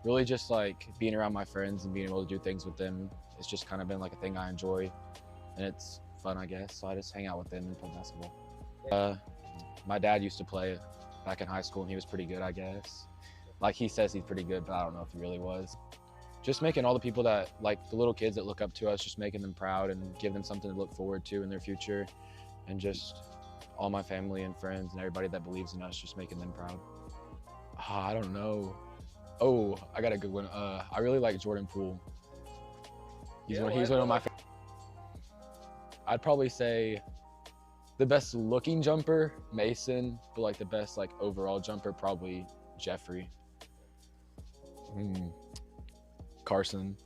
S18: Really just like being around my friends and being able to do things with them. It's just kind of been like a thing I enjoy, and it's fun, I guess. So I just hang out with them and play basketball. My dad used to play back in high school, and he was pretty good, I guess. Like he says he's pretty good, but I don't know if he really was. Just making all the people that, like the little kids that look up to us, just making them proud and give them something to look forward to in their future. And just all my family and friends and everybody that believes in us, just making them proud. I don't know. Oh, I got a good one. I really like Jordan Poole. He's one of my favorites. I'd probably say the best looking jumper, Mason, but like the best like overall jumper, probably Jeffrey. Carson.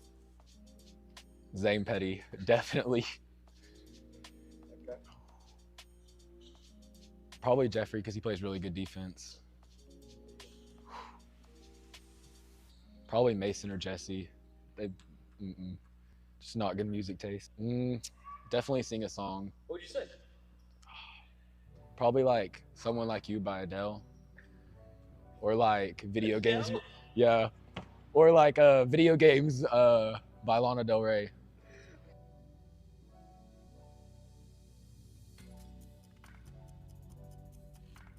S18: Zane Petty, definitely. Probably Jeffrey because he plays really good defense. Probably Mason or Jesse. They just not good music taste. Definitely sing a song.
S1: What would you say?
S18: Probably like Someone Like You by Adele. Or like video games. Yeah. Or like video games by Lana Del Rey.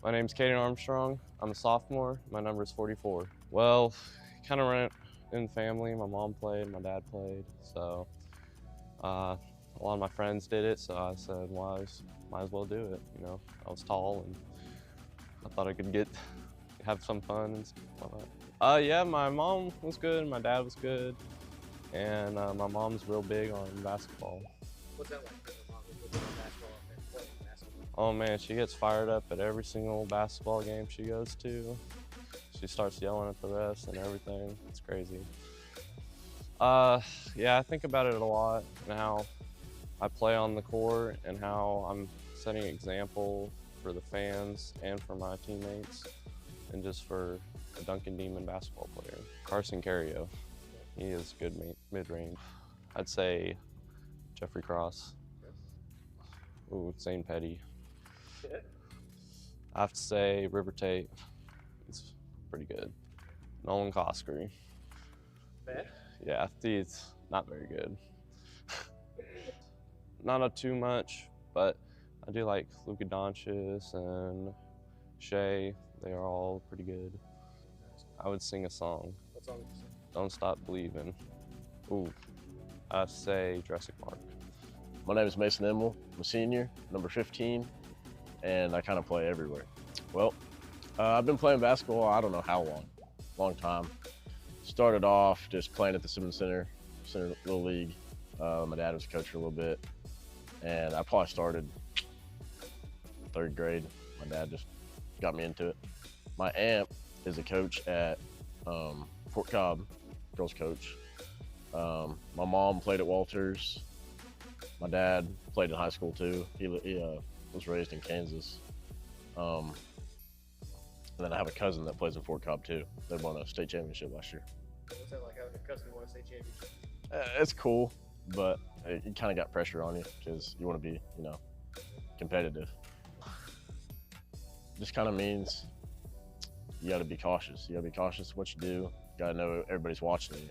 S19: My name's Caden Armstrong. I'm a sophomore. My number is 44. Well, kind of ran in family. My mom played, my dad played. So a lot of my friends did it. So I said, well, might as well do it. You know, I was tall and I thought I could have some fun and stuff like that. Yeah, my mom was good. My dad was good. And my mom's real big on basketball.
S1: What's that like?
S19: Oh man, she gets fired up at every single basketball game she goes to. She starts yelling at the refs and everything. It's crazy. Yeah, I think about it a lot and how I play on the court and how I'm setting an example for the fans and for my teammates and just for a Duncan Demon basketball player. Carson Cario, he is good mid-range. I'd say Jeffrey Cross. Ooh, Zane Petty. I have to say River Tate. He's pretty good. Nolan Coskery.
S1: Bad?
S19: Yeah, he's not very good. Not too much, but I do like Luka Doncic and Shea. They are all pretty good. I would sing a song.
S1: What song would you sing?
S19: Don't Stop Believing. Ooh, I'd say Jurassic Park.
S20: My name is Mason Emmel. I'm a senior, number 15, and I kind of play everywhere. Well, I've been playing basketball, I don't know how long time. Started off just playing at the Simmons Center Little League. My dad was a coach for a little bit, and I probably started 3rd grade. My dad just got me into it. My aunt is a coach at Fort Cobb, girls coach. My mom played at Walters. My dad played in high school too. He was raised in Kansas. And then I have a cousin that plays in Fort Cobb too. They won a state championship last year.
S1: What's that like having a cousin who won a state championship?
S20: It's cool, but it kind of got pressure on you because you want to be, competitive. Just kind of means you got to be cautious. You got to be cautious what you do. You got to know everybody's watching you,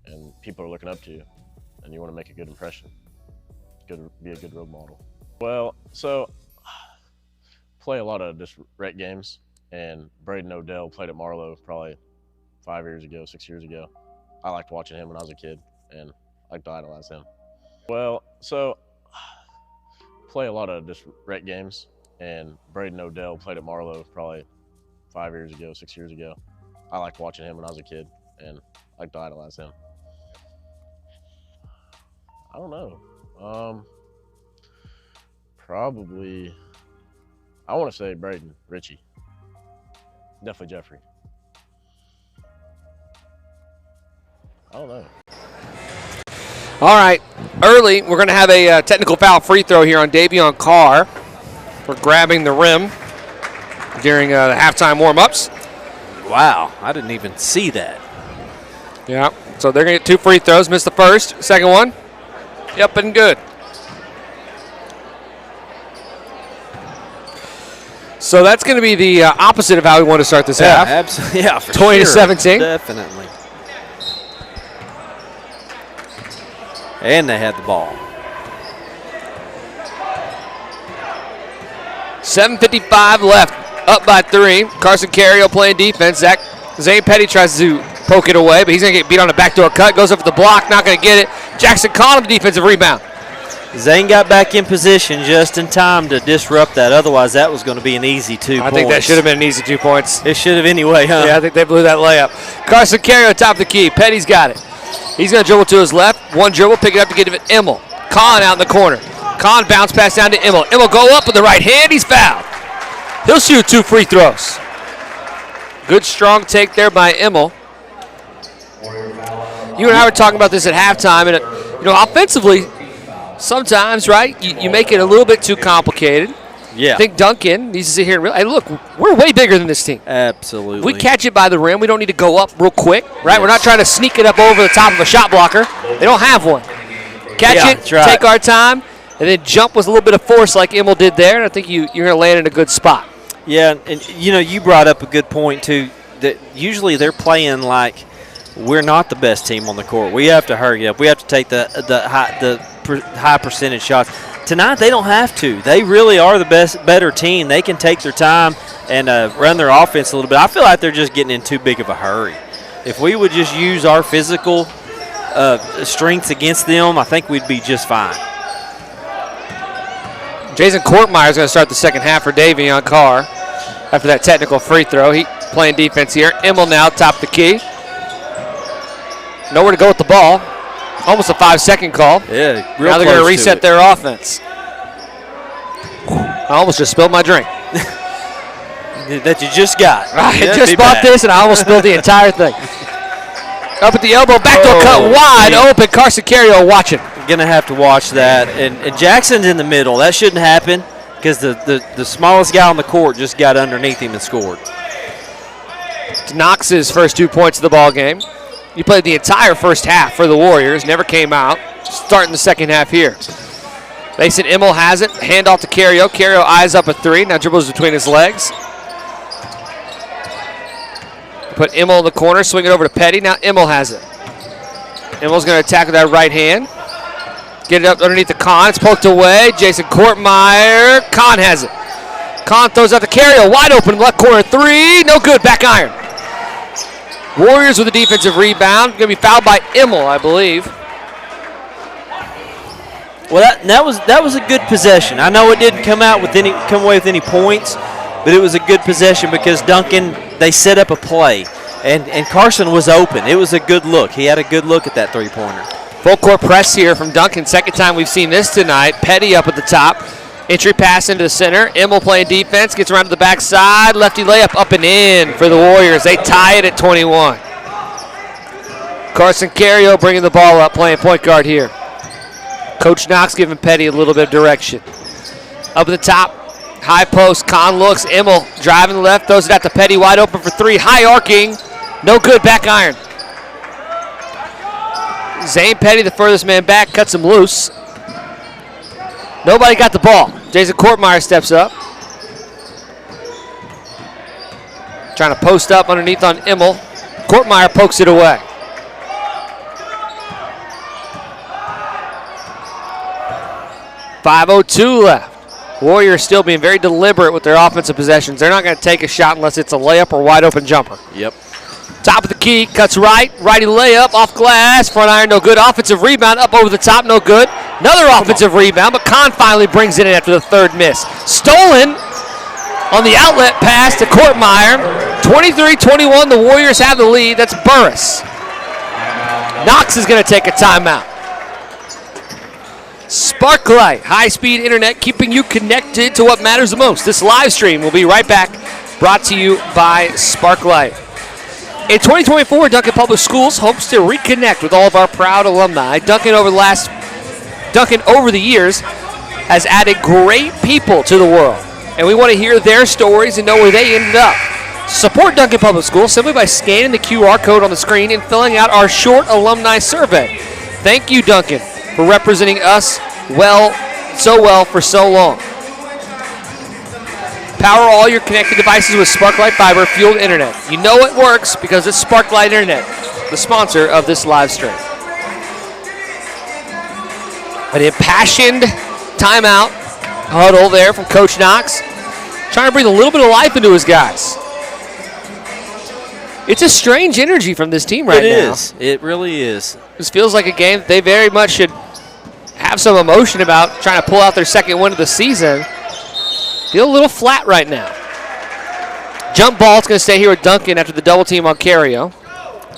S20: and people are looking up to you, and you want to make a good impression. Be a good role model. Well, so play a lot of just rec games, and Braden Odell played at Marlowe probably 5 years ago, 6 years ago. I liked watching him when I was a kid, and I liked to idolize him. Well, so play a lot of just rec games, and Braden Odell played at Marlowe probably 5 years ago, 6 years ago. I liked watching him when I was a kid, and I liked to idolize him. I don't know. Probably, I want to say Braden, Richie. Definitely Jeffrey. I don't know.
S1: All right, early, we're going to have a technical foul free throw here on Davion Carr for grabbing the rim during the halftime warm-ups.
S2: Wow, I didn't even see that.
S1: Yeah, so they're going to get 2 free throws. Missed the first, second one. Yep, and good. So that's going to be the opposite of how we want to start this half.
S2: Absolutely. Yeah, for
S1: 20-17.
S2: Definitely. And they had the ball.
S1: 7:55 left, up by 3. Carson Cario playing defense. Zane Petty tries to poke it away, but he's going to get beat on a backdoor cut. Goes up for the block, not going to get it. Jackson Conham, defensive rebound.
S2: Zane got back in position just in time to disrupt that. Otherwise, that was going to be an easy 2 points.
S1: I think that should have been an easy 2 points.
S2: It should have anyway, huh?
S1: Yeah, I think they blew that layup. Carson Cario, top of the key. Petty's got it. He's going to dribble to his left. One dribble, pick it up to get it to Emmel. Kahn out in the corner. Kahn bounce pass down to Emmel. Emmel go up with the right hand. He's fouled. He'll shoot 2 free throws. Good strong take there by Emmel. You and I were talking about this at halftime, and offensively, sometimes, right, you make it a little bit too complicated.
S2: Yeah.
S1: I think Duncan needs to sit here and hey, look, we're way bigger than this team.
S2: Absolutely.
S1: If we catch it by the rim, we don't need to go up real quick, right? We're not trying to sneak it up over the top of a shot blocker. They don't have one. Catch it, take our time, and then jump with a little bit of force like Emil did there, and I think you're going to land in a good spot.
S2: Yeah, and you brought up a good point, too, that usually they're playing like we're not the best team on the court. We have to hurry up. We have to take the high percentage shots. Tonight, they don't have to. They really are the better team. They can take their time and run their offense a little bit. I feel like they're just getting in too big of a hurry. If we would just use our physical strengths against them, I think we'd be just fine.
S1: Jason Courtmeyer is going to start the second half for Davion Carr after that technical free throw. He playing defense here. Emil now top the key. Nowhere to go with the ball. Almost a 5-second call.
S2: Yeah,
S1: now they're going to reset their offense. I almost just spilled my drink.
S2: That you just got.
S1: I just bought this and I almost spilled the entire thing. Up at the elbow, backdoor cut wide open. Carson Carrier watching.
S2: Going to have to watch that. And Jackson's in the middle. That shouldn't happen because the smallest guy on the court just got underneath him and scored.
S1: It's Knox's first 2 points of the ball game. He played the entire first half for the Warriors, never came out. Starting the second half here. Mason Emil has it, handoff to Carrio. Carrio eyes up a three, now dribbles between his legs. Put Emil in the corner, swing it over to Petty. Now Emil has it. Emil's going to attack with that right hand. Get it up underneath the Con. It's poked away. Jason Courtmeyer. Con has it. Con throws out to Carrio. Wide open left corner three. No good. Back iron. Warriors with a defensive rebound. Going to be fouled by Emil, I believe.
S2: Well, that was a good possession. I know it didn't come away with any points, but it was a good possession because Duncan, they set up a play, and Carson was open. It was a good look. He had a good look at that three-pointer.
S1: Full court press here from Duncan. Second time we've seen this tonight. Petty up at the top. Entry pass into the center. Emil playing defense. Gets around to the backside. Lefty layup up and in for the Warriors. They tie it at 21. Carson Carrio bringing the ball up, playing point guard here. Coach Knox giving Petty a little bit of direction. Up at the top. High post. Con looks. Emil driving the left. Throws it out to Petty. Wide open for three. High arcing. No good. Back iron. Zane Petty, the furthest man back, cuts him loose. Nobody got the ball. Jason Courtmeyer steps up. Trying to post up underneath on Emil. Courtmeyer pokes it away. .502 left. Warriors still being very deliberate with their offensive possessions. They're not going to take a shot unless it's a layup or wide open jumper.
S2: Yep.
S1: Top of the key, cuts right, righty layup, off glass, front iron, no good. Offensive rebound, up over the top, no good. Another offensive rebound, but Con finally brings it in after the third miss. Stolen on the outlet pass to Courtmeyer. 23-21, the Warriors have the lead. That's Burris. Knox is going to take a timeout. Sparklight, high-speed internet, keeping you connected to what matters the most. This live stream will be right back, brought to you by Sparklight. In 2024, Duncan Public Schools hopes to reconnect with all of our proud alumni. Duncan over the years has added great people to the world, and we want to hear their stories and know where they ended up. Support Duncan Public Schools simply by scanning the QR code on the screen and filling out our short alumni survey. Thank you, Duncan, for representing us so well for so long. Power all your connected devices with Sparklight Fiber fueled internet. You know it works because it's Sparklight Internet, the sponsor of this live stream. An impassioned timeout huddle there from Coach Knox, trying to breathe a little bit of life into his guys. It's a strange energy from this team right now.
S2: It is. It really is.
S1: This feels like a game that they very much should have some emotion about, trying to pull out their second win of the season. Feel a little flat right now. Jump ball's going to stay here with Duncan after the double team on Carrio.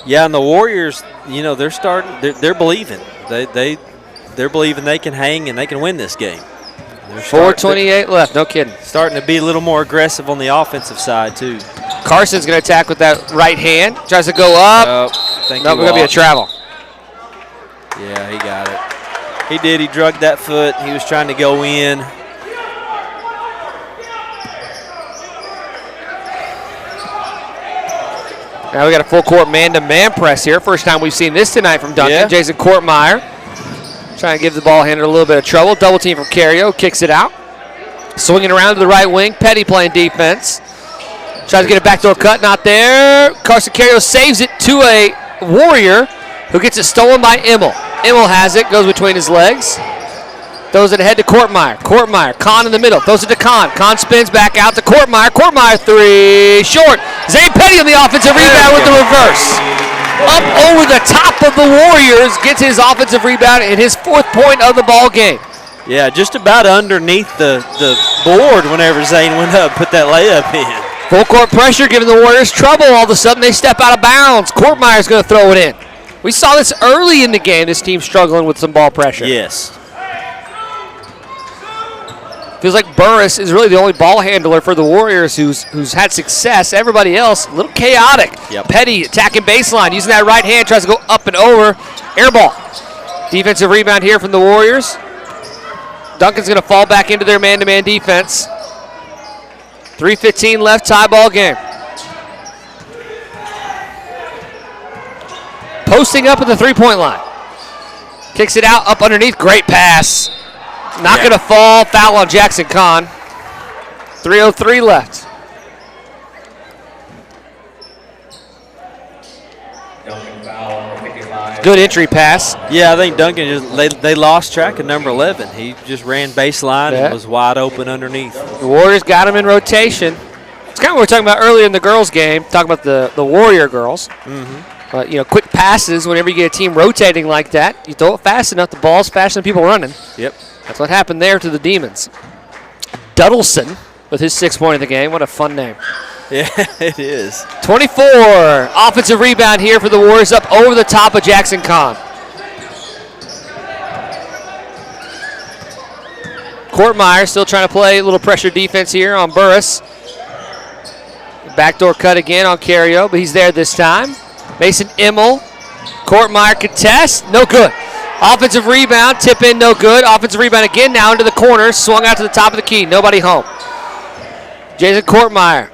S2: Yeah, and the Warriors, they're starting. They're believing. They're believing they can hang and they can win this game.
S1: 4:28 left. No kidding.
S2: Starting to be a little more aggressive on the offensive side too.
S1: Carson's going to attack with that right hand. Tries to go up. No, we're going to be a travel.
S2: Yeah, he got it. He did. He drugged that foot. He was trying to go in.
S1: Now we got a full court man-to-man press here. First time we've seen this tonight from Duncan.
S2: Yeah.
S1: Jason Kortmeyer trying to give the ball handler a little bit of trouble. Double team from Cario, kicks it out. Swinging around to the right wing. Petty playing defense. Tries to get a backdoor cut, not there. Carson Cario saves it to a Warrior who gets it stolen by Immel. Immel has it, goes between his legs. Throws it ahead to Kortmeyer. Kortmeyer, Kahn in the middle. Throws it to Kahn. Kahn spins back out to Kortmeyer. Kortmeyer three, short. Zane Petty on the offensive rebound with the reverse. Up over the top of the Warriors, gets his offensive rebound and his 4th point of the ball game.
S2: Yeah, just about underneath the board whenever Zane went up, put that layup in.
S1: Full court pressure giving the Warriors trouble. All of a sudden they step out of bounds. Kortmeyer's going to throw it in. We saw this early in the game, this team struggling with some ball pressure.
S2: Yes.
S1: Feels like Burris is really the only ball handler for the Warriors who's had success. Everybody else, a little chaotic.
S2: Yep.
S1: Petty attacking baseline, using that right hand, tries to go up and over. Air ball. Defensive rebound here from the Warriors. Duncan's going to fall back into their man-to-man defense. 3:15 left, tie ball game. Posting up at the three-point line. Kicks it out, up underneath, great pass. Not going to fall. Foul on Jackson Kahn. 3:03 left. Good entry pass.
S2: Yeah, I think Duncan they lost track of number 11. He just ran baseline and was wide open underneath.
S1: The Warriors got him in rotation. It's kind of what we were talking about earlier in the girls' game, talking about the Warrior girls. But, you know, quick passes, whenever you get a team rotating like that, you throw it fast enough, the ball's faster than people running.
S2: Yep.
S1: That's what happened there to the Demons. Duddleson with his 6th point of the game. What a fun name.
S2: Yeah, it is.
S1: 24. Offensive rebound here for the Warriors up over the top of Jackson Kahn. Kortmeyer still trying to play a little pressure defense here on Burris. Backdoor cut again on Cario, but he's there this time. Mason Immel. Kortmeyer contest. No good. Offensive rebound. Tip in. No good. Offensive rebound again. Now into the corner. Swung out to the top of the key. Nobody home. Jason Kortmeyer.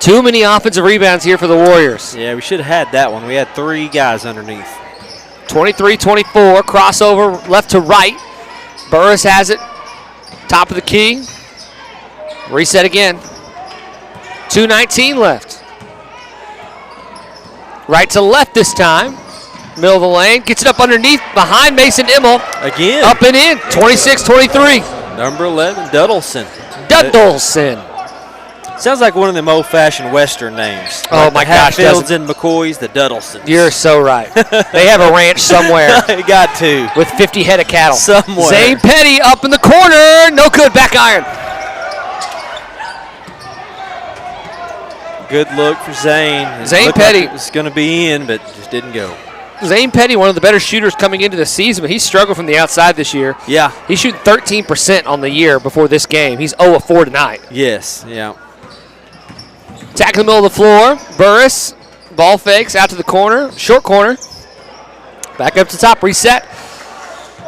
S1: Too many offensive rebounds here for the Warriors.
S2: Yeah, we should have had that one. We had 3 guys underneath.
S1: 23-24. Crossover left to right. Burris has it. Top of the key. Reset again. 2:19 left. Right to left this time. Middle of the lane. Gets it up underneath behind Mason Immel.
S2: Again.
S1: Up and in. 26-23.
S2: Number 11, Duddleson.
S1: Duddleson.
S2: Sounds like one of them old-fashioned Western names.
S1: Oh,
S2: like
S1: my
S2: the
S1: gosh.
S2: Hatfields and McCoys, the Duddlesons.
S1: You're so right. They have a ranch somewhere.
S2: They got to.
S1: With 50 head of cattle.
S2: Somewhere.
S1: Zane Petty up in the corner. No good. Back iron.
S2: Good look for Zane.
S1: Zane Petty.
S2: Like it was going to be in, but just didn't go.
S1: Zane Petty, one of the better shooters coming into the season, but he struggled from the outside this year.
S2: Yeah.
S1: He's shooting 13% on the year before this game. He's 0 of 4 tonight.
S2: Yes, yeah.
S1: Attack in the middle of the floor. Burris, ball fakes out to the corner, short corner. Back up to top, reset.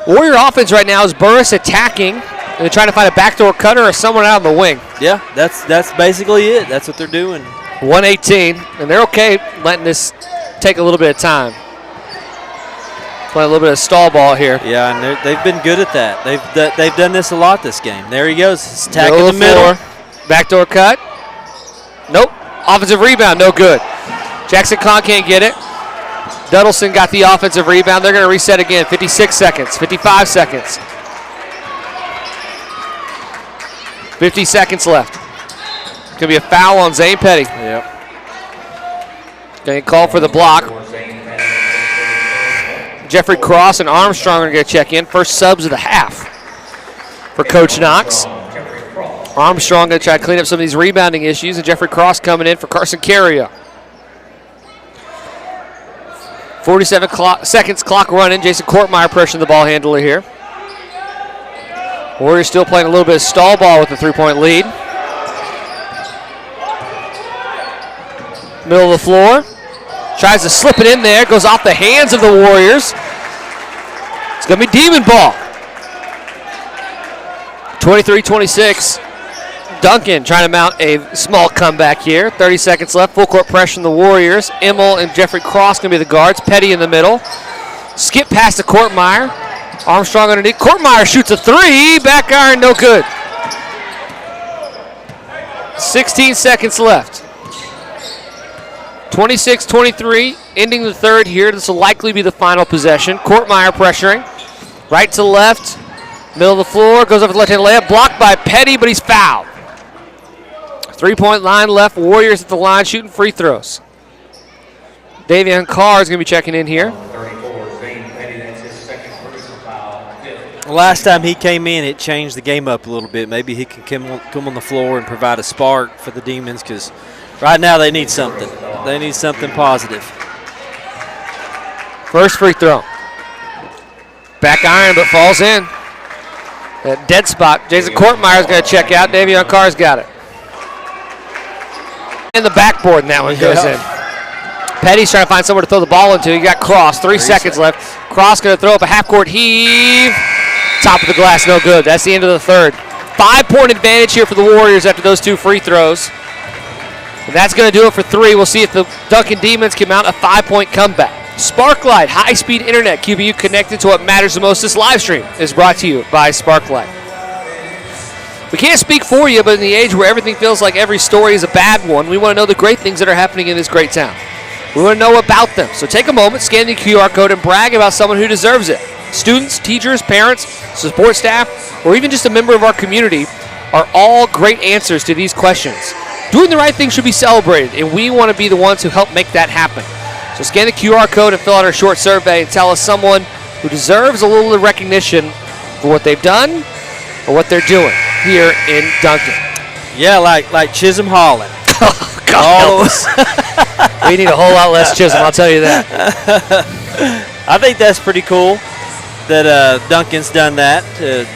S1: Warrior offense right now is Burris attacking, and they're trying to find a backdoor cutter or someone out on the wing.
S2: Yeah, that's basically it. That's what they're doing.
S1: 118, and they're okay letting this take a little bit of time. Playing a little bit of stall ball here.
S2: Yeah, and they've been good at that. They've done this a lot this game. There he goes. He's attacking the middle.
S1: Backdoor cut. Nope. Offensive rebound, no good. Jackson Kahn can't get it. Duddleson got the offensive rebound. They're going to reset again. 56 seconds, 55 seconds. 50 seconds left. It's going to be a foul on Zane Petty.
S2: Yep.
S1: Going to call for the block. Jeffrey Cross and Armstrong are going to check in. First subs of the half for Coach Knox. Armstrong going to try to clean up some of these rebounding issues, and Jeffrey Cross coming in for Carson Cario. 47 seconds clock running. Jason Kortmeyer pressuring the ball handler here. Warriors still playing a little bit of stall ball with the three-point lead. Middle of the floor. Tries to slip it in there. Goes off the hands of the Warriors. It's going to be Demon ball. 23-26. Duncan trying to mount a small comeback here. 30 seconds left. Full court pressure from the Warriors. Immel and Jeffrey Cross going to be the guards. Petty in the middle. Skip past to Courtmeyer. Armstrong underneath. Courtmeyer shoots a three. Back iron, no good. 16 seconds left. 26-23, ending the third here. This will likely be the final possession. Courtmeyer pressuring. Right to left. Middle of the floor. Goes over the left-hand layup. Blocked by Petty, but he's fouled. 3-point line left. Warriors at the line shooting free throws. Davion Carr is going to be checking in here.
S2: Last time he came in, it changed the game up a little bit. Maybe he can come on the floor and provide a spark for the Demons, because right now they need something. They need something positive.
S1: First free throw. Back iron, but falls in. That dead spot. Jason Courtmeyer's going to check out. Davion Carr's got it. And the backboard, and that one goes in. Petty's trying to find somewhere to throw the ball into. You got Cross. 3 seconds left. Cross going to throw up a half-court heave. Top of the glass, no good. That's the end of the third. 5-point advantage here for the Warriors after those 2 free throws. And that's going to do it for 3. We'll see if the Duncan Demons can mount a 5-point comeback. Sparklight, high-speed internet, QBU connected to what matters the most. This live stream is brought to you by Sparklight. We can't speak for you, but in the age where everything feels like every story is a bad one, we want to know the great things that are happening in this great town. We want to know about them. So take a moment, scan the QR code, and brag about someone who deserves it. Students, teachers, parents, support staff, or even just a member of our community are all great answers to these questions. Doing the right thing should be celebrated, and we want to be the ones who help make that happen. So scan the QR code and fill out our short survey and tell us someone who deserves a little recognition for what they've done or what they're doing here in Duncan.
S2: Yeah, like Chisholm Holland.
S1: God, we need a whole lot less Chisholm, I'll tell you that.
S2: I think that's pretty cool that Duncan's done that, to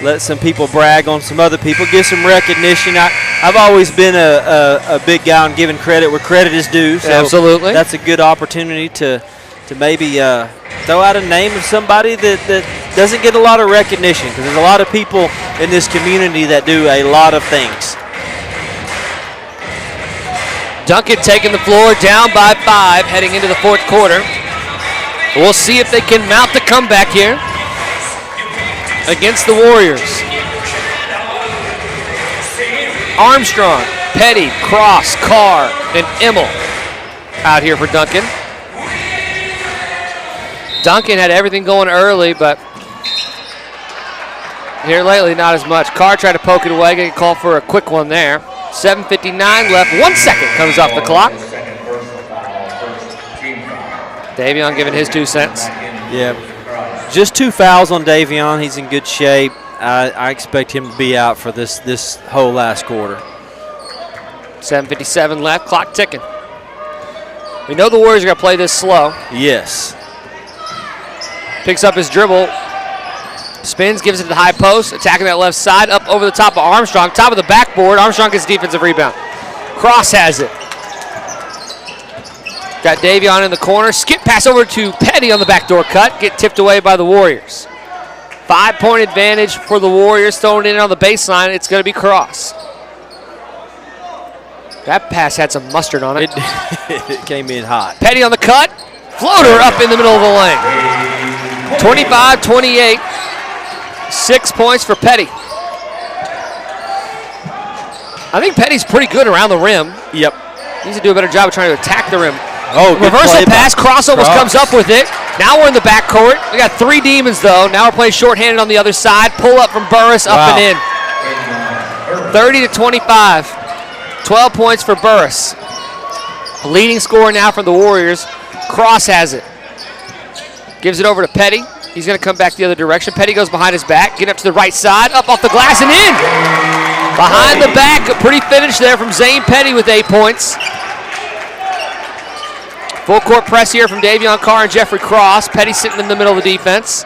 S2: let some people brag on some other people, give some recognition. I've always been a big guy on giving credit where credit is due. So
S1: absolutely.
S2: That's a good opportunity to maybe throw out a name of somebody that doesn't get a lot of recognition, because there's a lot of people in this community that do a lot of things.
S1: Duncan taking the floor, down by 5, heading into the fourth quarter. We'll see if they can mount the comeback here against the Warriors. Armstrong, Petty, Cross, Carr, and Immel out here for Duncan. Duncan had everything going early, but here lately not as much. Carr tried to poke it away, getting called for a quick one there. 7:59 left, 1 second comes off the clock. Davion giving his 2 cents.
S2: Yeah, just 2 fouls on Davion. He's in good shape. I expect him to be out for this whole last quarter.
S1: 7:57 left, clock ticking. We know the Warriors are going to play this slow.
S2: Yes.
S1: Picks up his dribble, spins, gives it to the high post, attacking that left side, up over the top of Armstrong, top of the backboard. Armstrong gets defensive rebound. Cross has it. Got Davion in the corner. Skip pass over to Petty on the backdoor cut. Get tipped away by the Warriors. 5-point advantage for the Warriors. Throwing it in on the baseline. It's going to be Cross. That pass had some mustard on it.
S2: It came in hot.
S1: Petty on the cut. Floater up in the middle of the lane. 25-28. 6 points for Petty. I think Petty's pretty good around the rim.
S2: Yep.
S1: Needs to do a better job of trying to attack the rim.
S2: Oh,
S1: reversal pass. Cross almost comes up with it. Now we're in the backcourt. We got 3 Demons, though. Now we're playing shorthanded on the other side. Pull up from Burris, up and in. 30-25. 12 points for Burris. Leading scorer now for the Warriors. Cross has it. Gives it over to Petty. He's going to come back the other direction. Petty goes behind his back. Get up to the right side. Up off the glass and in. Behind the back. A pretty finish there from Zane Petty with 8 points. Full court press here from Davion Carr and Jeffrey Cross. Petty sitting in the middle of the defense.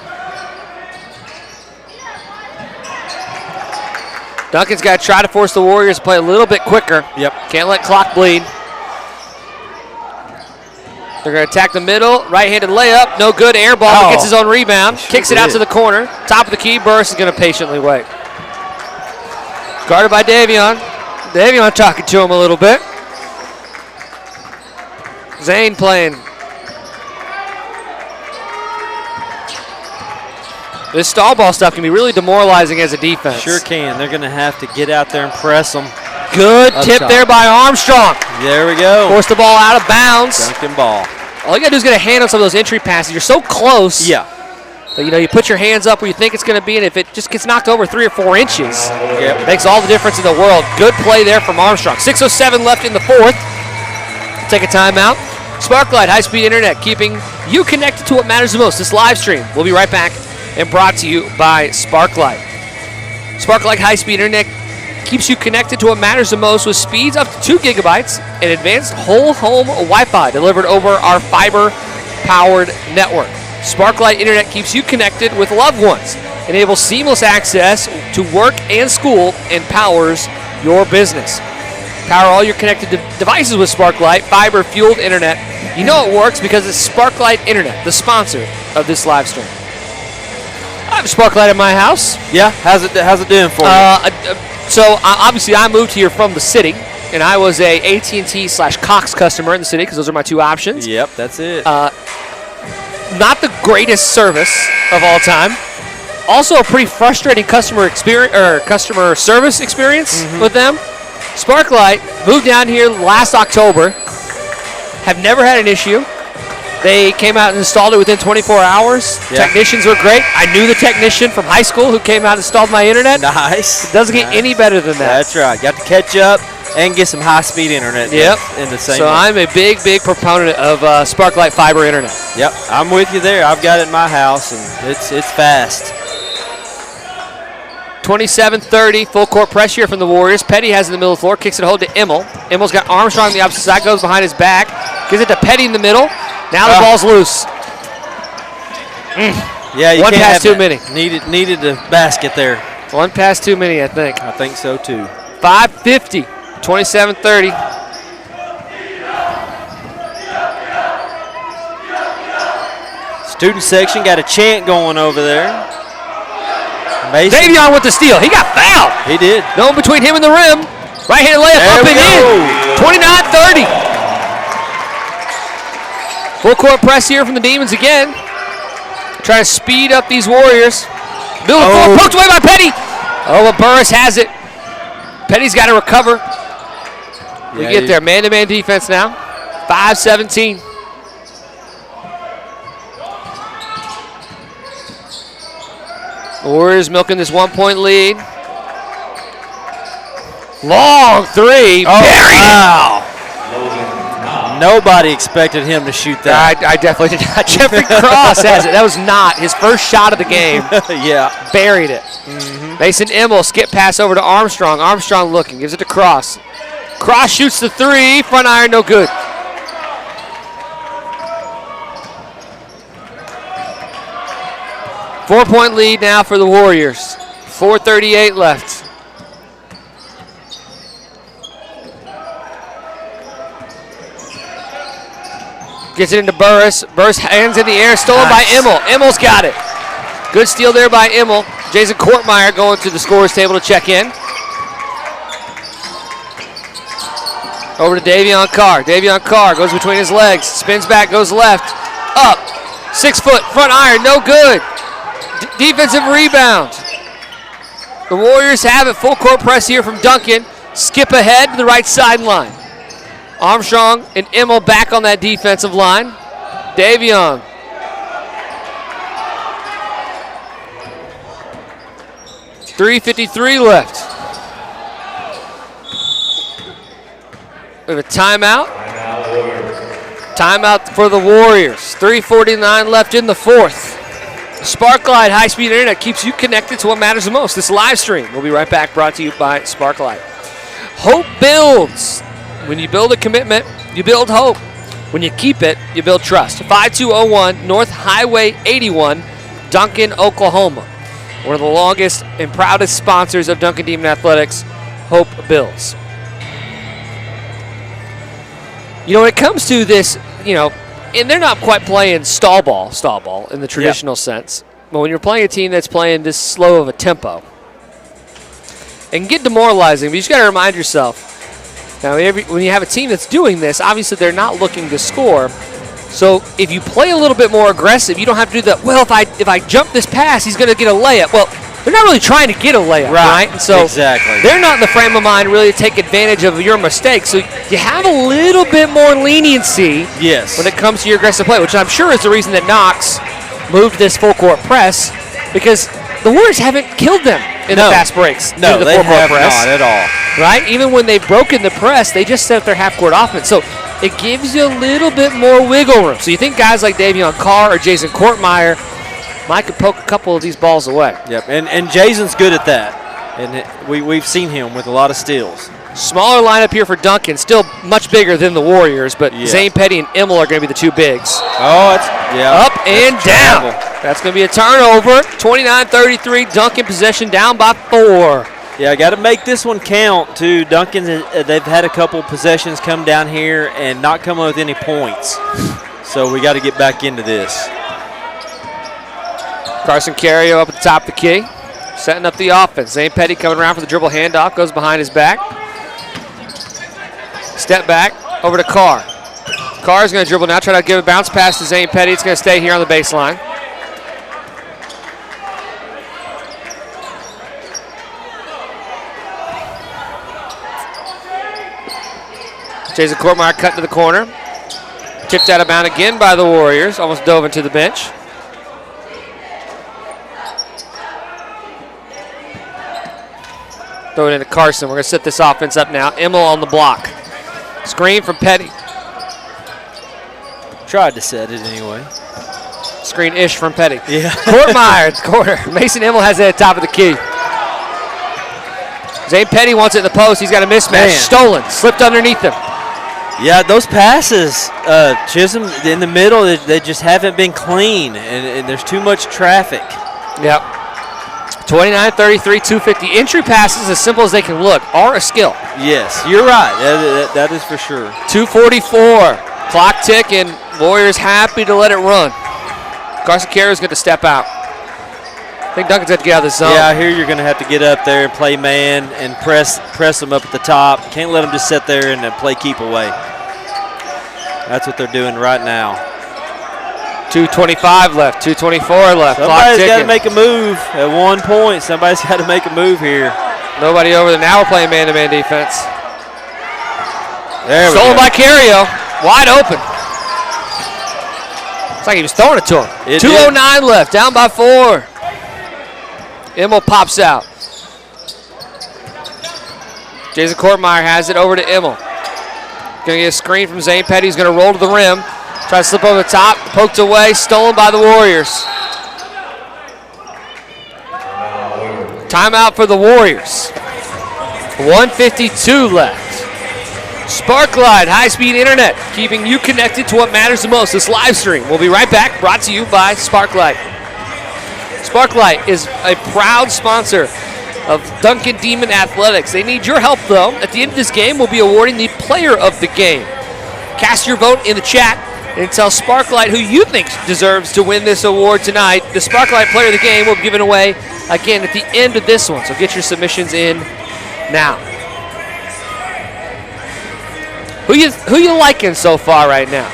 S1: Duncan's got to try to force the Warriors to play a little bit quicker.
S2: Yep.
S1: Can't let clock bleed. They're going to attack the middle. Right-handed layup. No good. Air ball. But gets his own rebound. Kicks it out to the corner. Top of the key. Burris is going to patiently wait. Guarded by Davion. Davion talking to him a little bit. Zane playing. This stall ball stuff can be really demoralizing as a defense.
S2: Sure can. They're going to have to get out there and press them.
S1: Good tip
S2: top.
S1: there by Armstrong.
S2: There we go.
S1: Force the ball out of bounds.
S2: Duncan ball.
S1: All you got to do is get a hand on some of those entry passes. You're so close.
S2: Yeah.
S1: But, you put your hands up where you think it's going to be, and if it just gets knocked over 3 or 4 inches, it makes all the difference in the world. Good play there from Armstrong. 6:07 left in the fourth. Take a timeout. Sparklight high-speed internet, keeping you connected to what matters the most. This live stream. We'll be right back and brought to you by Sparklight. Sparklight high-speed internet keeps you connected to what matters the most with speeds up to 2 gigabytes and advanced whole home Wi-Fi delivered over our fiber-powered network. Sparklight internet keeps you connected with loved ones, enables seamless access to work and school, and powers your business. Power all your connected devices with Sparklight fiber-fueled internet. You know it works because it's Sparklight Internet, the sponsor of this live stream. I have a Sparklight at my house.
S2: Yeah, how's it doing for you?
S1: So obviously I moved here from the city, and I was a AT&T/Cox customer in the city because those are my 2 options.
S2: Yep, that's it.
S1: Not the greatest service of all time. Also a pretty frustrating customer experience or customer service experience with them. Sparklight moved down here last October. Have never had an issue. They came out and installed it within 24 hours.
S2: Yeah.
S1: Technicians were great. I knew the technician from high school who came out and installed my internet.
S2: Nice.
S1: It doesn't get any better than that.
S2: That's right. Got to catch up and get some high-speed internet.
S1: Yep.
S2: In the same.
S1: So
S2: way.
S1: I'm a big proponent of Sparklight fiber internet.
S2: Yep, I'm with you there. I've got it in my house, and it's fast.
S1: 27-30, full court press here from the Warriors. Petty has it in the middle of the floor, kicks it hold to Immel. Immel's got Armstrong on the opposite side, goes behind his back, gives it to Petty in the middle. Now the ball's loose.
S2: Yeah, you
S1: One
S2: can't
S1: pass
S2: have
S1: too
S2: that.
S1: many.
S2: Needed the basket there.
S1: One pass too many, I think.
S2: I think so too.
S1: 5:50, 27-30.
S2: Student section got a chant going over there. Mason.
S1: Davion with the steal. He got fouled.
S2: He did.
S1: No one between him and the rim. Right-handed layup
S2: There
S1: up
S2: we
S1: and
S2: go.
S1: in. 29-30. Full court press here from the Demons again. Trying to speed up these Warriors. Middle of the floor, poked away by Petty. Oh, but Burris has it. Petty's got to recover. We get there. Man-to-man defense now. 5-17. Warriors milking this 1-point lead. Long three.
S2: Wow. Nobody expected him to shoot that.
S1: I definitely did not. Jeffrey Cross has it. That was not his first shot of the game.
S2: Yeah.
S1: Buried it. Mason Immel, skip pass over to Armstrong. Armstrong looking, gives it to Cross. Cross shoots the 3. Front iron, no good. Four-point lead now for the Warriors. 4:38 left. Gets it into Burris. Burris hands in the air, stolen by Immel. Immel's got it. Good steal there by Immel. Jason Kortmeyer going to the scorer's table to check in. Over to Davion Carr. Davion Carr goes between his legs. Spins back, goes left. Up. 6 foot. Front iron. No good. Defensive rebound. The Warriors have it. Full court press here from Duncan. Skip ahead to the right sideline. Armstrong and Immel back on that defensive line. Davion. .353 left. We have a timeout. Timeout for the Warriors. 3:49 left in the fourth. Sparklight high-speed internet keeps you connected to what matters the most. This live stream. We'll be right back, brought to you by Sparklight. Hope builds. When you build a commitment, you build hope. When you keep it, you build trust. 5201 North Highway 81, Duncan, Oklahoma. One of the longest and proudest sponsors of Duncan Demon Athletics, Hope Builds. You know, when it comes to this, you know, and they're not quite playing stall ball in the traditional sense. But when you're playing a team that's playing this slow of a tempo, It can get demoralizing, but you just got to remind yourself. Now, when you have a team that's doing this, obviously they're not looking to score. So if you play a little bit more aggressive, you don't have to do that. Well, if I jump this pass, he's going to get a layup. Well, they're not really trying to get a layup, right? And so they're not in the frame of mind really to take advantage of your mistakes. So you have a little bit more leniency when it comes to your aggressive play, which I'm sure is the reason that Knox moved this full court press, because the Warriors haven't killed them in the fast breaks.
S2: No, they have not at all.
S1: Right? Even when they've broken the press, they just set up their half-court offense. So it gives you a little bit more wiggle room. So you think guys like Davion Carr or Jason Kortmeyer might could poke a couple of these balls away.
S2: Yep, and Jason's good at that. And we've seen him with a lot of steals.
S1: Smaller lineup here for Duncan, still much bigger than the Warriors, but Zane Petty and Immel are going to be the two bigs.
S2: Oh,
S1: up and down. That's going to be a turnover. 29-33, Duncan possession down by 4.
S2: Yeah, got to make this one count, too. Duncan, they've had a couple possessions come down here and not come up with any points. So we got to get back into this.
S1: Carson Cario up at the top of the key, setting up the offense. Zane Petty coming around for the dribble handoff, goes behind his back. Step back, over to Carr. Carr's going to dribble now, try to give a bounce pass to Zane Petty. It's going to stay here on the baseline. Jason Kortmeyer cut to the corner. Tipped out of bound again by the Warriors. Almost dove into the bench. Throw it into Carson. We're going to set this offense up now. Immel on the block. Screen from Petty.
S2: Tried to set it anyway.
S1: Screen-ish from Petty.
S2: Yeah.
S1: Kortmeyer at the corner. Mason Immel has it at the top of the key. Zane Petty wants it in the post. He's got a mismatch. Stolen. Slipped underneath him.
S2: Yeah, those passes, Chisholm, in the middle, they just haven't been clean, and there's too much traffic.
S1: Yep. 29-33, 250. Entry passes, as simple as they can look, are a skill.
S2: Yes, you're right. That is for sure.
S1: 2:44. Clock ticking. Warriors happy to let it run. Carson Carrio's going to step out. I think Duncan's got to get out of the zone.
S2: Yeah, here you're going to have to get up there and play man and press them up at the top. Can't let them just sit there and play keep away. That's what they're doing right now.
S1: 2:25 left, 2:24 left.
S2: Somebody's got to make a move at 1 point. Somebody's got to make a move here.
S1: Nobody over there. Now we're playing man-to-man defense.
S2: There we
S1: Stolen
S2: go.
S1: by Cario. Wide open. It's like he was throwing it to him. 2:09 left, down by 4. Immel pops out. Jason Kortmeyer has it over to Immel. Going to get a screen from Zane Petty. He's going to roll to the rim. Try to slip over the top. Poked away. Stolen by the Warriors. Timeout for the Warriors. 1:52 left. Sparklight, high-speed internet, keeping you connected to what matters the most. This live stream. We'll be right back, brought to you by Sparklight. Sparklight is a proud sponsor of Duncan Demon Athletics. They need your help, though. At the end of this game, we'll be awarding the player of the game. Cast your vote in the chat and tell Sparklight who you think deserves to win this award tonight. The Sparklight player of the game will be given away again at the end of this one, so get your submissions in now. Who you liking so far right now?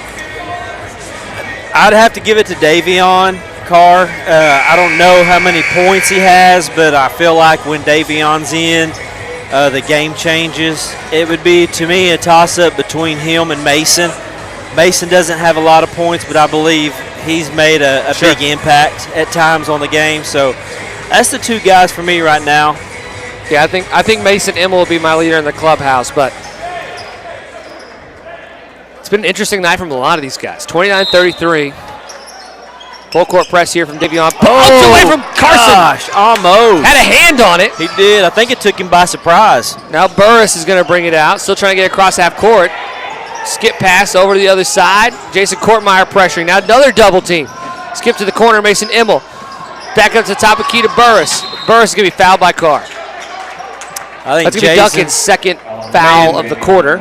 S2: I'd have to give it to Davion Carr. I don't know how many points he has, but I feel like when Davion's in, the game changes. It would be, to me, a toss-up between him and Mason. Mason doesn't have a lot of points, but I believe he's made a big impact at times on the game. So that's the two guys for me right now.
S1: Yeah, I think Mason Immel will be my leader in the clubhouse, but it's been an interesting night from a lot of these guys. 29-33. Full court press here from Davion. Poked away from Carson.
S2: Gosh, almost.
S1: Had a hand on it.
S2: He did. I think it took him by surprise.
S1: Now Burris is going to bring it out. Still trying to get across half court. Skip pass over to the other side. Jason Kortmeyer pressuring. Now another double team. Skip to the corner. Mason Immel. Back up to the top of key to Burris. Burris is going to be fouled by Carr.
S2: I think
S1: that's going to be Duncan's second foul of the quarter.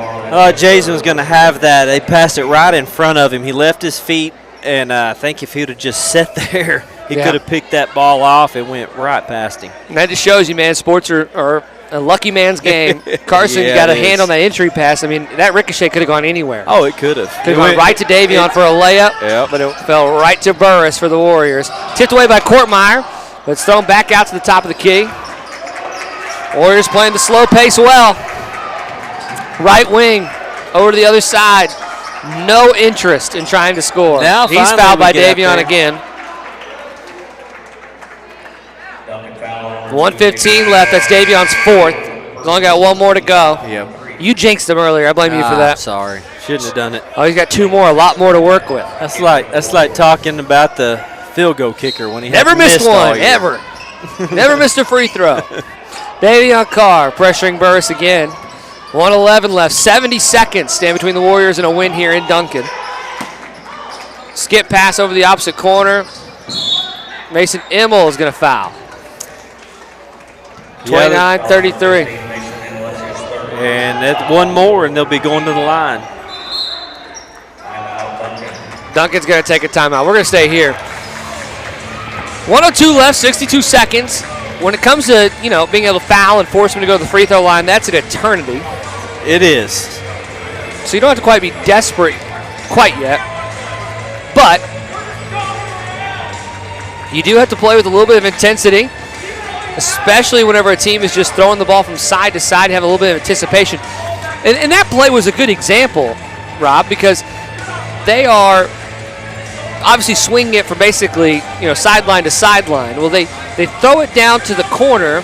S2: Jason was going to have that. They passed it right in front of him. He left his feet, and I think if he would have just sat there, he could have picked that ball off and went right past him.
S1: And that just shows you, man, sports are A lucky man's game. Carson
S2: Yeah,
S1: got a
S2: it
S1: hand
S2: is.
S1: on that entry pass. I mean, that ricochet could have gone anywhere.
S2: Oh, it could have.
S1: Could have gone right to Davion for a layup,
S2: Yep.
S1: but it fell right to Burris for the Warriors. Tipped away by Courtmeyer, but it's thrown back out to the top of the key. Warriors playing the slow pace well. Right wing over to the other side. No interest in trying to score.
S2: Now
S1: He's
S2: finally
S1: fouled
S2: we
S1: by
S2: get out
S1: Davion
S2: there.
S1: again. 1:15 left. That's Davion's fourth. He's only got one more to go.
S2: Yep.
S1: You jinxed him earlier. I blame you for that.
S2: Sorry. Shouldn't have done it.
S1: Oh, he's got two more. A lot more to work with.
S2: That's like talking about the field goal kicker when he
S1: Never
S2: hasn't
S1: missed
S2: all
S1: one,
S2: year.
S1: ever. Never missed a free throw. Davion Carr pressuring Burris again. 1:11 left. 70 seconds stand between the Warriors and a win here in Duncan. Skip pass over the opposite corner. Mason Immel is going to foul. 29-33.
S2: And that's one more, and they'll be going to the line.
S1: Duncan's going to take a timeout. We're going to stay here. 1:02 left, 62 seconds. When it comes to, being able to foul and force him to go to the free throw line, that's an eternity.
S2: It is.
S1: So you don't have to quite be desperate quite yet. But you do have to play with a little bit of intensity, especially whenever a team is just throwing the ball from side to side and have a little bit of anticipation. And that play was a good example, Rob, because they are obviously swinging it from basically, sideline to sideline. Well, they throw it down to the corner,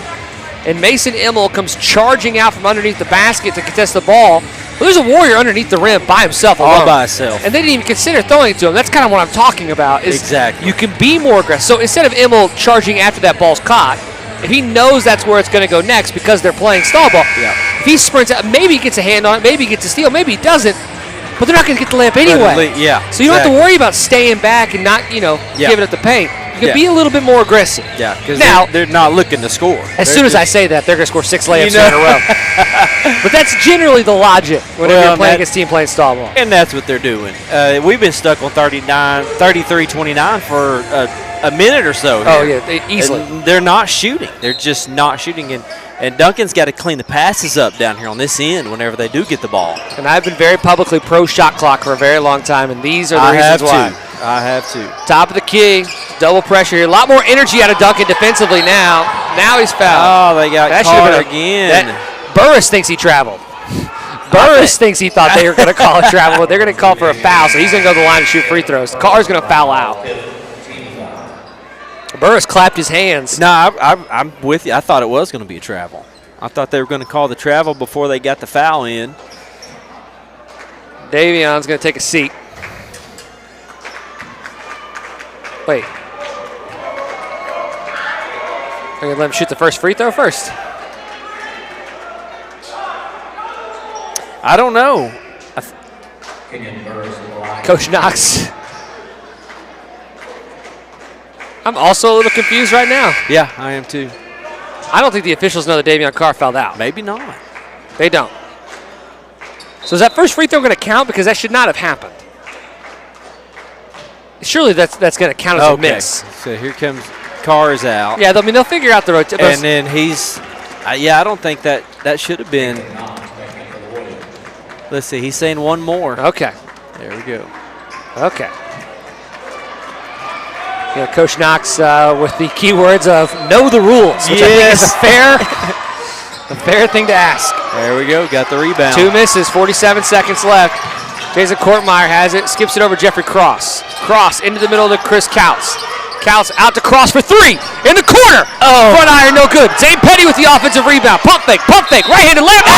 S1: and Mason Immel comes charging out from underneath the basket to contest the ball. Well, there's a Warrior underneath the rim by himself alone.
S2: All by himself.
S1: And they didn't even consider throwing it to him. That's kind of what I'm talking about.
S2: Exactly.
S1: You can be more aggressive. So instead of Immel charging after that ball's caught, if he knows that's where it's going to go next because they're playing stall ball, if he sprints out, maybe he gets a hand on it, maybe he gets a steal, maybe he doesn't, but they're not going to get the layup anyway.
S2: Yeah.
S1: So you don't have to worry about staying back and not, giving up the paint. You can be a little bit more aggressive.
S2: Yeah, because
S1: Now-
S2: they're not looking to score.
S1: As soon as I say that, they're going to score 6 layups in a row. But that's generally the logic whenever you're playing against a team playing stall ball.
S2: And that's what they're doing. We've been stuck on 33-29 for a minute or so.
S1: Oh,
S2: here.
S1: yeah, easily.
S2: And they're not shooting. They're just not shooting. And Duncan's got to clean the passes up down here on this end whenever they do get the ball.
S1: And I've been very publicly pro shot clock for a very long time, and these are the reasons why.
S2: I have to.
S1: Top of the key, double pressure here. A lot more energy out of Duncan defensively now. Now he's fouled.
S2: Oh, they got
S1: That
S2: Carr
S1: should've been
S2: again.
S1: Burris thinks he traveled. Burris thinks he thought they were going to call a travel, but they're going to call for a foul, so he's going to go to the line and shoot free throws. Carr's going to foul out. Burris clapped his hands.
S2: No, I'm with you. I thought it was going to be a travel. I thought they were going to call the travel before they got the foul in.
S1: Davion's going to take a seat. Wait. Are you going to let him shoot the first free throw first?
S2: I don't know.
S1: Coach Knox. I'm also a little confused right now.
S2: Yeah, I am too.
S1: I don't think the officials know that Davion Carr fouled out.
S2: Maybe not.
S1: They don't. So is that first free throw going to count? Because that should not have happened. Surely that's going to count as a miss.
S2: So here comes Carr's out.
S1: Yeah, they'll figure out the rotation.
S2: And then he's, I don't think that should have been. Let's see, he's saying one more.
S1: Okay.
S2: There we go.
S1: Okay. Yeah, Coach Knox with the keywords of know the rules, which I think is a fair thing to ask.
S2: There we go, got the rebound.
S1: 2 misses, 47 seconds left. Jason Courtmeyer has it, skips it over Jeffrey Cross. Cross into the middle to Chris Couts. Couts out to Cross for 3, in the corner. Oh. Front iron, no good. Zane Petty with the offensive rebound. Pump fake, right-handed layup.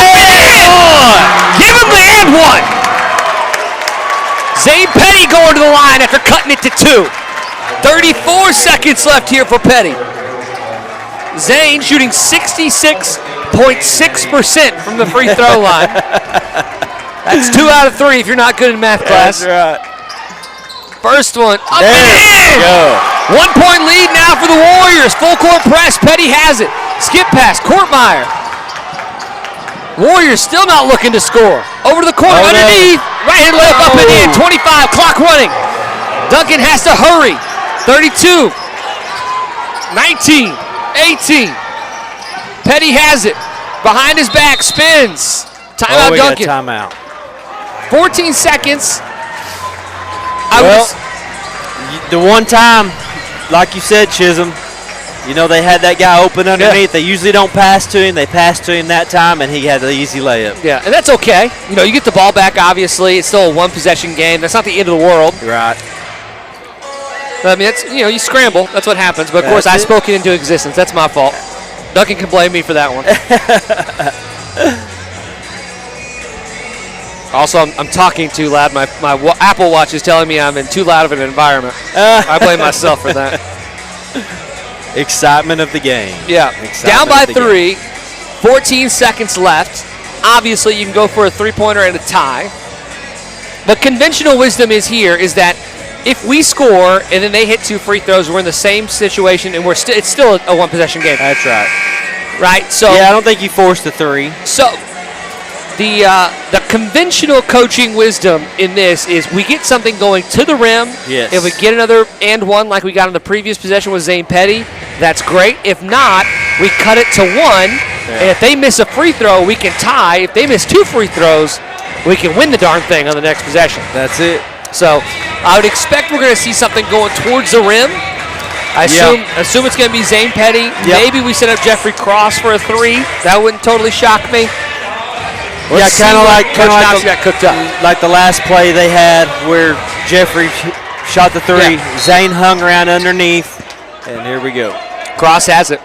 S1: Give him the and one. Zane Petty going to the line after cutting it to 2. 34 seconds left here for Petty. Zane shooting 66.6% from the free throw line. That's 2 out of 3 if you're not good in math class.
S2: That's right.
S1: First one, up and in!
S2: Go.
S1: 1 point lead now for the Warriors. Full court press, Petty has it. Skip pass, Courtmeyer. Warriors still not looking to score. Over to the corner, underneath. Right-hand layup up and in, 25, clock running. Duncan has to hurry. 32, 19, 18. Petty has it. Behind his back, spins. Timeout,
S2: we
S1: Duncan.
S2: got timeout.
S1: 14 seconds.
S2: The one time, like you said, Chisholm, you know, they had that guy open underneath. They usually don't pass to him. They passed to him that time, and he had the easy layup.
S1: Yeah, and that's okay. You know, you get the ball back, obviously. It's still a one-possession game. That's not the end of the world.
S2: Right.
S1: But, I mean, it's, you know, you scramble. That's what happens. But, of course, I spoke it into existence. That's my fault. Duncan can blame me for that one. Also, I'm talking too loud. My Apple Watch is telling me I'm in too loud of an environment. I blame myself for that.
S2: Excitement of the game.
S1: Yeah. Down
S2: Excitement
S1: by
S2: of the
S1: 3. 14 seconds left. Obviously, you can go for a three-pointer and a tie. But conventional wisdom is that if we score and then they hit 2 free throws, we're in the same situation and it's still a one-possession game.
S2: That's right.
S1: Right? So
S2: yeah, I don't think you forced the 3.
S1: So the conventional coaching wisdom in this is we get something going to the rim.
S2: Yes.
S1: If we get another and one like we got in the previous possession with Zane Petty, that's great. If not, we cut it to 1.
S2: Yeah.
S1: And if they miss a free throw, we can tie. If they miss 2 free throws, we can win the darn thing on the next possession.
S2: That's it.
S1: So I would expect we're going to see something going towards the rim. I assume it's going to be Zane Petty.
S2: Yep.
S1: Maybe we set up Jeffrey Cross for a 3. That wouldn't totally shock me. Let's
S2: kind of like
S1: got cooked up.
S2: Like the last play they had where Jeffrey shot the 3.
S1: Yeah.
S2: Zane hung around underneath, and here we go.
S1: Cross has it.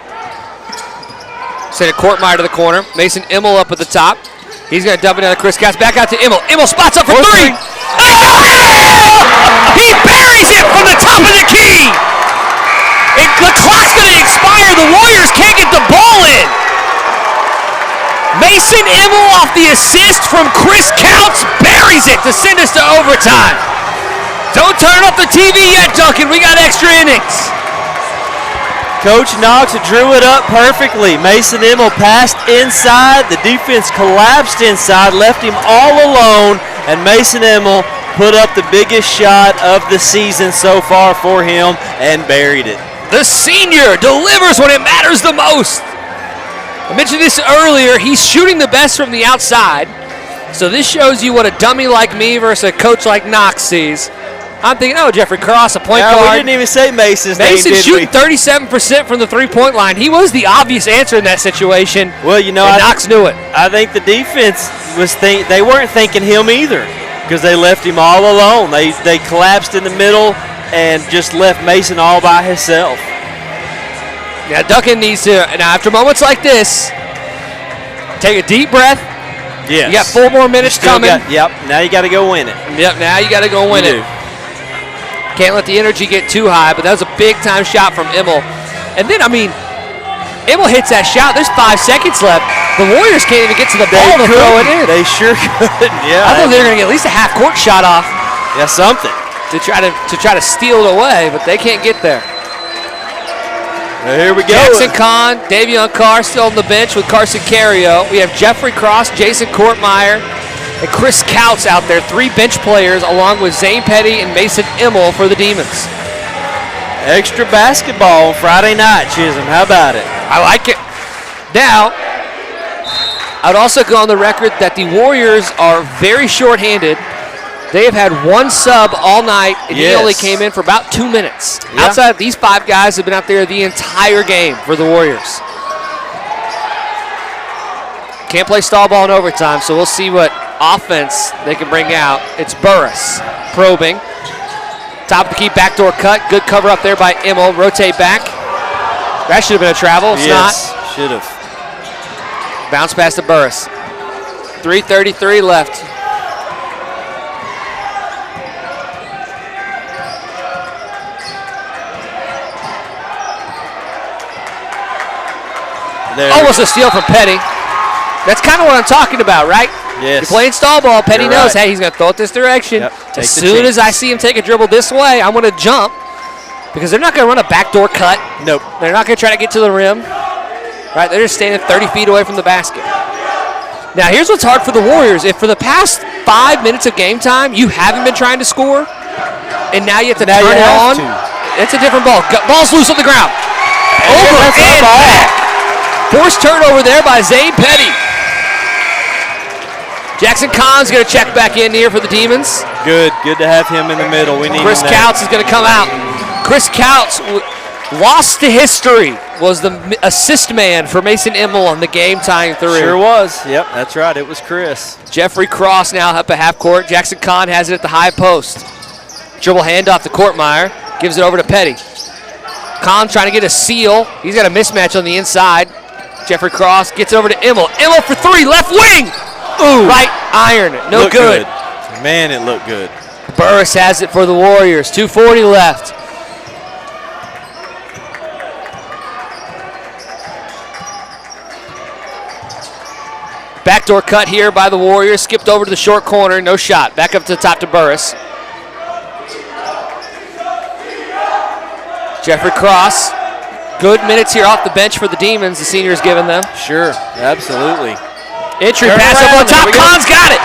S1: Send it Courtmeyer to the corner. Mason Immel up at the top. He's going to dump it down to Chris Katz. Back out to Immel. Immel spots up for 3. He buries it from the top of the key. The clock's going to expire. The Warriors can't get the ball in. Mason Immel off the assist from Chris Counts buries it to send us to overtime. Don't turn up the TV yet, Duncan. We got extra innings.
S2: Coach Knox drew it up perfectly. Mason Immel passed inside. The defense collapsed inside, left him all alone, and Mason Immel put up the biggest shot of the season so far for him and buried it.
S1: The senior delivers when it matters the most. I mentioned this earlier. He's shooting the best from the outside. So this shows you what a dummy like me versus a coach like Knox sees. I'm thinking, oh, Jeffrey Cross, a point guard.
S2: We didn't even say Mason's name,
S1: Mason
S2: did
S1: shooting
S2: we?
S1: 37% from the three-point line. He was the obvious answer in that situation.
S2: Well, you know,
S1: Knox knew it.
S2: I think the defense they weren't thinking him either because they left him all alone. They collapsed in the middle and just left Mason all by himself.
S1: Yeah, Duncan needs to, now after moments like this, take a deep breath.
S2: Yes.
S1: You got 4 more minutes coming.
S2: Now you got to go win it.
S1: Yep, now you got to go win it. Can't let the energy get too high, but that was a big-time shot from Immel. And then, I mean, Immel hits that shot. There's 5 seconds left. The Warriors can't even get to the ball to throw it in.
S2: They sure could. Yeah.
S1: I thought they were going to get at least a half-court shot off.
S2: Yeah, something.
S1: To try to steal it away, but they can't get there.
S2: Well, here we go.
S1: Jackson Kahn, Davion Carr still on the bench with Carson Carrio. We have Jeffrey Cross, Jason Courtmeyer, and Chris Couts out there. 3 bench players along with Zane Petty and Mason Immel for the Demons.
S2: Extra basketball on Friday night, Chisholm. How about it?
S1: I like it. Now, I'd also go on the record that the Warriors are very short-handed. They have had 1 sub all night, and he only came in for about 2 minutes.
S2: Yeah.
S1: Outside, these 5 guys have been out there the entire game for the Warriors. Can't play stall ball in overtime, so we'll see what offense they can bring out. It's Burris probing. Top of the key, backdoor cut. Good cover up there by Immel. Rotate back. That should have been a travel. It's not.
S2: Should have.
S1: Bounce pass to Burris. 3:33 left. Almost a steal from Petty. That's kind of what I'm talking about, right?
S2: Yes.
S1: You're playing stall ball. Petty
S2: You're
S1: knows,
S2: right.
S1: hey, he's going to throw it this direction.
S2: Yep, take
S1: As
S2: the
S1: soon
S2: chance.
S1: as I see him take a dribble this way, I'm going to jump because they're not going to run a backdoor cut.
S2: Nope.
S1: They're not going to try to get to the rim. Right? They're just standing 30 feet away from the basket. Now, here's what's hard for the Warriors. If for the past 5 minutes of game time, you haven't been trying to score, and now you have to turn it on, it's a different ball. Ball's loose on the ground. Over and back. Forced turnover there by Zane Petty. Jackson Kahn's going to check back in here for the Demons.
S2: Good to have him in the middle. We need
S1: Chris
S2: him there.
S1: Couts is going to come out. Chris Couts, lost to history, was the assist man for Mason Immel on the game-tying three.
S2: Sure was. Yep, that's right. It was Chris.
S1: Jeffrey Cross now up at half court. Jackson Kahn has it at the high post. Dribble handoff to Courtmeyer. Gives it over to Petty. Kahn trying to get a seal. He's got a mismatch on the inside. Jeffrey Cross gets over to Immel. Immel for three, left wing. Ooh. Right iron, no
S2: Looked
S1: good.
S2: Man, it looked good.
S1: Burris has it for the Warriors. 2:40 left. Backdoor cut here by the Warriors. Skipped over to the short corner. No shot. Back up to the top to Burris. Jeffrey Cross. Good minutes here off the bench for the Demons. The senior's given them.
S2: Sure, absolutely.
S1: Entry pass up on top. Kahn's got it.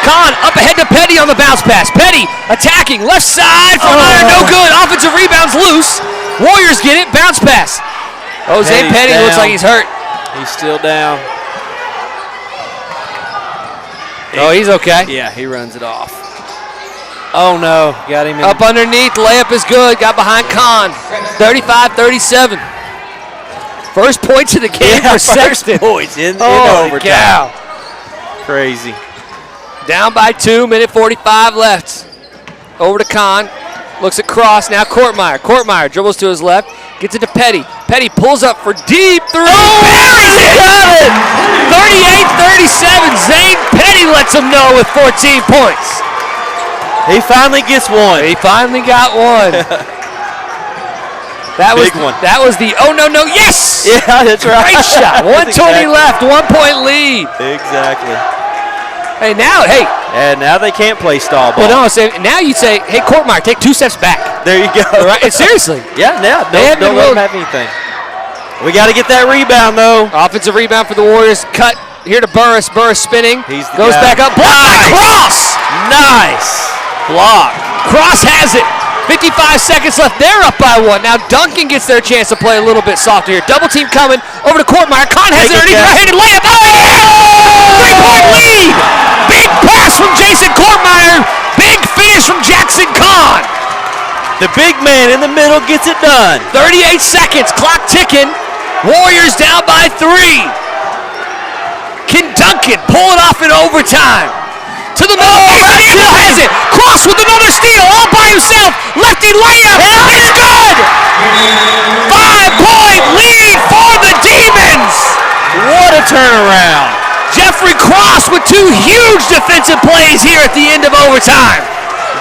S1: Kahn up ahead to Petty on the bounce pass. Petty attacking left side from iron. No good. Offensive rebounds loose. Warriors get it. Bounce pass. Zane Petty looks like he's hurt.
S2: He's still down.
S1: Oh, he's okay.
S2: Yeah, he runs it off. Oh, no. Got him in.
S1: Up underneath. Layup is good. Got behind Kahn. 35-37. First points of the game for Sexton.
S2: First points in overtime.
S1: Cow.
S2: Crazy.
S1: Down by 2, minute 45 left. Over to Kahn. Looks at Cross. Now Courtmeyer. Courtmeyer dribbles to his left. Gets it to Petty. Petty pulls up for deep three. Buries it! Got it! 38-37. Zane Petty lets him know with 14 points.
S2: He finally gets one.
S1: He finally got one.
S2: Big one.
S1: That was the no, yes!
S2: Yeah, that's right.
S1: Great shot. 120 left, 1 point lead.
S2: Exactly.
S1: Hey, now,
S2: And now they can't play stall ball.
S1: Well, no, now you say, hey, Courtmeyer, take 2 steps back.
S2: There you go.
S1: Right? Seriously.
S2: Yeah, don't let them have anything. We got to get that rebound, though.
S1: Offensive rebound for the Warriors. Cut here to Burris. Burris spinning. Goes
S2: guy.
S1: back up. Block by Cross!
S2: Nice block.
S1: Cross has it. 55 seconds left. They're up by 1. Now Duncan gets their chance to play a little bit softer here. Double team coming over to Courtmeyer. Kahn has it underneath. Right-handed layup. Oh, yeah! 3-point lead. Big pass from Jason Courtmeyer. Big finish from Jackson Kahn.
S2: The big man in the middle gets it done.
S1: 38 seconds. Clock ticking. Warriors down by 3. Can Duncan pull it off in overtime? To the middle. Still has it. Cross with another steal all by himself. Lefty layup. It's good. 5-point lead for the Demons.
S2: What a turnaround.
S1: Jeffrey Cross with 2 huge defensive plays here at the end of overtime.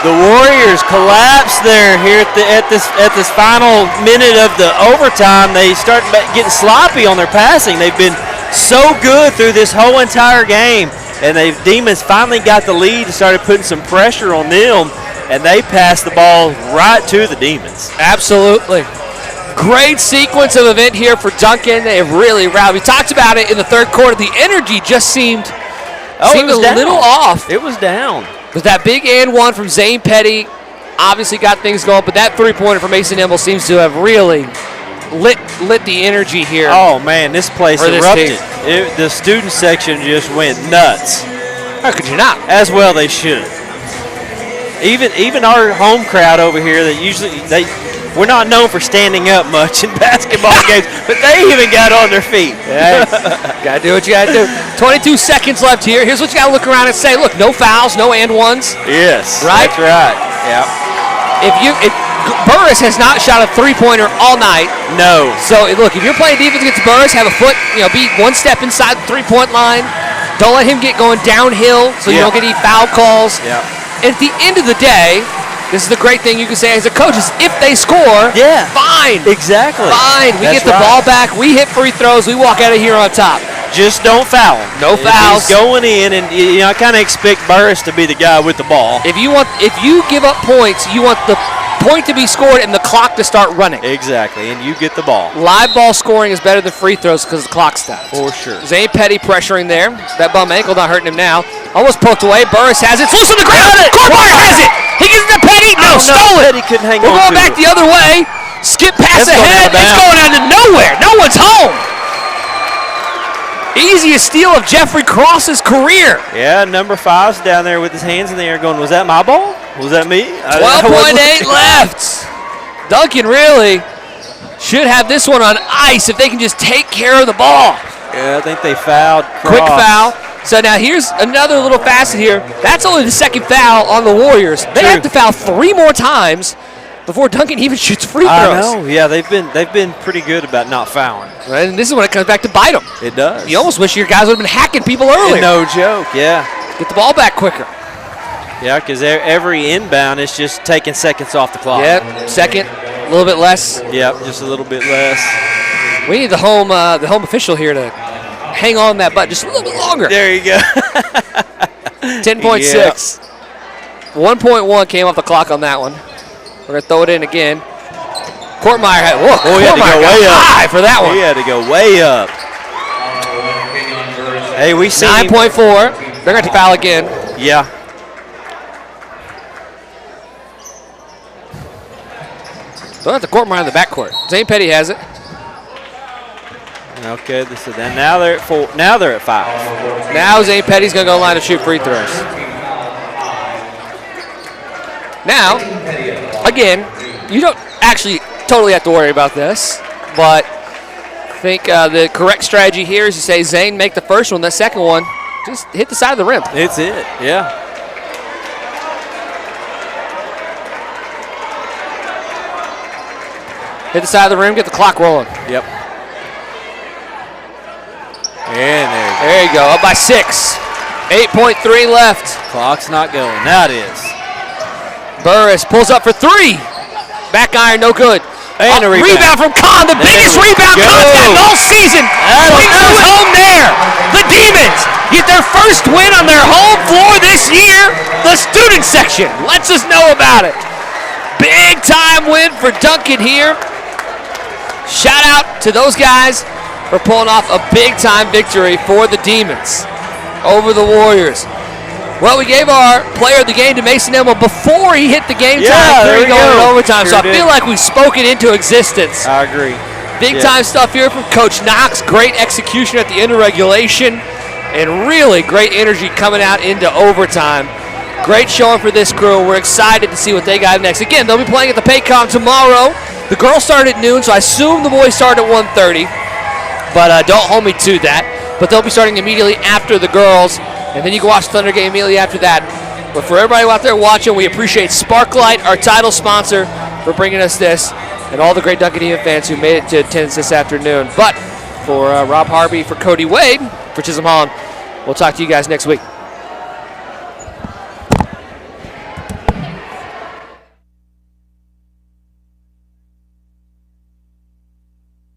S2: The Warriors collapse there here at this final minute of the overtime. They start getting sloppy on their passing. They've been so good through this whole entire game. And the Demons finally got the lead and started putting some pressure on them, and they passed the ball right to the Demons.
S1: Absolutely. Great sequence of event here for Duncan. They have really rallied. We talked about it in the third quarter. The energy just seemed a little off.
S2: It was down.
S1: But that big and one from Zane Petty obviously got things going, but that three-pointer from Mason Immel seems to have really lit the energy here.
S2: Oh, man, this place erupted. The student section just went nuts.
S1: How could you not?
S2: As well they should. Even our home crowd over here, that usually we're not known for standing up much in basketball games, but they even got on their feet.
S1: Yeah, gotta do what you gotta do. 22 seconds left here. Here's what you gotta look around and say. Look, no fouls, no and ones.
S2: Yes,
S1: right.
S2: That's right. Yeah.
S1: If Burris has not shot a three-pointer all night.
S2: No.
S1: So look, if you're playing defense against Burris, have a foot, be 1 step inside the three-point line. Don't let him get going downhill so you don't get any foul calls.
S2: Yeah.
S1: And at the end of the day, this is the great thing you can say as a coach is if they score, fine.
S2: Exactly.
S1: Fine. We get the ball back. We hit free throws. We walk out of here on top.
S2: Just don't foul him.
S1: No fouls.
S2: He's going in, and I kind of expect Burris to be the guy with the ball.
S1: If you give up points, you want the point to be scored and the clock to start running.
S2: Exactly, and you get the ball.
S1: Live ball scoring is better than free throws because the clock stops.
S2: For sure.
S1: Zane Petty pressuring there. That bum ankle not hurting him now. Almost poked away. Burris has it. It's loose on the ground. Courtmeyer has it. He gives it to Petty. No, stole it.
S2: Petty couldn't hang
S1: We're
S2: on
S1: going
S2: to
S1: back
S2: it.
S1: the other way. Skip pass
S2: That's
S1: ahead. It's going out to nowhere. No one's home. Easiest steal of Jeffrey Cross's career.
S2: Yeah, number 5's down there with his hands in the air going, was that my ball? Was that me?
S1: 12.8 left. Duncan really should have this one on ice if they can just take care of the ball.
S2: Yeah, I think they fouled Cross.
S1: Quick foul. So now here's another little facet here. That's only the second foul on the Warriors. They have to foul 3 more times before Duncan even shoots free throws.
S2: I know. Yeah, they've been pretty good about not fouling.
S1: Right, and this is when it comes back to bite them.
S2: It does.
S1: You almost wish your guys would have been hacking people earlier.
S2: No joke. Yeah.
S1: Get the ball back quicker.
S2: Yeah, because every inbound is just taking seconds off the clock.
S1: Yep. Second, a little bit less.
S2: Yep, just a little bit less.
S1: We need the home official here to hang on that button just a little bit longer.
S2: There you go.
S1: 10.6.
S2: Yeah.
S1: 1.1 came off the clock on that one. We're going to throw it in again. Courtmeyer had,
S2: he had to go way up.
S1: High for that one.
S2: He had to go way up. Hey, we see
S1: 9.4. They're going to foul again.
S2: Yeah.
S1: Don't have the Courtmeyer in the backcourt. Zane Petty has it.
S2: Okay, now they're at 4. Now they're at 5.
S1: Now Zane Petty's going to go line and shoot free throws. Now, again, you don't actually totally have to worry about this, but I think the correct strategy here is to say, Zane, make the first one. The second one, just hit the side of the rim.
S2: It's it, yeah.
S1: Hit the side of the rim, get the clock rolling.
S2: Yep. And
S1: there you go, up by 6. 8.3 left.
S2: Clock's not going. Now it is.
S1: Burris pulls up for 3. Back iron, no good.
S2: And a
S1: rebound from Kahn, the biggest rebound Kahn's gotten all season. Breakthrough is home there. The Demons get their first win on their home floor this year. The student section lets us know about it. Big time win for Duncan here. Shout out to those guys for pulling off a big time victory for the Demons over the Warriors. Well, we gave our player of the game to Mason Elmo before he hit the game time period going in overtime.
S2: Sure
S1: so I feel like we spoke it into existence.
S2: I agree.
S1: Big time stuff here from Coach Knox. Great execution at the end of regulation and really great energy coming out into overtime. Great showing for this crew. We're excited to see what they got next. Again, they'll be playing at the Paycom tomorrow. The girls start at noon, so I assume the boys start at 1:30. But don't hold me to that. But they'll be starting immediately after the girls. And then you can watch the Thunder game immediately after that. But for everybody out there watching, we appreciate Sparklight, our title sponsor, for bringing us this, and all the great Duncan Demon fans who made it to attendance this afternoon. But for Rob Harvey, for Cody Wade, for Chisholm Holland, we'll talk to you guys next week.